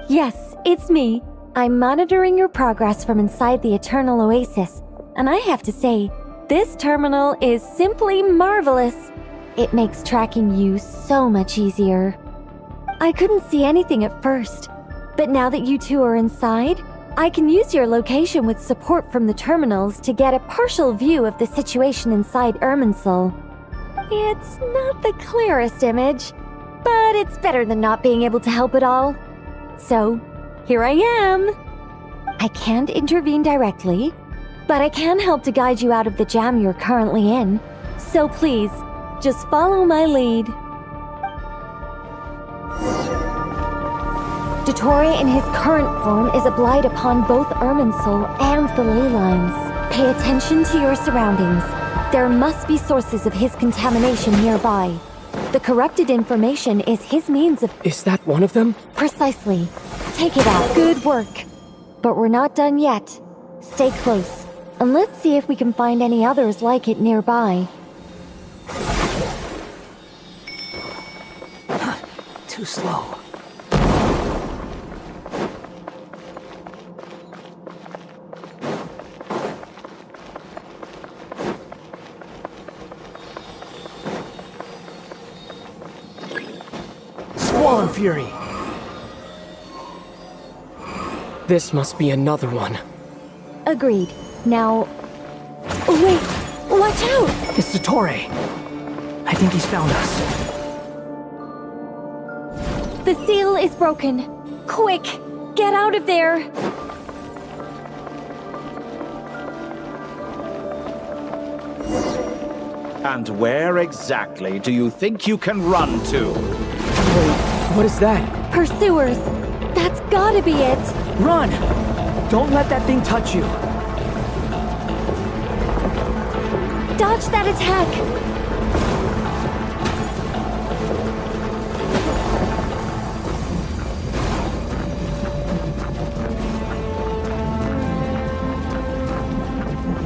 H: Yes, it's me. I'm monitoring your progress from inside the Eternal Oasis, and I have to say, this terminal is simply marvelous. It makes tracking you so much easier. I couldn't see anything at first, but now that you two are inside, I can use your location with support from the terminals to get a partial view of the situation inside Irminsul. It's not the clearest image, but it's better than not being able to help at all. So, here I am. I can't intervene directly, but I can help to guide you out of the jam you're currently in. So please, just follow my lead. Dottore in his current form is a blight upon both Irminsul and the ley lines. Pay attention to your surroundings. There must be sources of his contamination nearby. The corrupted information is his means of...
Q: Is that one of them?
H: Precisely. Take it out. Good work. But we're not done yet. Stay close, and let's see if we can find any others like it nearby.
B: Too slow. Swan Fury!
Q: This must be another one.
H: Agreed. Now... Oh, wait! Watch out!
B: It's Dottore. I think he's found us.
H: The seal is broken. Quick! Get out of there!
T: And where exactly do you think you can run to?
Q: Wait, what is that?
H: Pursuers! That's gotta be it!
B: Run! Don't let that thing touch you.
H: Dodge that attack!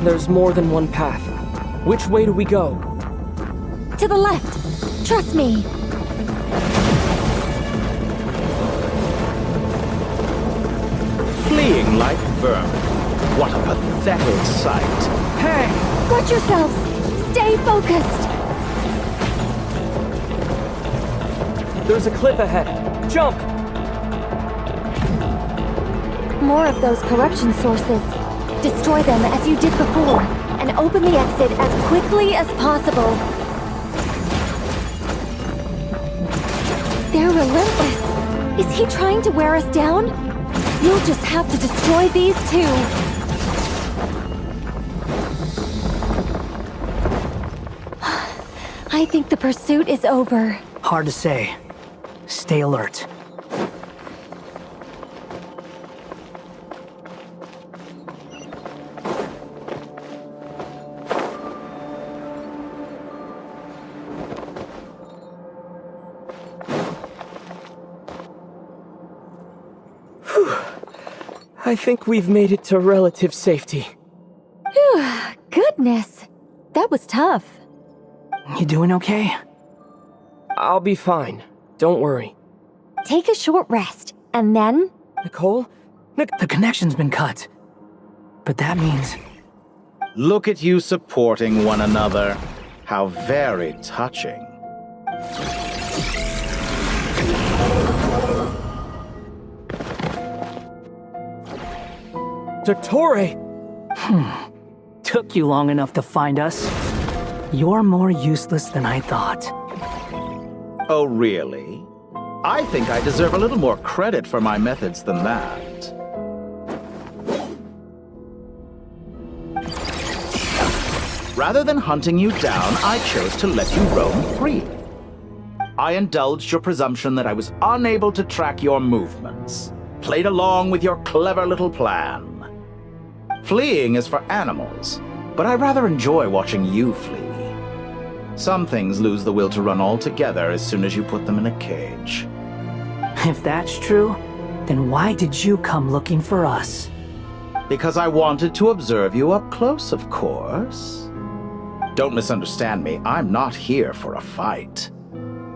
Q: There's more than one path. Which way do we go?
H: To the left! Trust me!
T: Fleeing like vermin. What a pathetic sight.
B: Hey!
H: Watch yourselves! Stay focused!
Q: There's a cliff ahead. Jump!
H: More of those corruption sources. Destroy them as you did before, and open the exit as quickly as possible. They're relentless. Is he trying to wear us down? You'll just have to destroy these two. I think the pursuit is over.
B: Hard to say. Stay alert.
Q: I think we've made it to relative safety.
H: Phew, goodness. That was tough.
B: You doing okay?
Q: I'll be fine. Don't worry.
H: Take a short rest, and then...
Q: Nicole?
B: The connection's been cut. But that means...
T: Look at you supporting one another. How very touching.
Q: Dottore!
B: Took you long enough to find us. You're more useless than I thought.
T: Oh, really? I think I deserve a little more credit for my methods than that. Rather than hunting you down, I chose to let you roam free. I indulged your presumption that I was unable to track your movements, played along with your clever little plan. Fleeing is for animals, but I rather enjoy watching you flee. Some things lose the will to run altogether as soon as you put them in a cage.
B: If that's true, then why did you come looking for us?
T: Because I wanted to observe you up close, of course. Don't misunderstand me, I'm not here for a fight.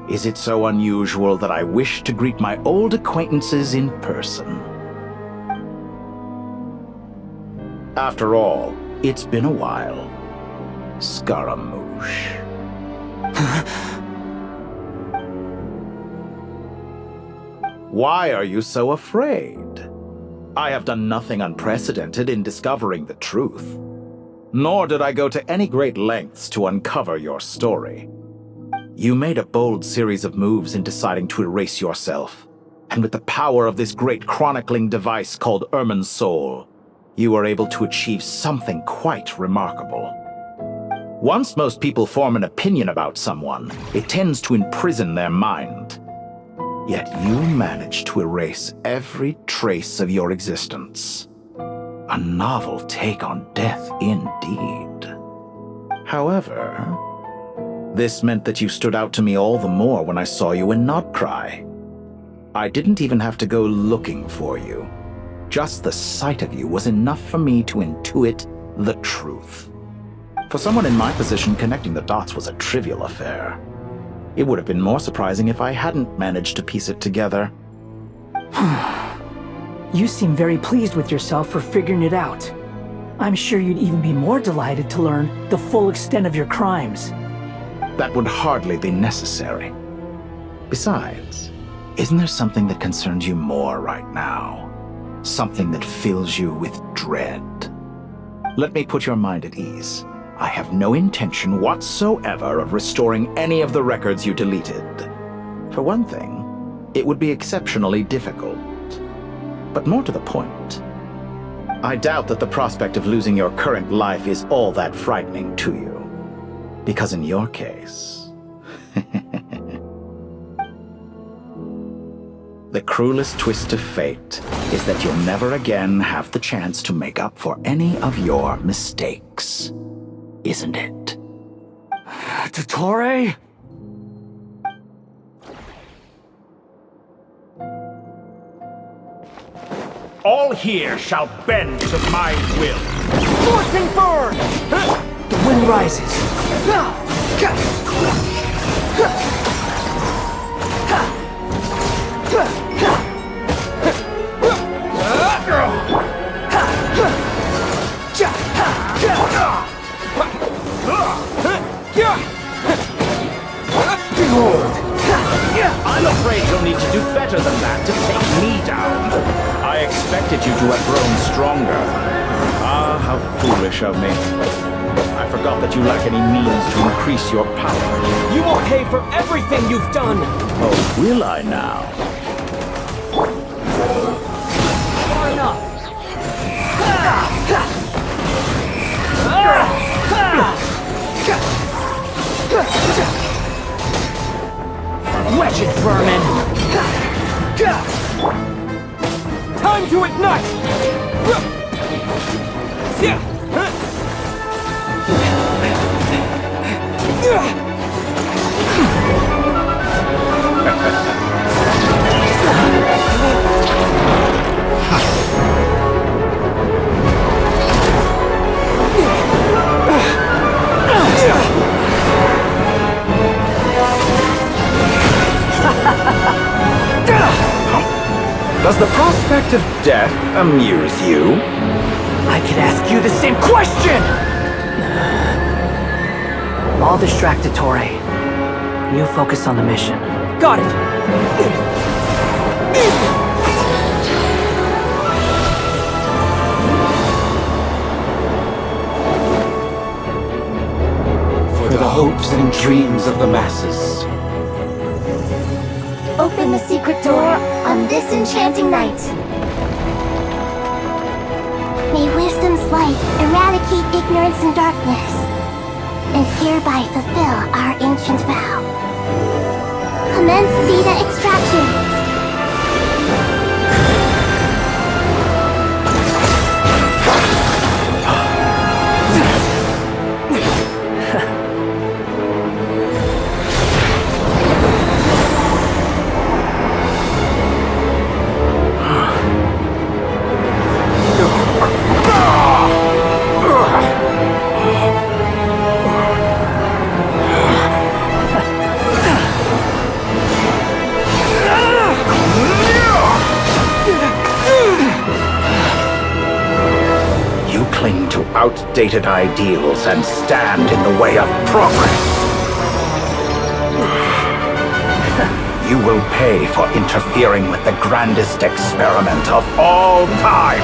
T: Is it so unusual that I wish to greet my old acquaintances in person? After all, it's been a while. Scaramouche. Why are you so afraid? I have done nothing unprecedented in discovering the truth. Nor did I go to any great lengths to uncover your story. You made a bold series of moves in deciding to erase yourself, and with the power of this great chronicling device called Irminsul, you were able to achieve something quite remarkable. Once most people form an opinion about someone, it tends to imprison their mind. Yet you managed to erase every trace of your existence. A novel take on death indeed. However, this meant that you stood out to me all the more when I saw you in Nobcry. I didn't even have to go looking for you. Just the sight of you was enough for me to intuit the truth. For someone in my position, connecting the dots was a trivial affair. It would have been more surprising if I hadn't managed to piece it together.
B: You seem very pleased with yourself for figuring it out. I'm sure you'd even be more delighted to learn the full extent of your crimes.
T: That would hardly be necessary. Besides, isn't there something that concerns you more right now? Something that fills you with dread? Let me put your mind at ease. I have no intention whatsoever of restoring any of the records you deleted. For one thing, it would be exceptionally difficult. But more to the point, I doubt that the prospect of losing your current life is all that frightening to you. Because in your case, the cruelest twist of fate is that you'll never again have the chance to make up for any of your mistakes. Isn't it?
B: Dottore?
E: All here shall bend to my will.
B: Scorching burn! The wind rises.
E: Behold! I'm afraid you'll need to do better than that to take me down. I expected you to have grown stronger. Ah, how foolish of me. I forgot that you lack any means to increase your power.
Q: You will pay for everything you've done!
T: Oh, will I now?
B: Far enough.
Q: Wretched vermin! Time to ignite!
T: of death amuse you?
B: I could ask you the same question! I'll distract Dottore. You focus on the mission. Got it!
T: For the hopes and dreams of the masses.
J: Open the secret door on this enchanting night.
A: May wisdom's light eradicate ignorance and darkness, and hereby fulfill our ancient vow. Commence data extraction.
T: Outdated ideals and stand in the way of progress. You will pay for interfering with the grandest experiment of all time.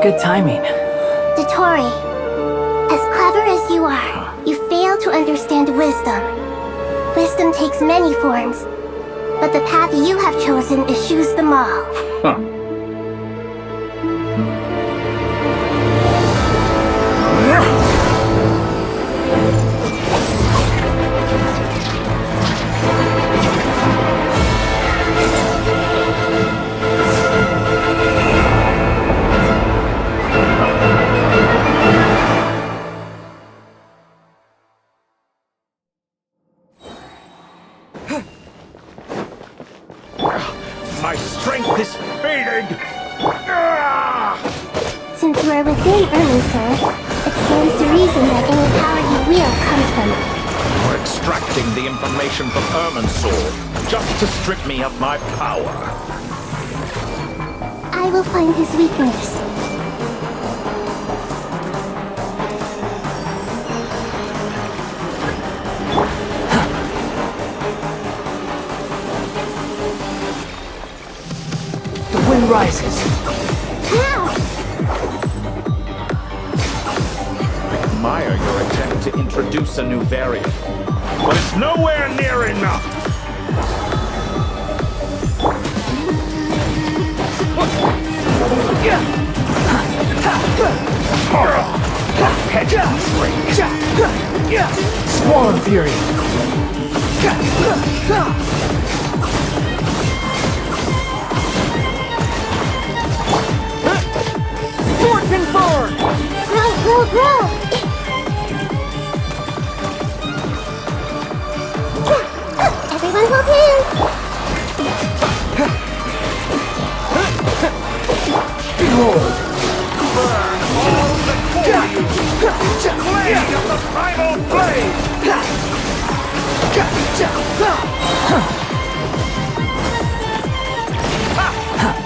B: Good timing.
A: Dottore, as clever as you are, you fail to understand wisdom. Wisdom takes many forms, but the path you have chosen eschews them all.
T: My strength is fading!
A: Since we're within Irminsul, it stands to reason that any power you wield comes from it.
T: You're extracting the information from Irminsul just to strip me of my power.
A: I will find his weakness.
B: The wind rises.
A: How?
T: I admire your attempt to introduce a new variant, but it's nowhere near enough!
B: Swarm Fury. Fortune forward!
A: Grow! Everyone hold hands!
B: Behold!
T: Blade of the primal blade!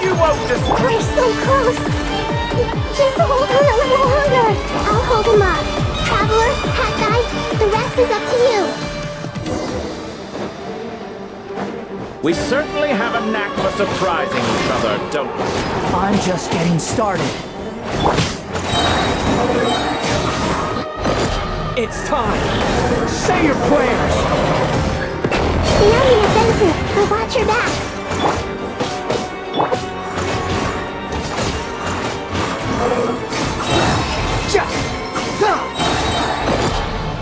T: You won't destroy.
A: We're so close! Just hold on a little longer! I'll hold him up. Traveler, Hat Guy, the rest is up to you.
T: We certainly have a knack for surprising each other, don't we?
B: I'm just getting started. It's time. Say your prayers.
A: Tsunami defensive, but watch your back.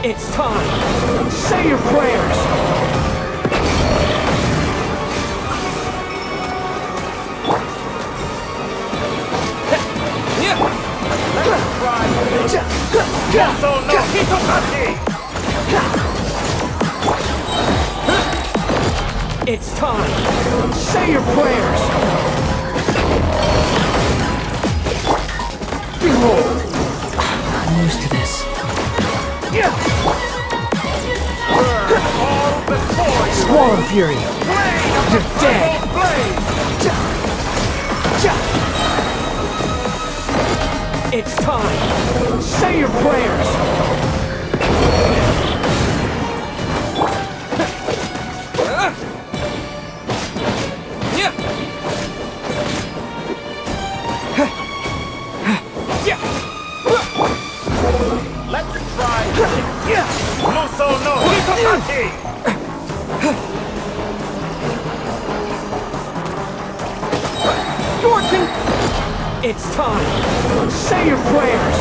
B: It's time. Say your prayers. It's time. Say your prayers. lose to this. Swallow Fury! You're dead! It's time! Say your prayers!
E: Let's try Luso no Hitotaki!
B: Scorching! It's time! Say your prayers!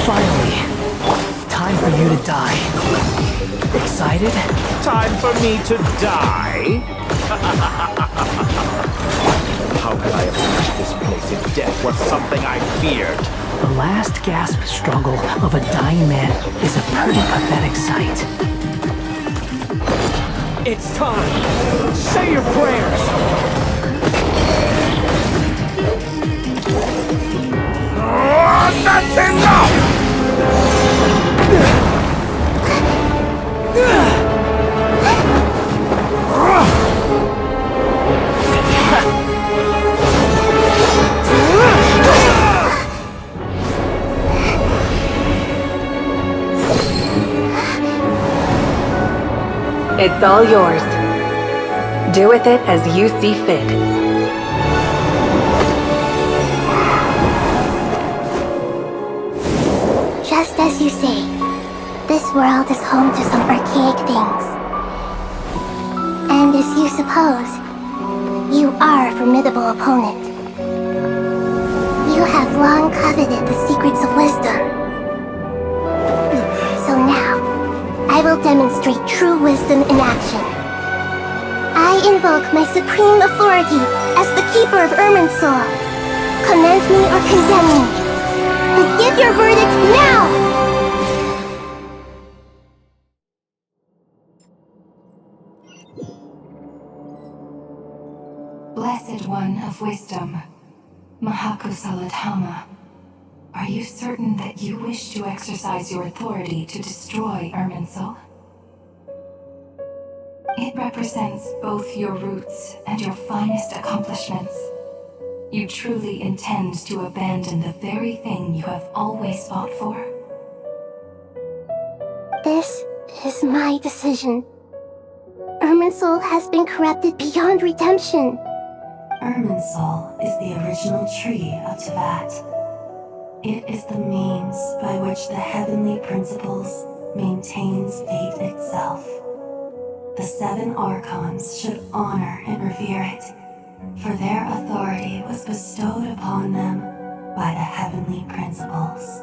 B: Finally, time for you to die. Excited?
E: Time for me to die? How could I have reached this place if death was something I feared?
B: The last gasp struggle of a dying man is a pretty pathetic sight. It's time! Say your prayers!
E: That's enough!
R: It's all yours. Do with it as you see fit.
A: Just as you say, this world is home to some archaic things. And as you suppose, you are a formidable opponent. You have long coveted the secrets of wisdom. So now, I will demonstrate true wisdom in action. I invoke my supreme authority as the keeper of Irminsul. Commend me or condemn me. And give your verdict now!
D: Blessed One of Wisdom, Mahakusaladhama, are you certain that you wish to exercise your authority to destroy Irminsul? It represents both your roots and your finest accomplishments. You truly intend to abandon the very thing you have always fought for?
A: This is my decision. Irminsul has been corrupted beyond redemption.
D: Irminsul is the original tree of Teyvat. It is the means by which the heavenly principles maintains fate itself. The 7 Archons should honor and revere it, for their authority was bestowed upon them by the heavenly principles.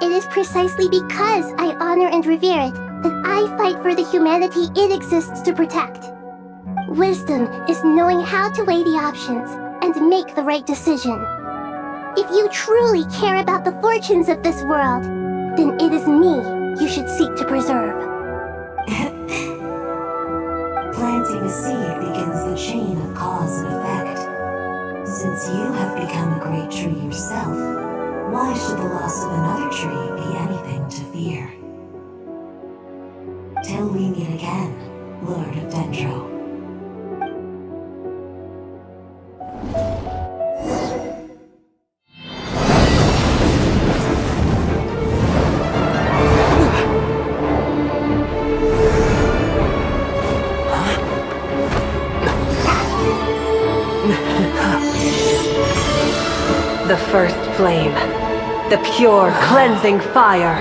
A: It is precisely because I honor and revere it that I fight for the humanity it exists to protect. Wisdom is knowing how to weigh the options and make the right decision. If you truly care about the fortunes of this world, then it is me you should seek to preserve.
D: Planting a seed begins the chain of cause and effect. Since you have become a great tree yourself, why should the loss of another tree be anything to fear? Till we meet again, Lord of Dendro.
R: The first flame. The pure, cleansing fire.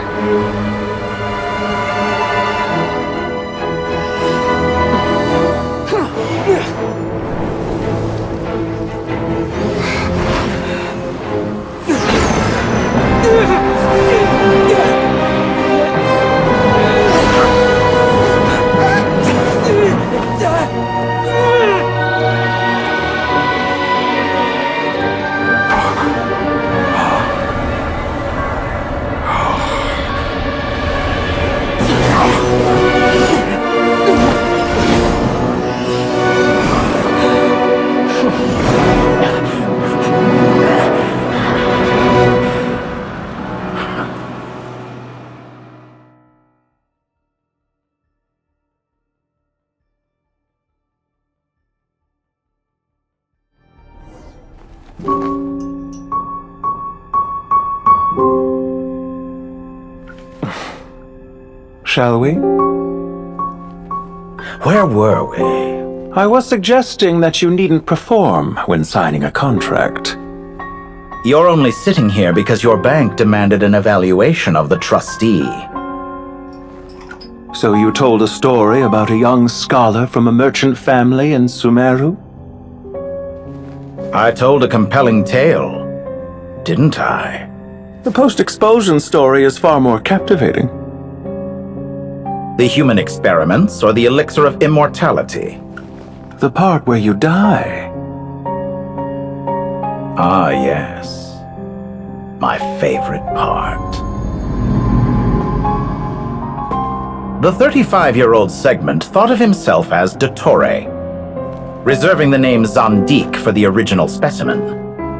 G: shall we?
T: Where were we?
G: I was suggesting that you needn't perform when signing a contract.
T: You're only sitting here because your bank demanded an evaluation of the trustee.
G: So you told a story about a young scholar from a merchant family in Sumeru?
T: I told a compelling tale, didn't I?
G: The post-expulsion story is far more captivating.
T: The human experiments or the elixir of immortality?
G: The part where you die.
T: Ah, yes. My favorite part. The 35-year-old Segment thought of himself as Dottore, reserving the name Zandik for the original specimen.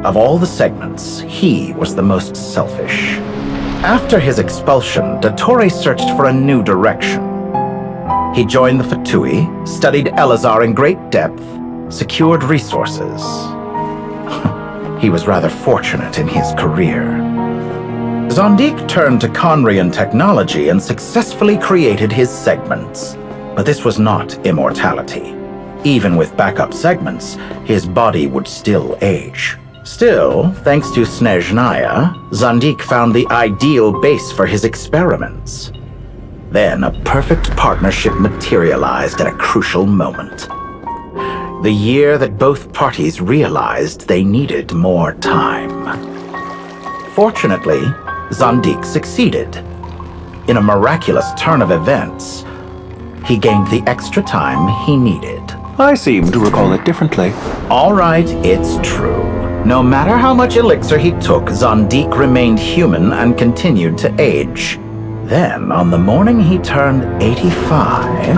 T: Of all the Segments, he was the most selfish. After his expulsion, Dottore searched for a new direction. He joined the Fatui, studied Elazar in great depth, secured resources. He was rather fortunate in his career. Zandik turned to Conrian technology and successfully created his segments. But this was not immortality. Even with backup segments, his body would still age. Still, thanks to Snezhnaya, Zandik found the ideal base for his experiments. Then a perfect partnership materialized at a crucial moment. The year that both parties realized they needed more time. Fortunately, Zandik succeeded. In a miraculous turn of events, he gained the extra time he needed.
G: I seem to recall it differently.
T: All right, it's true. No matter how much elixir he took, Zandik remained human and continued to age. Then, on the morning he turned 85...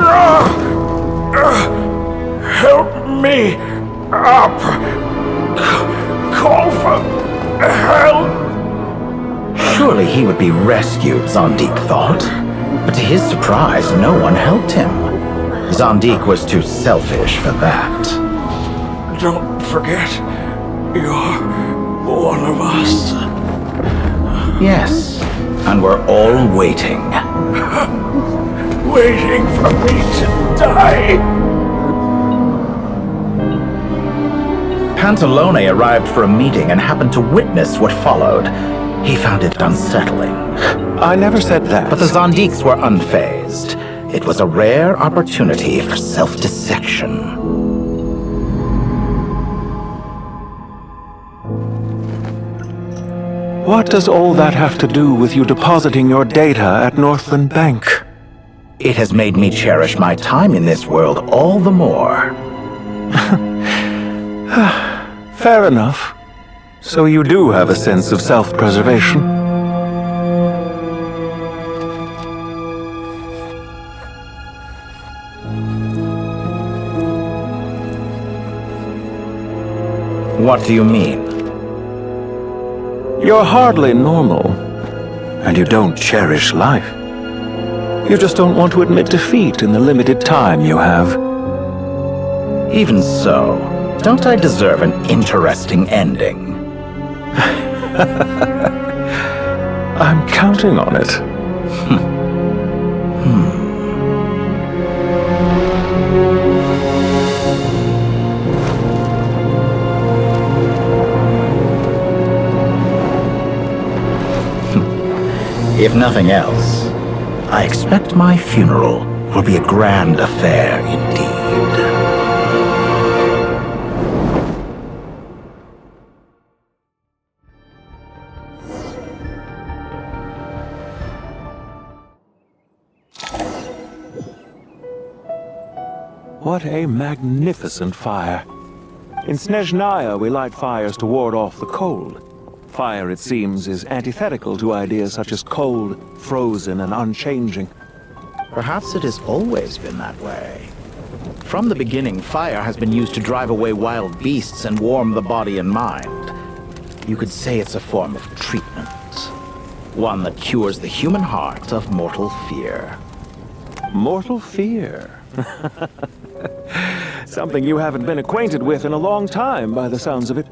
P: Help me up! Call for help!
T: Surely he would be rescued, Zandik thought. But to his surprise, no one helped him. Zandik was too selfish for that.
P: Don't forget, you're one of us.
T: Yes, and we're all waiting.
P: Waiting for me to die.
T: Pantalone arrived for a meeting and happened to witness what followed. He found it unsettling.
G: I never said that.
T: But the Zandiks were unfazed. It was a rare opportunity for self-dissection.
G: What does all that have to do with you depositing your data at Northland Bank?
T: It has made me cherish my time in this world all the more.
G: Fair enough. So you do have a sense of self-preservation.
T: What do you mean?
G: You're hardly normal, and you don't cherish life. You just don't want to admit defeat in the limited time you have.
T: Even so, don't I deserve an interesting ending?
G: I'm counting on it.
T: If nothing else, I expect my funeral will be a grand affair indeed.
G: What a magnificent fire. In Snezhnaya, we light fires to ward off the cold. Fire, it seems, is antithetical to ideas such as cold, frozen, and unchanging.
T: Perhaps it has always been that way. From the beginning, fire has been used to drive away wild beasts and warm the body and mind. You could say it's a form of treatment. One that cures the human heart of mortal fear.
G: Mortal fear? Something you haven't been acquainted with in a long time, by the sounds of it.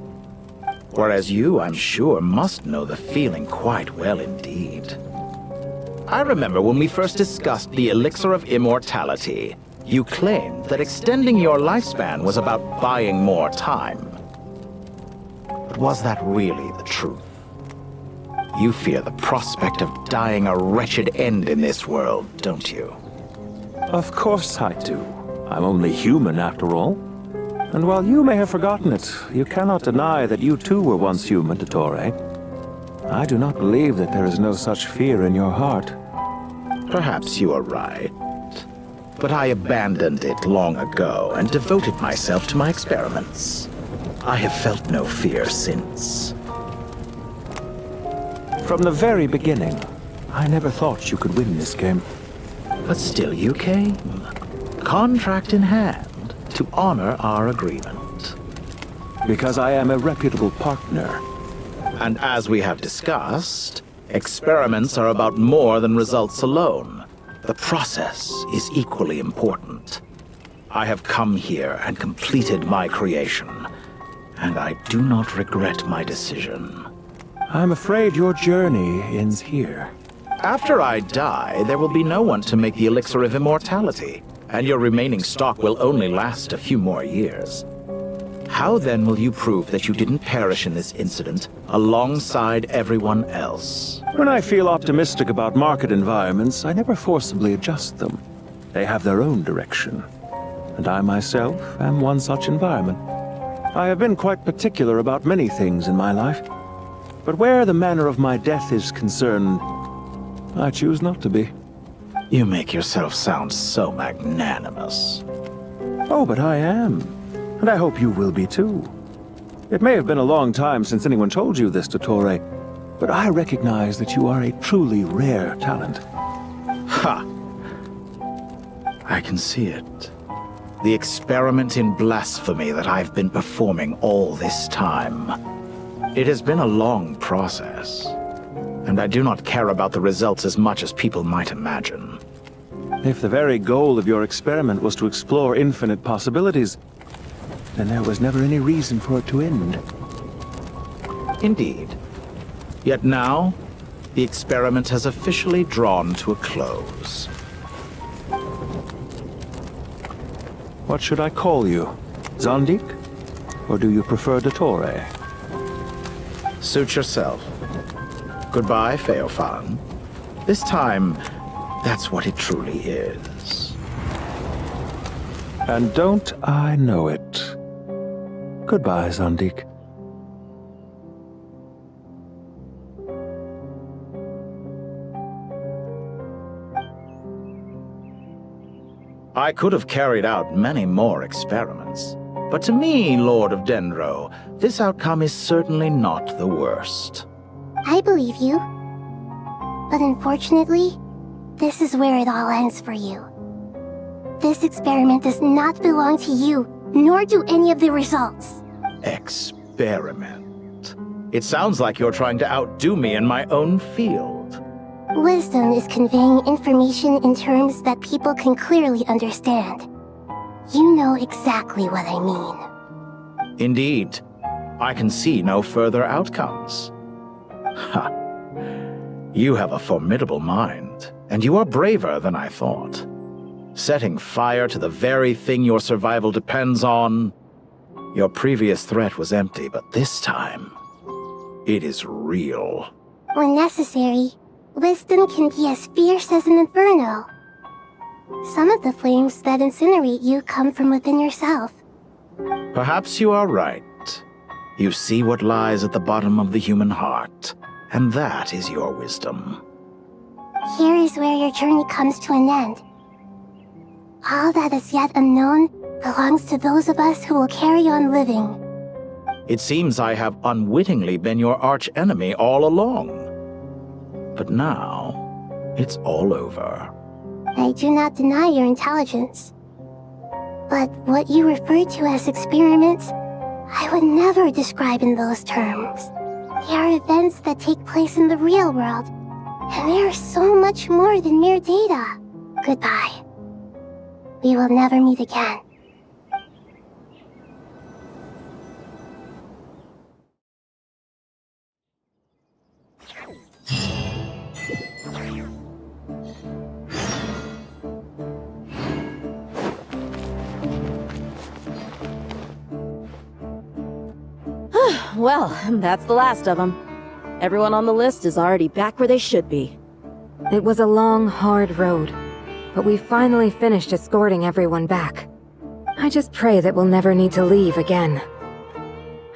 T: Whereas you, I'm sure, must know the feeling quite well indeed. I remember when we first discussed the elixir of immortality. You claimed that extending your lifespan was about buying more time. But was that really the truth? You fear the prospect of dying a wretched end in this world, don't you?
G: Of course I do. I'm only human after all. And while you may have forgotten it, you cannot deny that you too were once human, Dottore. I do not believe that there is no such fear in your heart.
T: Perhaps you are right. But I abandoned it long ago and devoted myself to my experiments. I have felt no fear since.
G: From the very beginning, I never thought you could win this game.
T: But still you came. Contract in hand, to honor our agreement.
G: Because I am a reputable partner.
T: And as we have discussed, experiments are about more than results alone. The process is equally important. I have come here and completed my creation, and I do not regret my decision.
G: I'm afraid your journey ends here.
T: After I die, there will be no one to make the elixir of immortality, and your remaining stock will only last a few more years. How then will you prove that you didn't perish in this incident alongside everyone else?
G: When I feel optimistic about market environments, I never forcibly adjust them. They have their own direction. And I myself am one such environment. I have been quite particular about many things in my life. But where the manner of my death is concerned, I choose not to be.
T: You make yourself sound so magnanimous.
G: Oh, but I am. And I hope you will be too. It may have been a long time since anyone told you this, Dottore, but I recognize that you are a truly rare talent.
T: Ha! I can see it. The experiment in blasphemy that I've been performing all this time. It has been a long process, and I do not care about the results as much as people might imagine.
G: If the very goal of your experiment was to explore infinite possibilities, then there was never any reason for it to end.
T: Indeed. Yet now, the experiment has officially drawn to a close.
G: What should I call you? Zandik? Or do you prefer Dottore?
T: Suit yourself. Goodbye, Feofan. This time, that's what it truly is.
G: And don't I know it? Goodbye, Zandik.
T: I could have carried out many more experiments, but to me, Lord of Dendro, this outcome is certainly not the worst.
A: I believe you. But unfortunately, this is where it all ends for you. This experiment does not belong to you, nor do any of the results.
T: Experiment? It sounds like you're trying to outdo me in my own field.
A: Wisdom is conveying information in terms that people can clearly understand. You know exactly what I mean.
T: Indeed. I can see no further outcomes. Ha! You have a formidable mind, and you are braver than I thought. Setting fire to the very thing your survival depends on. Your previous threat was empty, but this time, it is real.
A: When necessary, wisdom can be as fierce as an inferno. Some of the flames that incinerate you come from within yourself.
T: Perhaps you are right. You see what lies at the bottom of the human heart, and that is your wisdom.
A: Here is where your journey comes to an end. All that is yet unknown belongs to those of us who will carry on living.
T: It seems I have unwittingly been your arch-enemy all along. But now, it's all over.
A: I do not deny your intelligence. But what you refer to as experiments, I would never describe in those terms. They are events that take place in the real world, and they are so much more than mere data. Goodbye. We will never meet again.
L: Well, that's the last of them. Everyone on the list is already back where they should be.
R: It was a long, hard road, but we finally finished escorting everyone back. I just pray that we'll never need to leave again.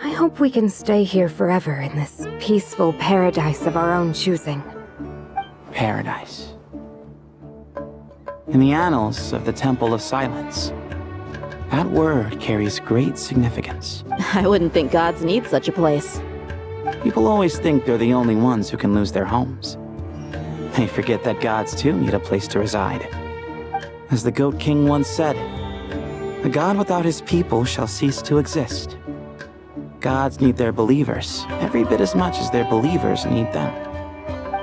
R: I hope we can stay here forever in this peaceful paradise of our own choosing.
C: Paradise. In the annals of the Temple of Silence, that word carries great significance.
L: I wouldn't think gods need such a place.
C: People always think they're the only ones who can lose their homes. They forget that gods too need a place to reside. As the Goat King once said, "A god without his people shall cease to exist." Gods need their believers every bit as much as their believers need them.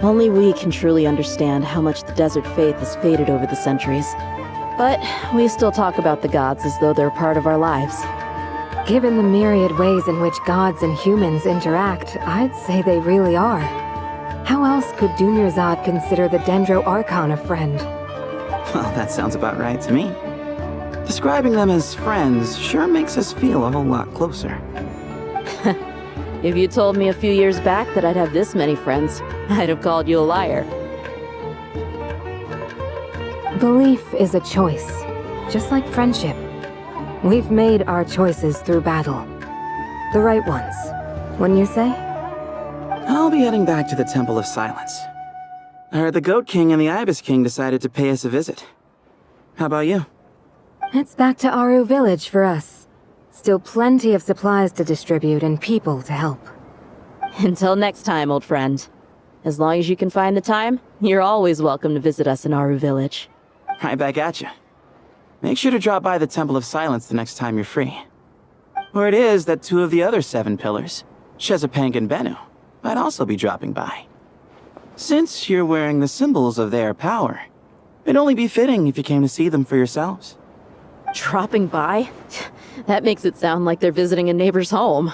L: Only we can truly understand how much the desert faith has faded over the centuries. But we still talk about the gods as though they're part of our lives.
R: Given the myriad ways in which gods and humans interact, I'd say they really are. How else could Dunyarzad consider the Dendro Archon a friend?
C: Well, that sounds about right to me. Describing them as friends sure makes us feel a whole lot closer.
L: If you told me a few years back that I'd have this many friends, I'd have called you a liar.
R: Belief is a choice, just like friendship. We've made our choices through battle. The right ones, wouldn't you say?
C: I'll be heading back to the Temple of Silence. I heard the Goat King and the Ibis King decided to pay us a visit. How about you?
R: It's back to Aru Village for us. Still plenty of supplies to distribute and people to help.
L: Until next time, old friend. As long as you can find the time, you're always welcome to visit us in Aru Village.
C: Right back at you. Make sure to drop by the Temple of Silence the next time you're free. Or it is that two of the other 7 pillars, Shezapang and Bennu, might also be dropping by. Since you're wearing the symbols of their power, it'd only be fitting if you came to see them for yourselves.
L: Dropping by? That makes it sound like they're visiting a neighbor's home.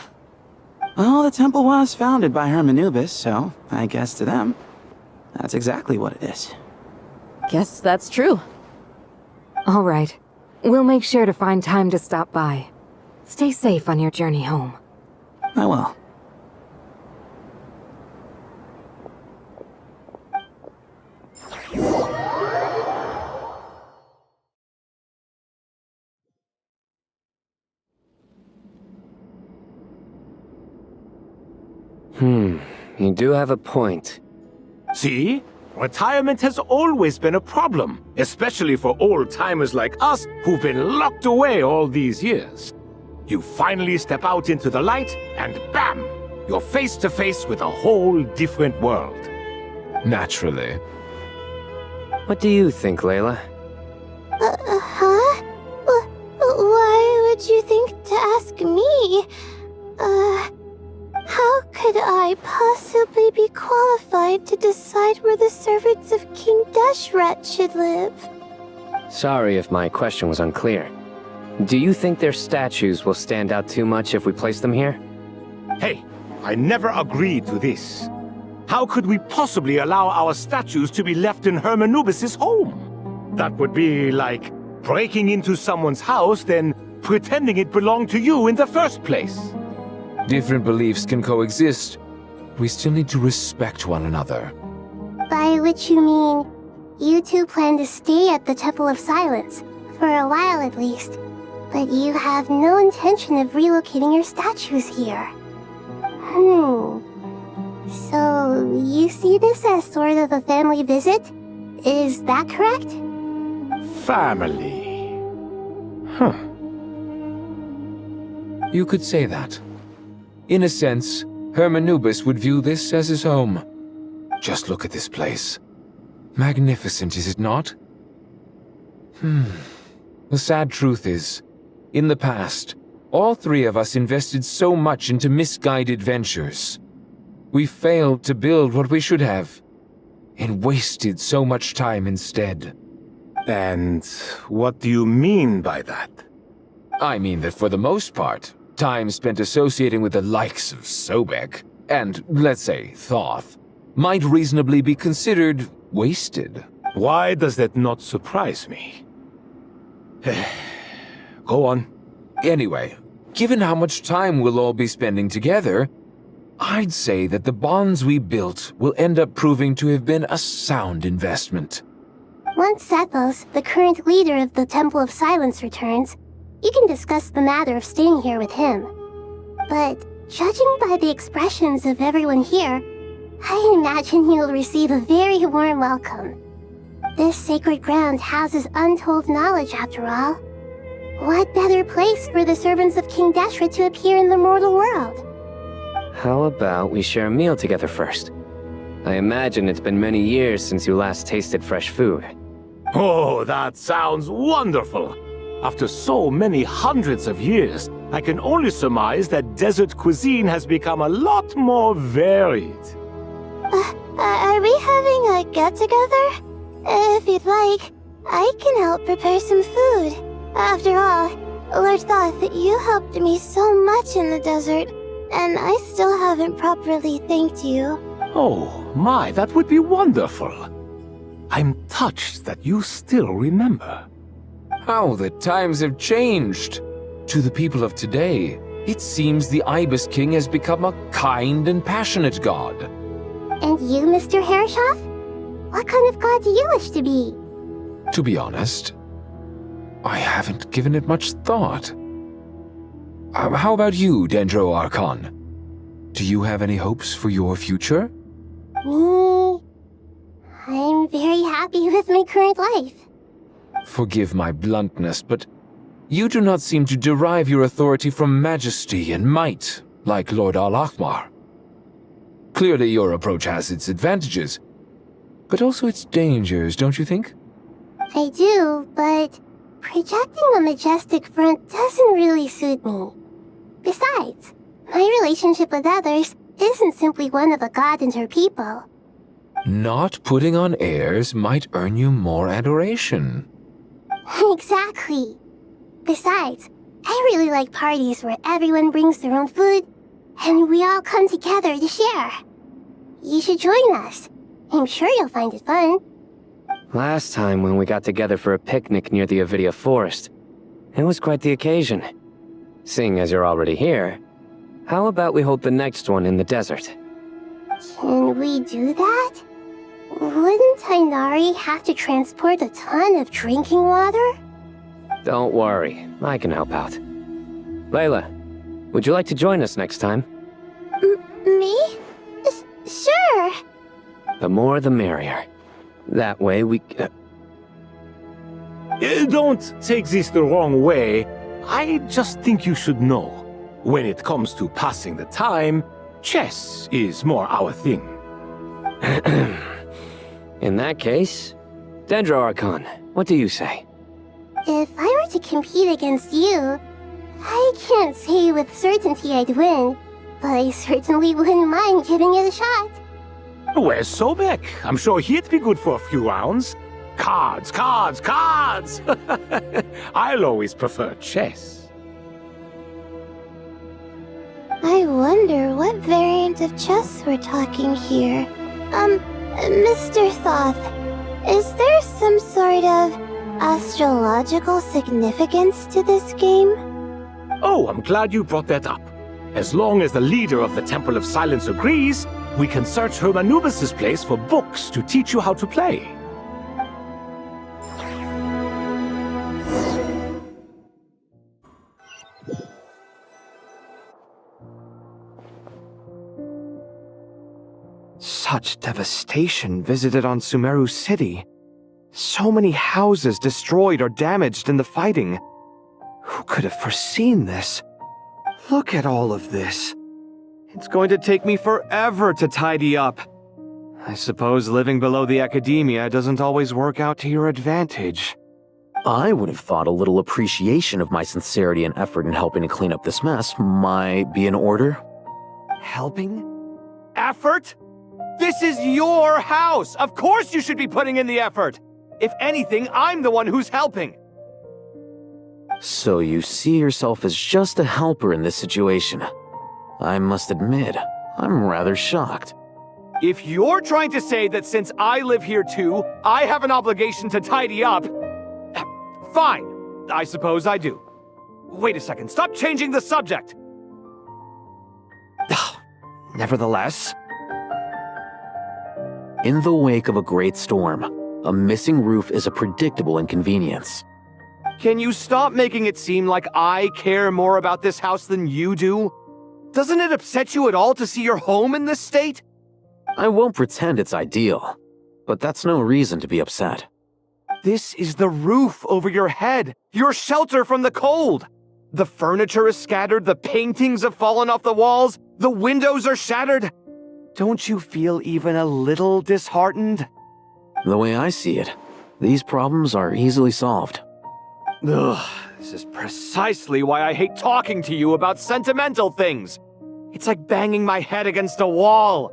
C: Well, the temple was founded by Hermanubis, so I guess to them, that's exactly what it is.
L: Guess that's true.
R: All right. We'll make sure to find time to stop by. Stay safe on your journey home.
C: I will.
M: You do have a point.
E: See? Retirement has always been a problem, especially for old-timers like us who've been locked away all these years. You finally step out into the light, and bam! You're face to face with a whole different world.
I: Naturally.
M: What do you think, Layla?
J: Huh? Why would you think to ask me? How could I possibly be qualified to decide where the servants of King Deshret should live?
M: Sorry if my question was unclear. Do you think their statues will stand out too much if we place them here?
E: Hey, I never agreed to this. How could we possibly allow our statues to be left in Hermanubis' home? That would be like breaking into someone's house, then pretending it belonged to you in the first place.
I: Different beliefs can coexist. We still need to respect one another.
A: By which you mean, you two plan to stay at the Temple of Silence, for a while at least, but you have no intention of relocating your statues here. So, you see this as sort of a family visit? Is that correct?
E: Family.
I: You could say that. In a sense, Hermanubis would view this as his home. Just look at this place. Magnificent, is it not? The sad truth is, in the past, all 3 of us invested so much into misguided ventures. We failed to build what we should have, and wasted so much time instead.
E: And what do you mean by that?
I: I mean that for the most part, time spent associating with the likes of Sobek, and, let's say, Thoth, might reasonably be considered wasted.
E: Why does that not surprise me? Go on.
I: Anyway, given how much time we'll all be spending together, I'd say that the bonds we built will end up proving to have been a sound investment.
A: Once Sethos, the current leader of the Temple of Silence, returns, you can discuss the matter of staying here with him. But judging by the expressions of everyone here, I imagine you'll receive a very warm welcome. This sacred ground houses untold knowledge, after all. What better place for the servants of King Deshret to appear in the mortal world?
M: How about we share a meal together first? I imagine it's been many years since you last tasted fresh food.
E: Oh, that sounds wonderful! After so many hundreds of years, I can only surmise that desert cuisine has become a lot more varied.
J: Are we having a get-together? If you'd like, I can help prepare some food. After all, Lord thought that you helped me so much in the desert, and I still haven't properly thanked you.
E: Oh, my, that would be wonderful. I'm touched that you still remember.
I: How the times have changed! To the people of today, it seems the Ibis King has become a kind and passionate god.
A: And you, Mr. Herreshoff? What kind of god do you wish to be?
I: To be honest, I haven't given it much thought. How about you, Dendro Archon? Do you have any hopes for your future?
A: Me? I'm very happy with my current life.
I: Forgive my bluntness, but you do not seem to derive your authority from majesty and might, like Lord Al-Ahmar. Clearly your approach has its advantages, but also its dangers, don't you think?
A: I do, but projecting a majestic front doesn't really suit me. Besides, my relationship with others isn't simply one of a god and her people.
I: Not putting on airs might earn you more adoration.
A: Exactly. Besides, I really like parties where everyone brings their own food, and we all come together to share. You should join us. I'm sure you'll find it fun.
M: Last time when we got together for a picnic near the Avidia Forest, it was quite the occasion. Seeing as you're already here, how about we hold the next one in the desert?
A: Can we do that? Wouldn't Tainari have to transport a ton of drinking water?
M: Don't worry, I can help out. Layla, would you like to join us next time?
J: Me? Sure.
M: The more the merrier. That way we...
E: Don't take this the wrong way. I just think you should know. When it comes to passing the time, chess is more our thing.
M: In that case, Dendro Archon, what do you say?
A: If I were to compete against you, I can't say with certainty I'd win, but I certainly wouldn't mind giving it a shot.
E: Where's Sobek? I'm sure he'd be good for a few rounds. Cards, cards, cards! I'll always prefer chess.
J: I wonder what variant of chess we're talking here. Mr. Thoth, is there some sort of astrological significance to this game?
E: Oh, I'm glad you brought that up. As long as the leader of the Temple of Silence agrees, we can search Hermanubis' place for books to teach you how to play.
Q: Such devastation visited on Sumeru City. So many houses destroyed or damaged in the fighting. Who could have foreseen this? Look at all of this. It's going to take me forever to tidy up. I suppose living below the academia doesn't always work out to your advantage.
O: I would have thought a little appreciation of my sincerity and effort in helping to clean up this mess might be in order.
Q: Helping? Effort? This is your house! Of course you should be putting in the effort! If anything, I'm the one who's helping!
O: So you see yourself as just a helper in this situation. I must admit, I'm rather shocked.
Q: If you're trying to say that since I live here too, I have an obligation to tidy up, fine, I suppose I do. Wait a second, stop changing the subject!
O: Nevertheless, in the wake of a great storm, a missing roof is a predictable inconvenience.
S: Can you stop making it seem like I care more about this house than you do? Doesn't it upset you at all to see your home in this state?
O: I won't pretend it's ideal, but that's no reason to be upset.
S: This is the roof over your head, your shelter from the cold. The furniture is scattered, the paintings have fallen off the walls, the windows are shattered. Don't you feel even a little disheartened?
O: The way I see it, these problems are easily solved.
S: Ugh, this is precisely why I hate talking to you about sentimental things. It's like banging my head against a wall.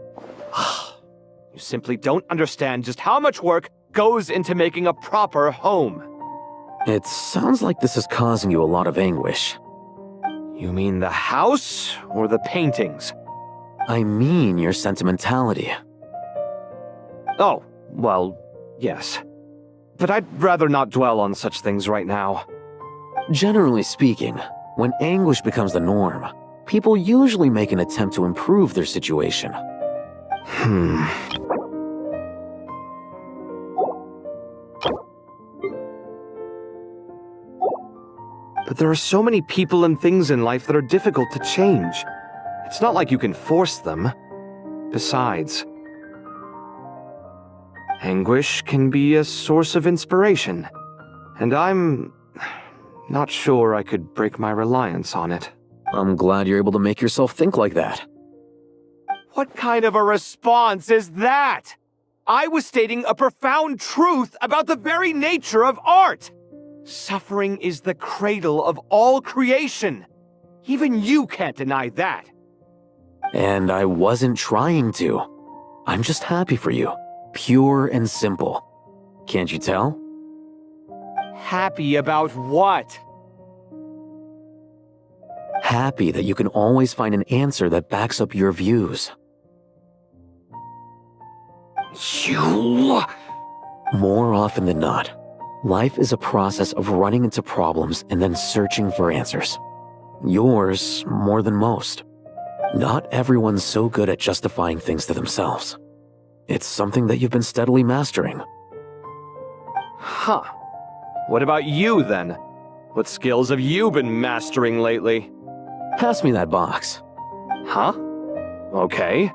S: You simply don't understand just how much work goes into making a proper home.
O: It sounds like this is causing you a lot of anguish.
S: You mean the house or the paintings?
O: I mean your sentimentality.
S: Oh, well, yes. But I'd rather not dwell on such things right now.
O: Generally speaking, when anguish becomes the norm, people usually make an attempt to improve their situation.
S: But there are so many people and things in life that are difficult to change. It's not like you can force them. Besides, anguish can be a source of inspiration, and I'm not sure I could break my reliance on it.
O: I'm glad you're able to make yourself think like that.
S: What kind of a response is that? I was stating a profound truth about the very nature of art. Suffering is the cradle of all creation. Even you can't deny that.
O: And I wasn't trying to. I'm just happy for you. Pure and simple. Can't you tell?
S: Happy about what?
O: Happy that you can always find an answer that backs up your views.
S: You...
O: More often than not, life is a process of running into problems and then searching for answers. Yours more than most. Not everyone's so good at justifying things to themselves. It's something that you've been steadily mastering.
S: Huh. What about you, then? What skills have you been mastering lately?
O: Pass me that box.
S: Huh? Okay.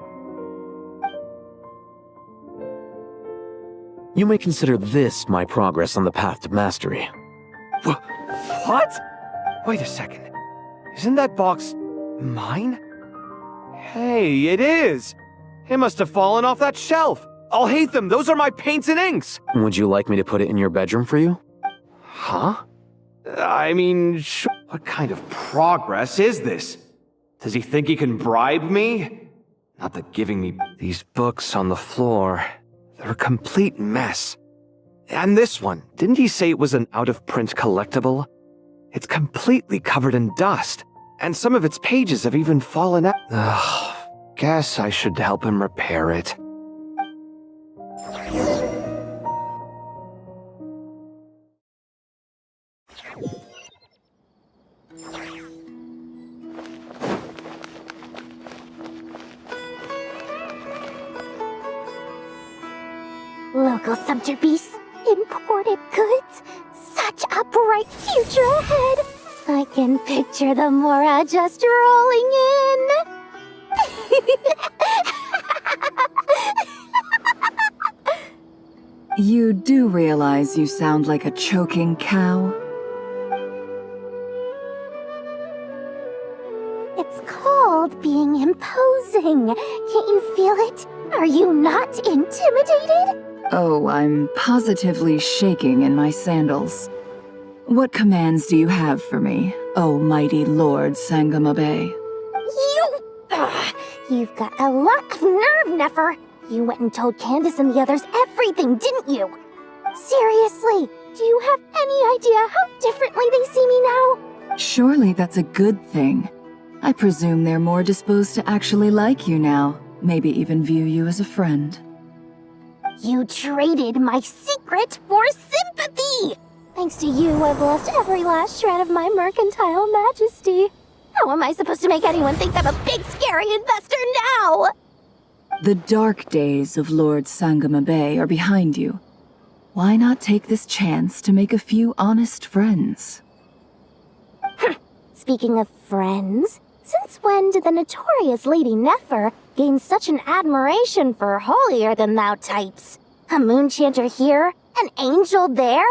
O: You may consider this my progress on the path to mastery.
S: What? Wait a second. Isn't that box mine? Hey, it is! It must have fallen off that shelf. I'll hate them. Those are my paints and inks.
O: Would you like me to put it in your bedroom for you?
S: Huh? I mean, what kind of progress is this? Does he think he can bribe me? Not that giving me these books on the floor. They're a complete mess. And this one, didn't he say it was an out-of-print collectible? It's completely covered in dust, and some of its pages have even fallen out. Ugh, guess I should help him repair it.
J: Local subterbeasts, imported goods, such a bright future ahead. I can picture the Mora just rolling in.
U: You do realize you sound like a choking cow?
J: It's called being imposing. Can't you feel it? Are you not intimidated?
U: Oh, I'm positively shaking in my sandals. What commands do you have for me, oh mighty Lord Sangamabe?
J: You've got a lot of nerve, Nefer. You went and told Candace and the others everything, didn't you? Seriously, do you have any idea how differently they see me now?
U: Surely that's a good thing. I presume they're more disposed to actually like you now, maybe even view you as a friend.
J: You traded my secret for sympathy! Thanks to you, I've lost every last shred of my mercantile majesty. How am I supposed to make anyone think I'm a big, scary investor now?
U: The dark days of Lord Sangama Bay are behind you. Why not take this chance to make a few honest friends?
J: Speaking of friends, since when did the notorious Lady Nefer gain such an admiration for holier-than-thou types? A moonchanter here? An angel there?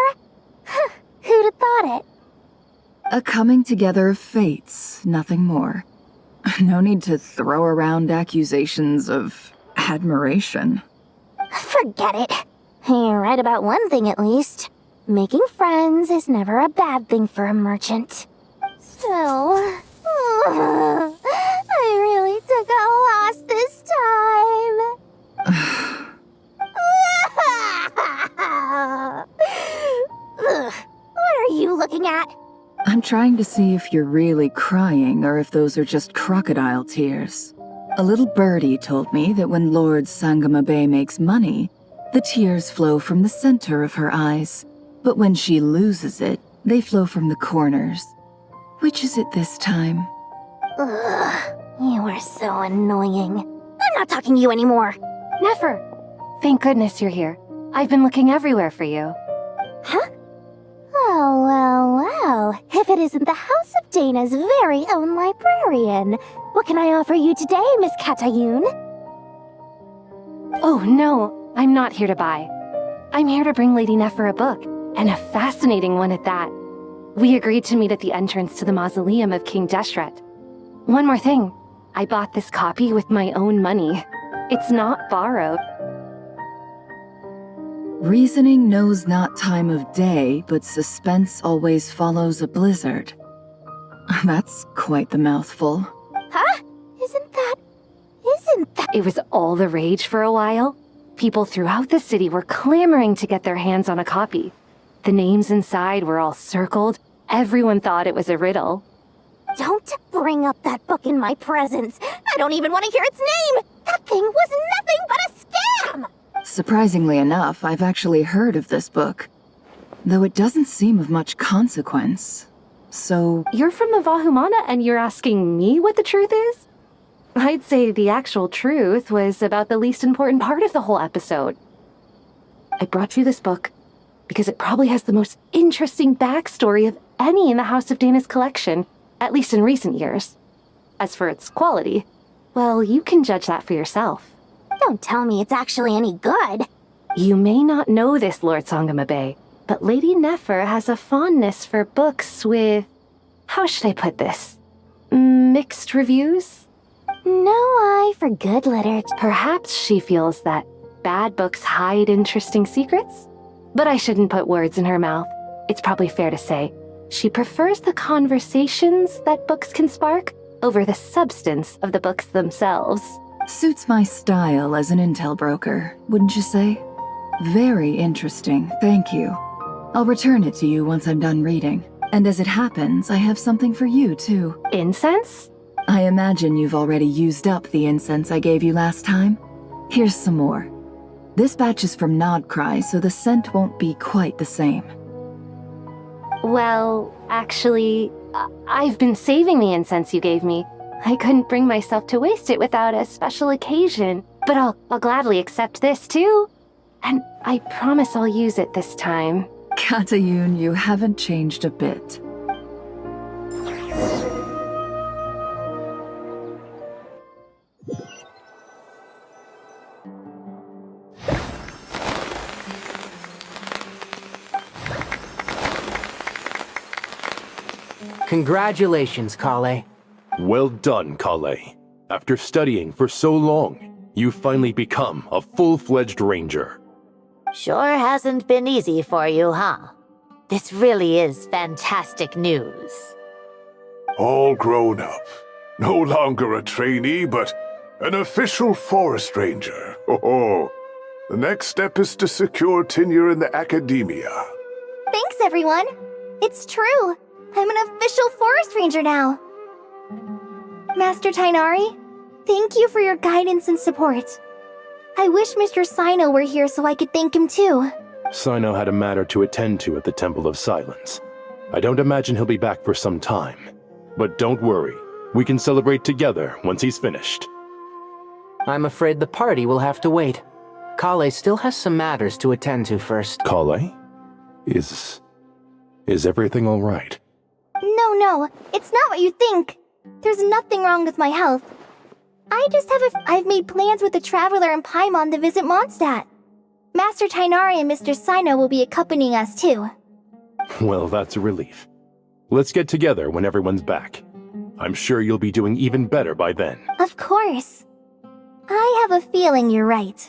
J: Who'd have thought it?
U: A coming together of fates, nothing more. No need to throw around accusations of admiration.
J: Forget it. You're right about one thing at least. Making friends is never a bad thing for a merchant. So, I really took a loss this time. What are you looking at?
U: I'm trying to see if you're really crying or if those are just crocodile tears. A little birdie told me that when Lord Sangama Bay makes money, the tears flow from the center of her eyes. But when she loses it, they flow from the corners. Which is it this time?
J: Ugh, you are so annoying. I'm not talking to you anymore.
R: Nefer! Thank goodness you're here. I've been looking everywhere for you.
J: Huh? Oh, well. If it isn't the House of Dana's very own librarian. What can I offer you today, Miss Katayun?
R: Oh, no. I'm not here to buy. I'm here to bring Lady Nefer a book, and a fascinating one at that. We agreed to meet at the entrance to the mausoleum of King Deshret. One more thing. I bought this copy with my own money. It's not borrowed.
U: Reasoning knows not time of day, but suspense always follows a blizzard. That's quite the mouthful.
J: Huh? Isn't that...
R: It was all the rage for a while. People throughout the city were clamoring to get their hands on a copy. The names inside were all circled. Everyone thought it was a riddle.
J: Don't bring up that book in my presence. I don't even want to hear its name. That thing was nothing but a scam.
U: Surprisingly enough, I've actually heard of this book. Though it doesn't seem of much consequence. So...
R: You're from the Vahumana and you're asking me what the truth is? I'd say the actual truth was about the least important part of the whole episode. I brought you this book because it probably has the most interesting backstory of any in the House of Dana's collection, at least in recent years. As for its quality, well, you can judge that for yourself.
J: Don't tell me it's actually any good.
R: You may not know this, Lord Sangama Bay, but Lady Nefer has a fondness for books with... how should I put this? Mixed reviews?
J: No eye for good literature.
R: Perhaps she feels that bad books hide interesting secrets? But I shouldn't put words in her mouth. It's probably fair to say she prefers the conversations that books can spark over the substance of the books themselves.
U: Suits my style as an intel broker, wouldn't you say? Very interesting, thank you. I'll return it to you once I'm done reading. And as it happens, I have something for you, too.
R: Incense?
U: I imagine you've already used up the incense I gave you last time. Here's some more. This batch is from Nodcry, so the scent won't be quite the same.
R: Well, actually, I've been saving the incense you gave me. I couldn't bring myself to waste it without a special occasion. But I'll gladly accept this, too. And I promise I'll use it this time.
U: Katayun, you haven't changed a bit.
C: Congratulations, Kale.
N: Well done, Kale. After studying for so long, you've finally become a full-fledged ranger.
F: Sure hasn't been easy for you, huh? This really is fantastic news.
P: All grown up. No longer a trainee, but an official forest ranger. Oh, the next step is to secure tenure in the academia.
J: Thanks, everyone. It's true. I'm an official forest ranger now. Master Tainari, thank you for your guidance and support. I wish Mr. Sino were here so I could thank him too.
N: Sino had a matter to attend to at the Temple of Silence. I don't imagine he'll be back for some time. But don't worry, We can celebrate together once he's finished.
C: I'm afraid the party will have to wait. Kale still has some matters to attend to first.
N: Kale? Is everything all right?
J: No, it's not what you think. There's nothing wrong with my health. I've made plans with the Traveler and Paimon to visit Mondstadt. Master Tainari and Mr. Sino will be accompanying us too.
N: Well, that's a relief. Let's get together when everyone's back. I'm sure you'll be doing even better by then.
J: Of course. I have a feeling you're right.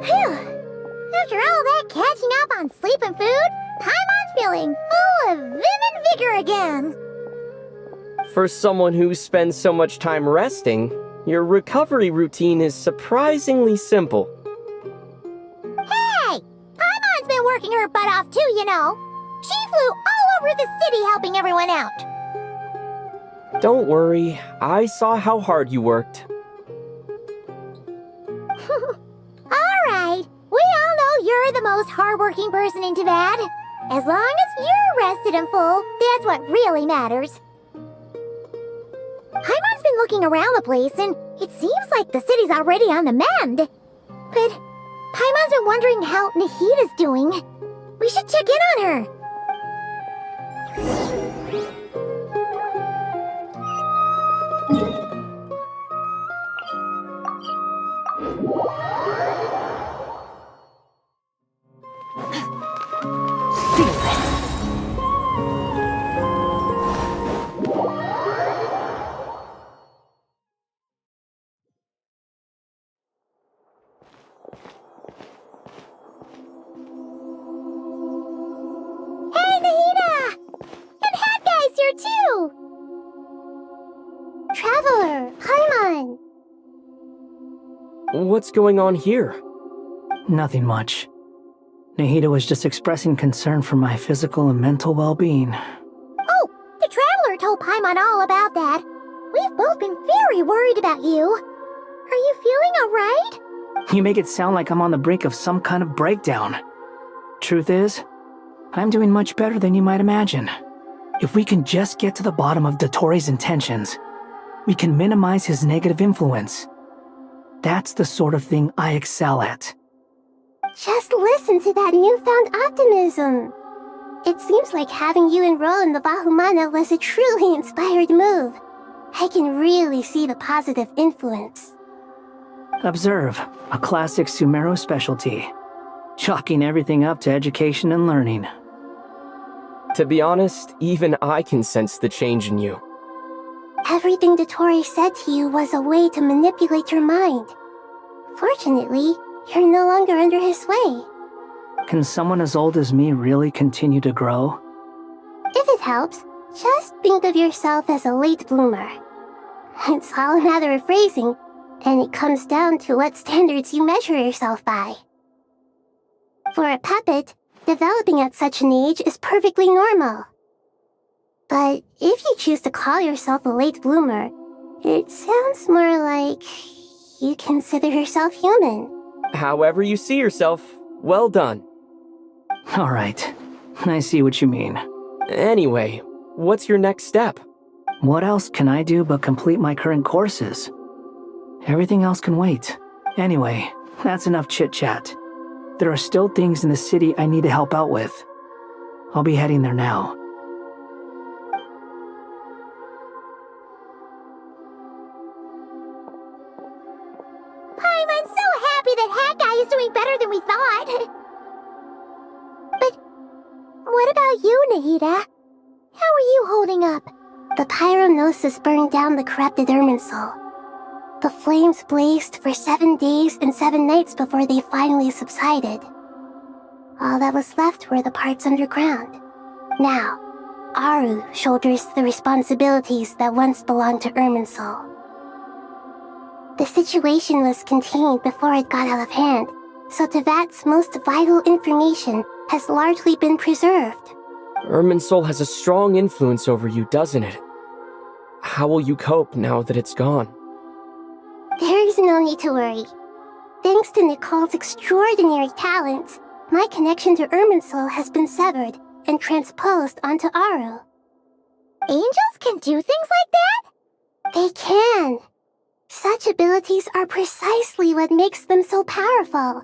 J: Phew! After all that catching up on sleep and food, Paimon's feeling full of vim and vigor again.
Q: For someone who spends so much time resting, your recovery routine is surprisingly simple.
J: Hey! Paimon's been working her butt off too, you know. She flew all over the city helping everyone out.
Q: Don't worry, I saw how hard you worked.
J: Alright, we all know you're the most hardworking person in Teyvat. As long as you're rested and full, that's what really matters. Paimon's been looking around the place, and it seems like the city's already on the mend. But Paimon's been wondering how Nahida's doing. We should check in on her. Hey, Nahida! And Hat Guy's here too! Traveler, Paimon!
Q: What's going on here?
B: Nothing much. Nahida was just expressing concern for my physical and mental well-being.
J: Oh, the Traveler told Paimon all about that. We've both been very worried about you. Are you feeling alright?
B: You make it sound like I'm on the brink of some kind of breakdown. Truth is, I'm doing much better than you might imagine. If we can just get to the bottom of Dottore's intentions, we can minimize his negative influence. That's the sort of thing I excel at.
A: Just listen to that newfound optimism. It seems like having you enroll in the Bahumana was a truly inspired move. I can really see the positive influence.
B: Observe, a classic Sumeru specialty. Chalking everything up to education and learning.
Q: To be honest, even I can sense the change in you.
A: Everything Dottore said to you was a way to manipulate your mind. Fortunately, you're no longer under his sway.
B: Can someone as old as me really continue to grow?
A: If it helps, just think of yourself as a late bloomer. It's all a matter of phrasing, and it comes down to what standards you measure yourself by. For a puppet, developing at such an age is perfectly normal. But if you choose to call yourself a late bloomer, it sounds more like you consider yourself human.
Q: However you see yourself, well done.
B: Alright, I see what you mean.
Q: Anyway, what's your next step?
B: What else can I do but complete my current courses? Everything else can wait. Anyway, that's enough chit-chat. There are still things in the city I need to help out with. I'll be heading there now.
J: I'm so happy that Hat Guy is doing better than we thought. But what about you, Nahida? How are you holding up?
A: The pyronosis burned down the corrupted Irminsul. The flames blazed for 7 days and 7 nights before they finally subsided. All that was left were the parts underground. Now, Aru shoulders the responsibilities that once belonged to Irminsul. The situation was contained before it got out of hand, so Teyvat's most vital information has largely been preserved.
Q: Irminsul has a strong influence over you, doesn't it? How will you cope now that it's gone?
A: There is no need to worry. Thanks to Nicole's extraordinary talents, my connection to Irminsul has been severed and transposed onto Aru.
J: Angels can do things like that?
A: They can. Such abilities are precisely what makes them so powerful.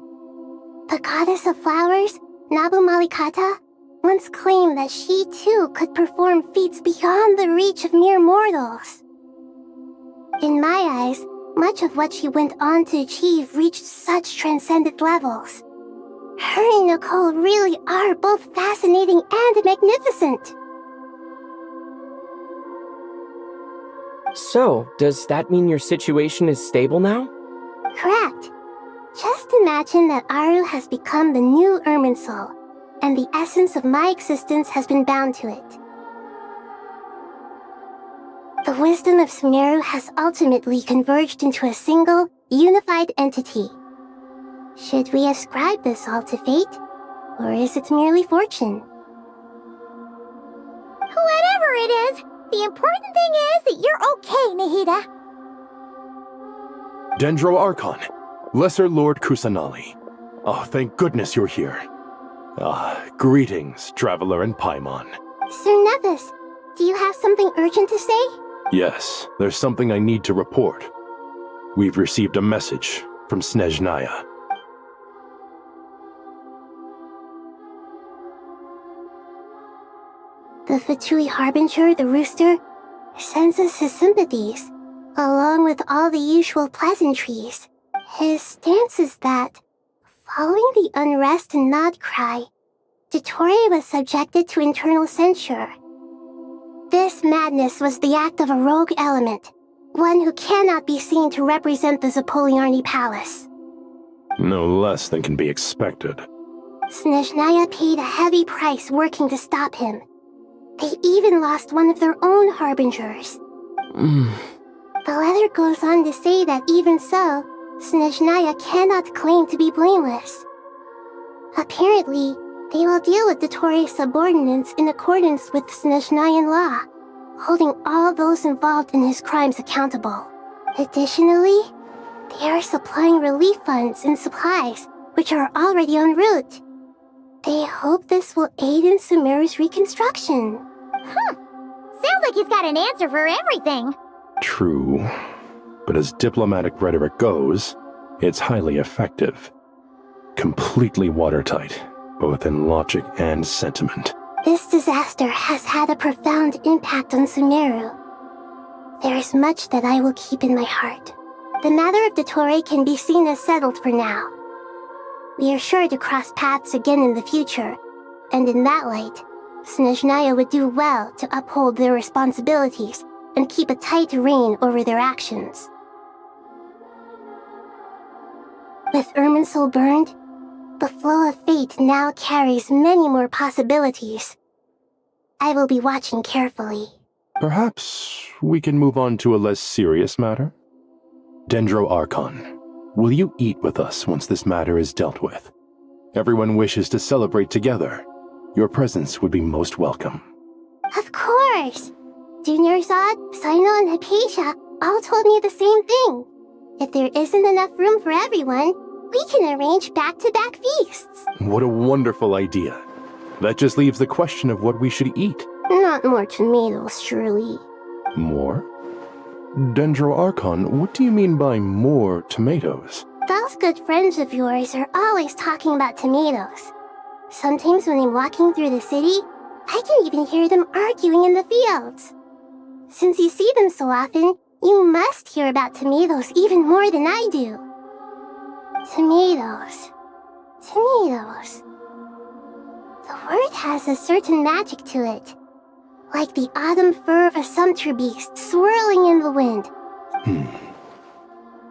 A: The goddess of flowers, Nabu Malikata, once claimed that she too could perform feats beyond the reach of mere mortals. In my eyes, much of what she went on to achieve reached such transcendent levels. Her and Nicole really are both fascinating and magnificent.
Q: So, does that mean your situation is stable now?
A: Correct. Just imagine that Aru has become the new Irminsul, and the essence of my existence has been bound to it. The wisdom of Sumeru has ultimately converged into a single, unified entity. Should we ascribe this all to fate, or is it merely fortune?
J: Whatever it is, the important thing is that you're okay, Nahida.
N: Dendro Archon, Lesser Lord Kusanali. Oh, thank goodness you're here. Greetings, Traveler and Paimon.
A: Sir Nevis, do you have something urgent to say?
N: Yes, there's something I need to report. We've received a message from Snezhnaya.
A: The Fatui Harbinger, the Rooster, sends us his sympathies, along with all the usual pleasantries. His stance is that, following the unrest and Nod cry, Dottore was subjected to internal censure. This madness was the act of a rogue element, one who cannot be seen to represent the Zapoliarni Palace.
N: No less than can be expected.
A: Snezhnaya paid a heavy price working to stop him. They even lost one of their own harbingers. The letter goes on to say that even so, Snezhnaya cannot claim to be blameless. Apparently, they will deal with Dottore's subordinates in accordance with Snezhnayan law, holding all those involved in his crimes accountable. Additionally, they are supplying relief funds and supplies, which are already en route. They hope this will aid in Sumeru's reconstruction.
J: Sounds like he's got an answer for everything.
N: True, but as diplomatic rhetoric goes, it's highly effective. Completely watertight, both in logic and sentiment.
A: This disaster has had a profound impact on Sumeru. There is much that I will keep in my heart. The matter of Dottore can be seen as settled for now. We are sure to cross paths again in the future, and in that light, Snezhnaya would do well to uphold their responsibilities and keep a tight rein over their actions. With Irminsul burned, the flow of fate now carries many more possibilities. I will be watching carefully.
N: Perhaps we can move on to a less serious matter? Dendro Archon, will you eat with us once this matter is dealt with? Everyone wishes to celebrate together. Your presence would be most welcome.
A: Of course! Junior Zod, Sino, and Hypatia all told me the same thing. If there isn't enough room for everyone, we can arrange back-to-back feasts.
N: What a wonderful idea. That just leaves the question of what we should eat.
A: Not more tomatoes, surely.
N: More? Dendro Archon, what do you mean by more tomatoes?
A: Those good friends of yours are always talking about tomatoes. Sometimes when I'm walking through the city, I can even hear them arguing in the fields. Since you see them so often, you must hear about tomatoes even more than I do. Tomatoes. Tomatoes. The word has a certain magic to it. Like the autumn fur of a sumpter beast swirling in the wind.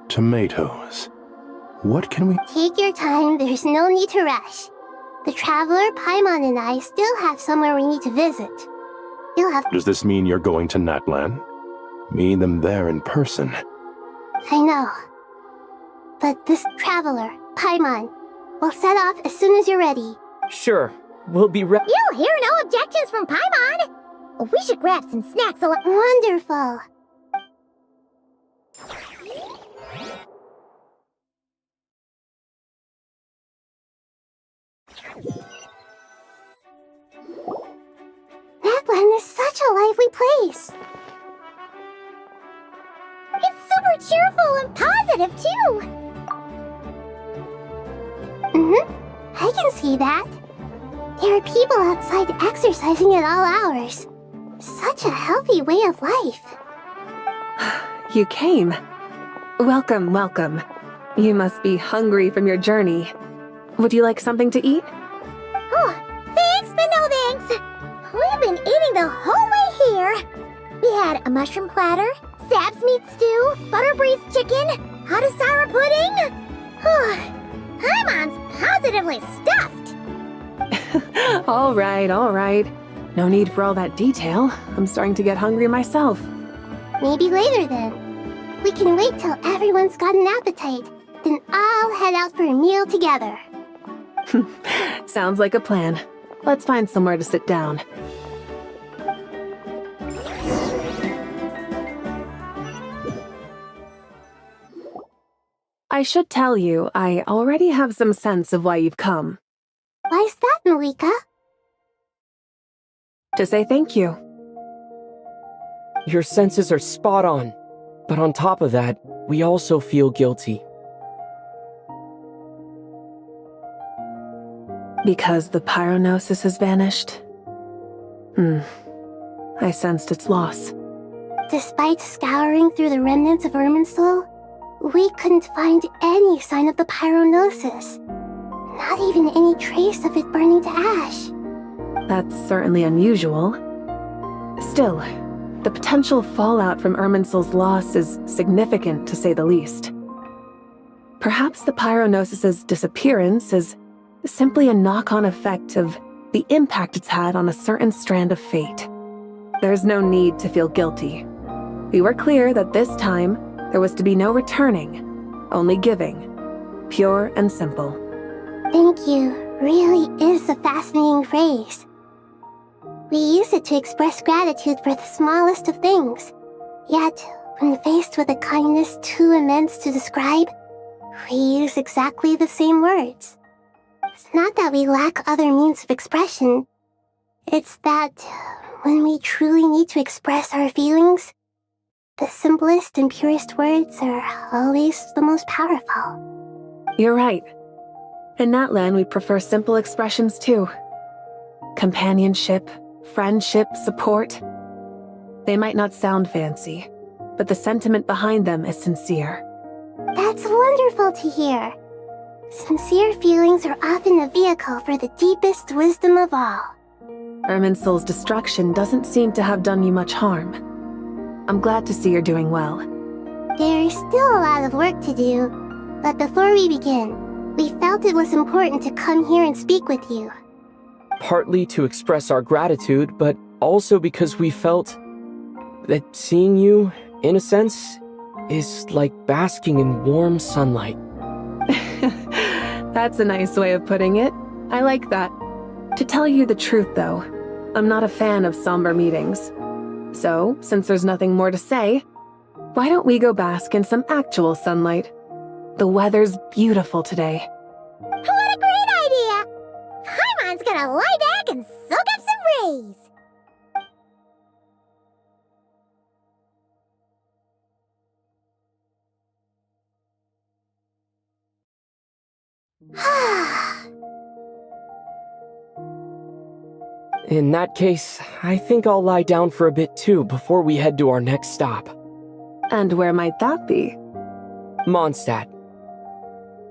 N: Tomatoes. What can we...
A: Take your time, there's no need to rush. The Traveler, Paimon, and I still have somewhere we need to visit. You'll have...
N: Does this mean you're going to Natlan? Meet them there in person.
A: I know. But this Traveler, Paimon, will set off as soon as you're ready.
Q: Sure, we'll be ready.
J: You'll hear no objections from Paimon. We should grab some snacks
A: Wonderful.
J: lively place. It's super cheerful and positive, too. I can see that. There are people outside exercising at all hours. Such a healthy way of life.
R: You came. Welcome, welcome. You must be hungry from your journey. Would you like something to eat?
J: Oh, thanks, but no thanks. We've been eating the whole way here. We had a mushroom platter, Sab's meat stew, butter braised chicken, Hadasara pudding. Paimon's positively stuffed.
R: All right. No need for all that detail. I'm starting to get hungry myself.
A: Maybe later then. We can wait till everyone's got an appetite, then all head out for a meal together.
R: Sounds like a plan. Let's find somewhere to sit down. I should tell you, I already have some sense of why you've come.
A: Why's that, Malika?
R: To say thank you.
Q: Your senses are spot on. But on top of that, we also feel guilty.
R: Because the pyronosis has vanished? I sensed its loss.
A: Despite scouring through the remnants of Irminsul, we couldn't find any sign of the pyronosis. Not even any trace of it burning to ash.
R: That's certainly unusual. Still, the potential fallout from Irminsul's loss is significant, to say the least. Perhaps the pyronosis's disappearance is simply a knock-on effect of the impact it's had on a certain strand of fate. There's no need to feel guilty. We were clear that this time, there was to be no returning, only giving. Pure and simple.
A: Thank you really is a fascinating phrase. We use it to express gratitude for the smallest of things. Yet, when faced with a kindness too immense to describe, we use exactly the same words. It's not that we lack other means of expression. It's that when we truly need to express our feelings, the simplest and purest words are always the most powerful.
R: You're right. In Natlan, we prefer simple expressions too. Companionship, friendship, support. They might not sound fancy, but the sentiment behind them is sincere.
A: That's wonderful to hear. Sincere feelings are often a vehicle for the deepest wisdom of all.
R: Irminsul's destruction doesn't seem to have done you much harm. I'm glad to see you're doing well.
A: There's still a lot of work to do, but before we begin, we felt it was important to come here and speak with you.
Q: Partly to express our gratitude, but also because we felt that seeing you, in a sense, is like basking in warm sunlight.
R: That's a nice way of putting it. I like that. To tell you the truth, though, I'm not a fan of somber meetings. So, since there's nothing more to say, why don't we go bask in some actual sunlight? The weather's beautiful today.
J: What a great idea! Paimon's gonna lie back and soak up some rays.
Q: In that case, I think I'll lie down for a bit too before we head to our next stop.
R: And where might that be?
Q: Mondstadt.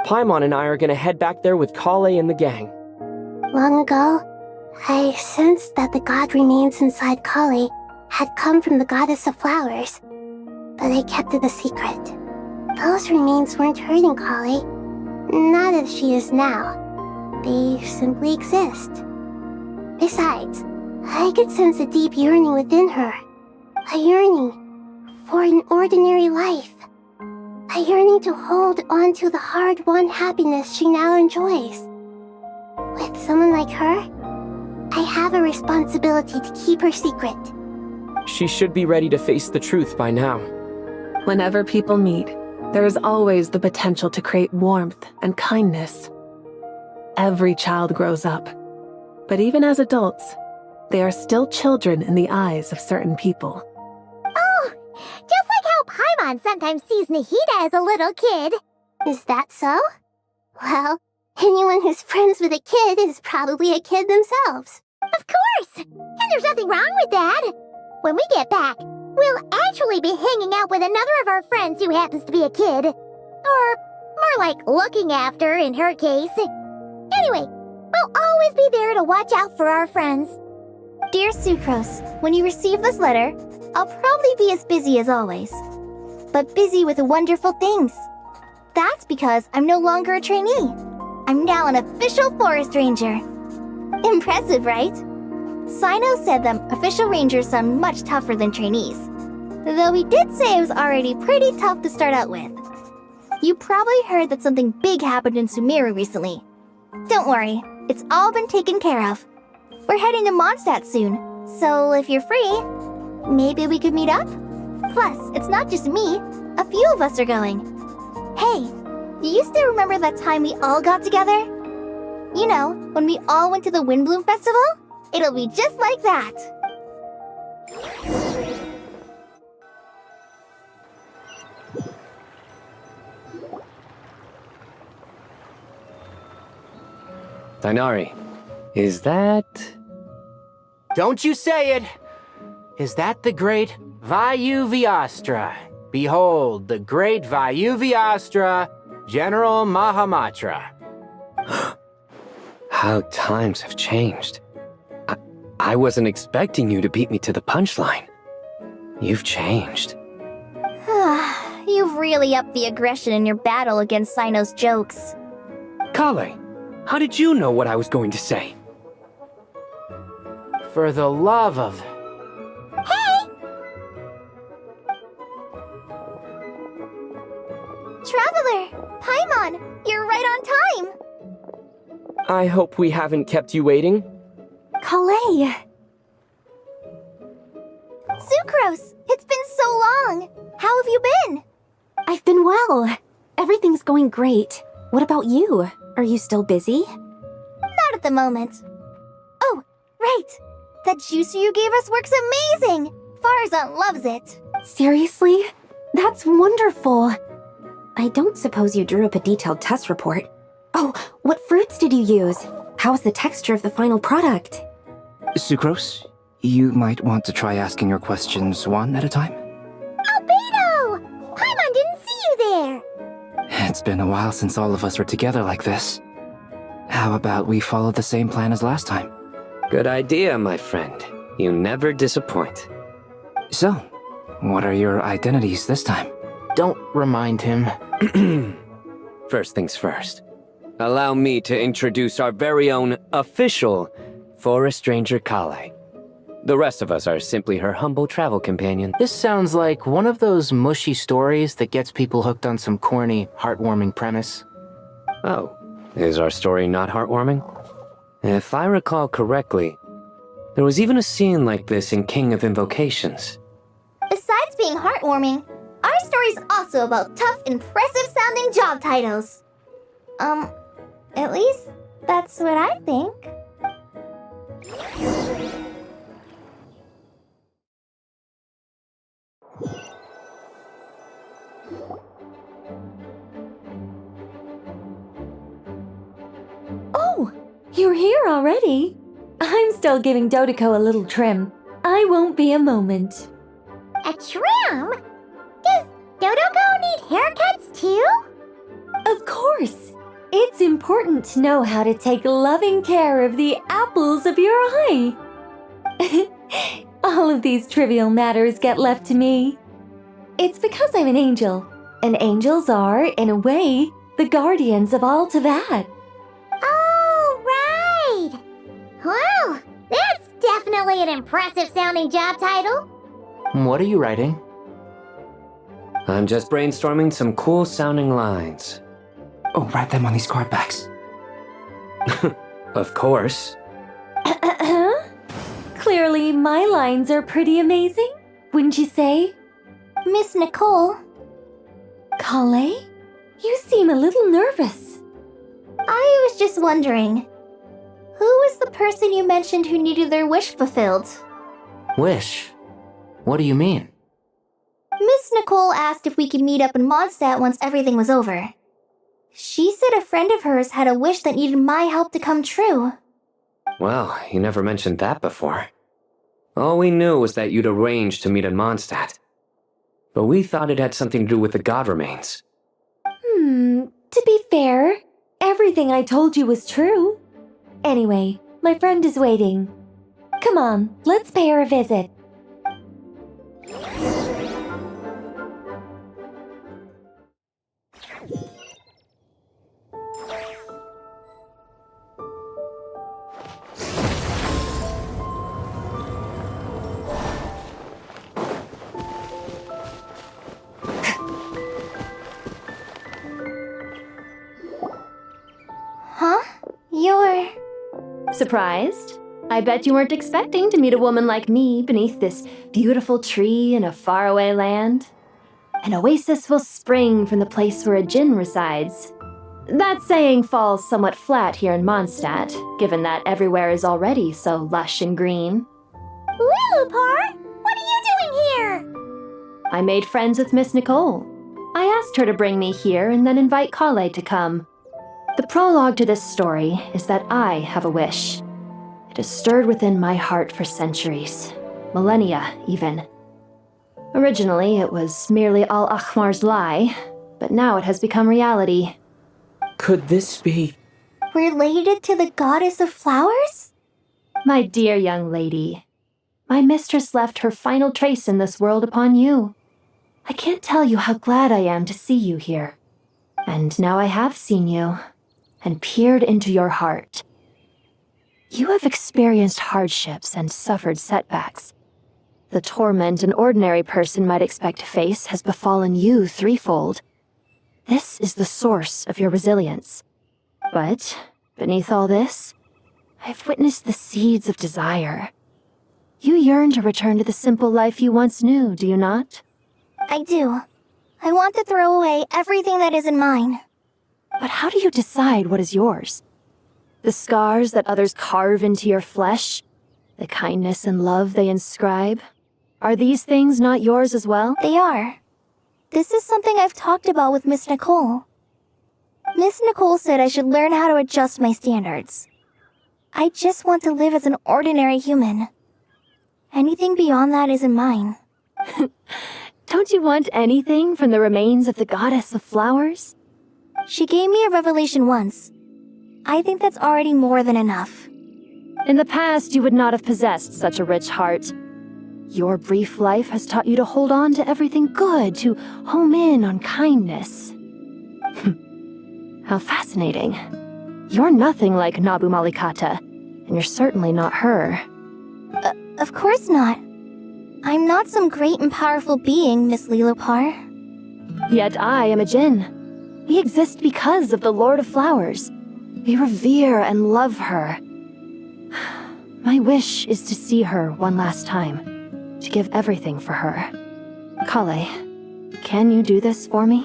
Q: Paimon and I are gonna head back there with Kale and the gang.
A: Long ago, I sensed that the god remains inside Kale had come from the goddess of flowers, but I kept it a secret. Those remains weren't hurting Kale, not as she is now. They simply exist. Besides, I could sense a deep yearning within her. A yearning for an ordinary life. A yearning to hold on to the hard-won happiness she now enjoys. With someone like her, I have a responsibility to keep her secret.
Q: She should be ready to face the truth by now.
R: Whenever people meet, there is always the potential to create warmth and kindness. Every child grows up. But even as adults, they are still children in the eyes of certain people.
J: Oh, just like how Paimon sometimes sees Nahida as a little kid.
A: Is that so? Well, anyone who's friends with a kid is probably a kid themselves.
J: Of course! And there's nothing wrong with that. When we get back, we'll actually be hanging out with another of our friends who happens to be a kid. Or more like looking after, in her case. Anyway, we'll always be there to watch out for our friends.
K: Dear Sucrose, when you receive this letter, I'll probably be as busy as always. But busy with wonderful things. That's because I'm no longer a trainee. I'm now an official forest ranger. Impressive, right? Sino said that official rangers sound much tougher than trainees. Though he did say it was already pretty tough to start out with. You probably heard that something big happened in Sumeru recently. Don't worry, it's all been taken care of. We're heading to Mondstadt soon, so if you're free, maybe we could meet up? Plus, it's not just me, a few of us are going. Hey, do you still remember that time we all got together? You know, when we all went to the Windbloom Festival? It'll be just like that.
M: Dainari, is that...
C: Don't you say it! Is that the great VII? Behold, the great VII, General Mahamatra.
M: How times have changed. I wasn't expecting you to beat me to the punchline. You've changed.
K: You've really upped the aggression in your battle against Sino's jokes.
M: Kale, how did you know what I was going to say?
C: For the love of...
J: Hey!
K: Traveler! Paimon, you're right on time!
Q: I hope we haven't kept you waiting.
K: Kalei! Sucrose! It's been so long! How have you been?
V: I've been well. Everything's going great. What about you? Are you still busy?
K: Not at the moment. Oh, right! That juicer you gave us works amazing! Farzan loves it!
V: Seriously? That's wonderful! I don't suppose you drew up a detailed test report. Oh, what fruits did you use? How's the texture of the final product?
W: Sucrose, you might want to try asking your questions one at a time.
J: Albedo! Paimon didn't see you there!
W: It's been a while since all of us were together like this. How about we follow the same plan as last time?
M: Good idea, my friend. You never disappoint.
W: So, what are your identities this time?
C: Don't remind him.
M: First things first. Allow me to introduce our very own official Forest Ranger Kale. The rest of us are simply her humble travel companion.
C: This sounds like one of those mushy stories that gets people hooked on some corny, heartwarming premise.
M: Oh, is our story not heartwarming? If I recall correctly, there was even a scene like this in King of Invocations.
K: Besides being heartwarming, our story's also about tough, impressive-sounding job titles. At least, that's what I think.
H: Oh, you're here already? I'm still giving Dodeko a little trim. I won't be a moment.
J: A trim? Does Dodeko need haircuts too?
H: Of course. It's important to know how to take loving care of the apples of your eye. All of these trivial matters get left to me. It's because I'm an angel, and angels are, in a way, the guardians of all Teyvat.
J: Oh, right! Well, that's definitely an impressive-sounding job title.
C: What are you writing?
M: I'm just brainstorming some cool-sounding lines.
W: Oh, write them on these card backs.
M: Of course.
H: Clearly, my lines are pretty amazing, wouldn't you say?
K: Miss Nicole.
H: Kale? You seem a little nervous.
K: I was just wondering, Who was the person you mentioned who needed their wish fulfilled?
C: Wish? What do you mean?
K: Miss Nicole asked if we could meet up in Mondstadt once everything was over. She said a friend of hers had a wish that needed my help to come true.
M: Well, you never mentioned that before. All we knew was that you'd arranged to meet in Mondstadt. But we thought it had something to do with the god remains.
H: To be fair, everything I told you was true. Anyway, my friend is waiting. Come on, let's pay her a visit.
K: Huh? You're...
V: Surprised? I bet you weren't expecting to meet a woman like me beneath this beautiful tree in a faraway land. An oasis will spring from the place where a djinn resides. That saying falls somewhat flat here in Mondstadt, given that everywhere is already so lush and green.
J: Lilupar, what are you doing here?
V: I made friends with Miss Nicole. I asked her to bring me here and then invite Kale to come. The prologue to this story is that I have a wish. It has stirred within my heart for centuries, millennia even. Originally, it was merely Al-Ahmar's lie, but now it has become reality.
Q: Could this be...
K: related to the goddess of flowers?
V: My dear young lady, my mistress left her final trace in this world upon you. I can't tell you how glad I am to see you here. And now I have seen you, and peered into your heart. You have experienced hardships and suffered setbacks. The torment an ordinary person might expect to face has befallen you threefold. This is the source of your resilience. But, beneath all this, I've witnessed the seeds of desire. You yearn to return to the simple life you once knew, do you not?
K: I do. I want to throw away everything that isn't mine.
V: But how do you decide what is yours? The scars that others carve into your flesh? The kindness and love they inscribe? Are these things not yours as well?
K: They are. This is something I've talked about with Miss Nicole. Miss Nicole said I should learn how to adjust my standards. I just want to live as an ordinary human. Anything beyond that isn't mine.
V: Don't you want anything from the remains of the goddess of flowers?
K: She gave me a revelation once. I think that's already more than enough.
V: In the past, you would not have possessed such a rich heart. Your brief life has taught you to hold on to everything good, to home in on kindness. How fascinating. You're nothing like Nabu Malikata, and you're certainly not her.
K: Of course not. I'm not some great and powerful being, Miss Lilupar.
V: Yet I am a djinn. We exist because of the Lord of Flowers. We revere and love her. My wish is to see her one last time, to give everything for her. Kale, can you do this for me?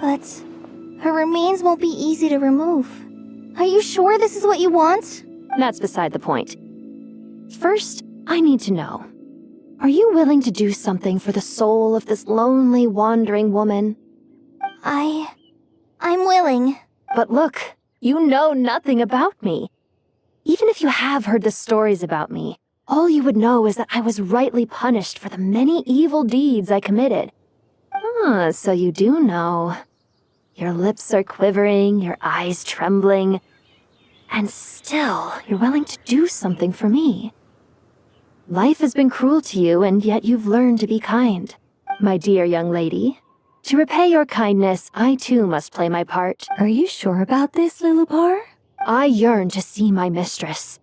K: But her remains won't be easy to remove. Are you sure this is what you want?
V: That's beside the point. First, I need to know. Are you willing to do something for the soul of this lonely, wandering woman?
K: I'm willing.
V: But look, you know nothing about me. Even if you have heard the stories about me, all you would know is that I was rightly punished for the many evil deeds I committed. Ah, so you do know. Your lips are quivering, your eyes trembling, and still you're willing to do something for me. Life has been cruel to you, and yet you've learned to be kind. My dear young lady, to repay your kindness, I too must play my part.
H: Are you sure about this, Lilupar?
V: I yearn to see my mistress.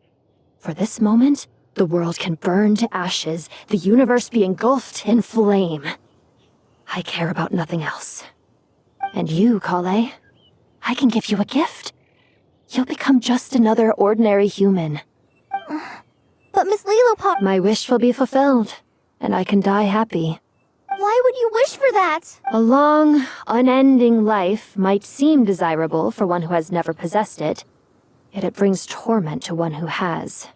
V: For this moment, the world can burn to ashes, the universe be engulfed in flame. I care about nothing else. And you, Kale, I can give you a gift. You'll become just another ordinary human.
K: But Miss Lilupar...
V: My wish will be fulfilled, and I can die happy.
K: Why would you wish for that?
V: A long, unending life might seem desirable for one who has never possessed it. yet it brings torment to one who has.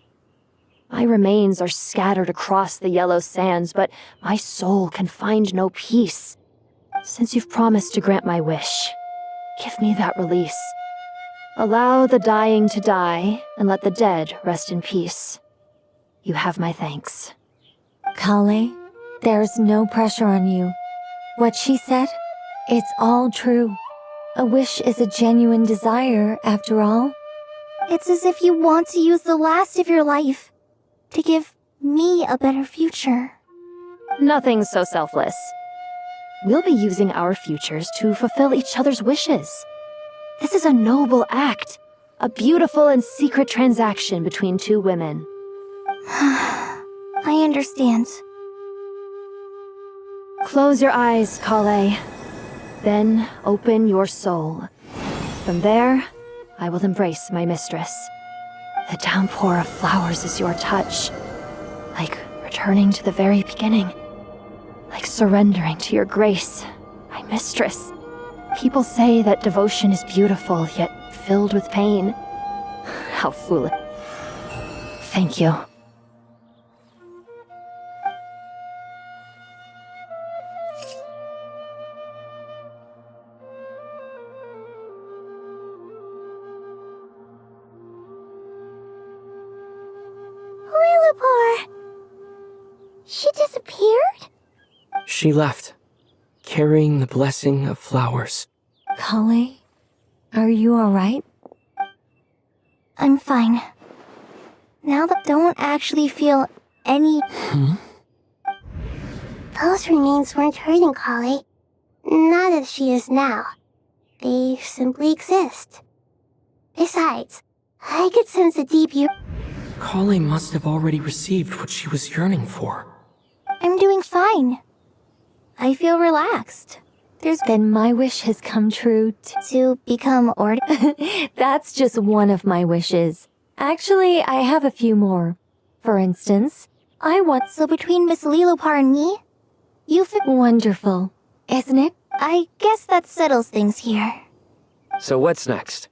V: My remains are scattered across the yellow sands, but my soul can find no peace. Since you've promised to grant my wish, give me that release. Allow the dying to die, and let the dead rest in peace. You have my thanks.
H: Kale, there's no pressure on you. What she said, it's all true. A wish is a genuine desire, after all.
K: It's as if you want to use the last of your life to give me a better future.
V: Nothing so selfless. We'll be using our futures to fulfill each other's wishes. This is a noble act, a beautiful and secret transaction between two women.
K: I understand.
V: Close your eyes, Kale. Then open your soul. From there, I will embrace my mistress. The downpour of flowers is your touch. Like returning to the very beginning. Like surrendering to your grace, my mistress. People say that devotion is beautiful, yet filled with pain. How foolish. Thank you.
J: Lillipore! She disappeared?
Q: She left, carrying the blessing of flowers.
H: Kale, are you alright?
K: I'm fine. Now that I don't actually feel any...
A: Those remains weren't hurting Kale. Not as she is now. They simply exist. Besides, I could sense a deep
Q: Kale must have already received what she was yearning for.
K: I'm doing fine. I feel relaxed.
H: Then my wish has come true
K: to become
H: That's just one of my wishes. Actually, I have a few more. For instance, I want...
K: So between Miss Lillipore and me, you feel...
H: Wonderful, isn't it?
K: I guess that settles things here.
M: So what's next?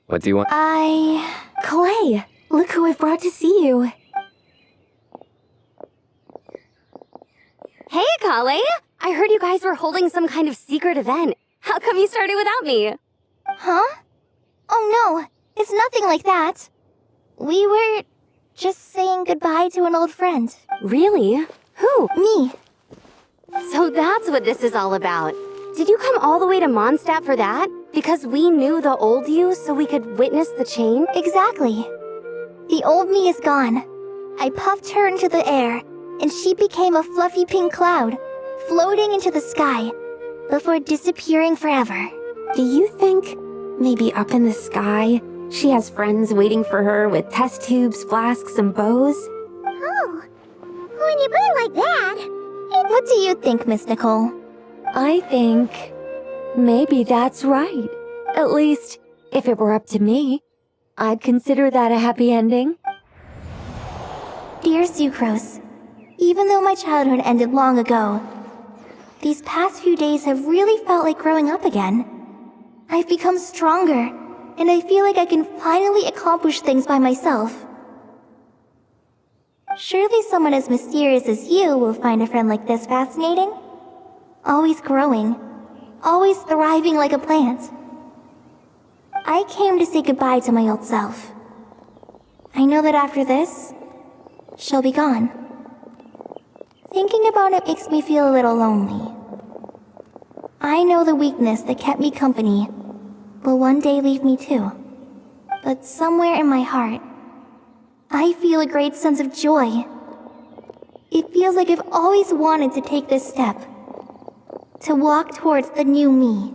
M: What do you want?
H: Kale, look who I've brought to see you.
D: Hey, Kale! I heard you guys were holding some kind of secret event. How come you started without me?
K: Huh? Oh no, it's nothing like that. We were just saying goodbye to an old friend.
D: Really? Who?
K: Me.
D: So that's what this is all about. Did you come all the way to Mondstadt for that? Because we knew the old you so we could witness the change?
K: Exactly. The old me is gone. I puffed her into the air, and she became a fluffy pink cloud, floating into the sky, before disappearing forever.
D: Do you think, maybe up in the sky, she has friends waiting for her with test tubes, flasks, and bows?
J: Oh, when you put it like that...
K: What do you think, Miss Nicole?
H: I think... maybe that's right. At least, if it were up to me, I'd consider that a happy ending.
K: Dear Sucrose, even though my childhood ended long ago, these past few days have really felt like growing up again. I've become stronger, and I feel like I can finally accomplish things by myself. Surely someone as mysterious as you will find a friend like this fascinating? Always growing, always thriving like a plant. I came to say goodbye to my old self. I know that after this, she'll be gone. Thinking about it makes me feel a little lonely. I know the weakness that kept me company will one day leave me too. But somewhere in my heart, I feel a great sense of joy. It feels like I've always wanted to take this step, to walk towards the new me.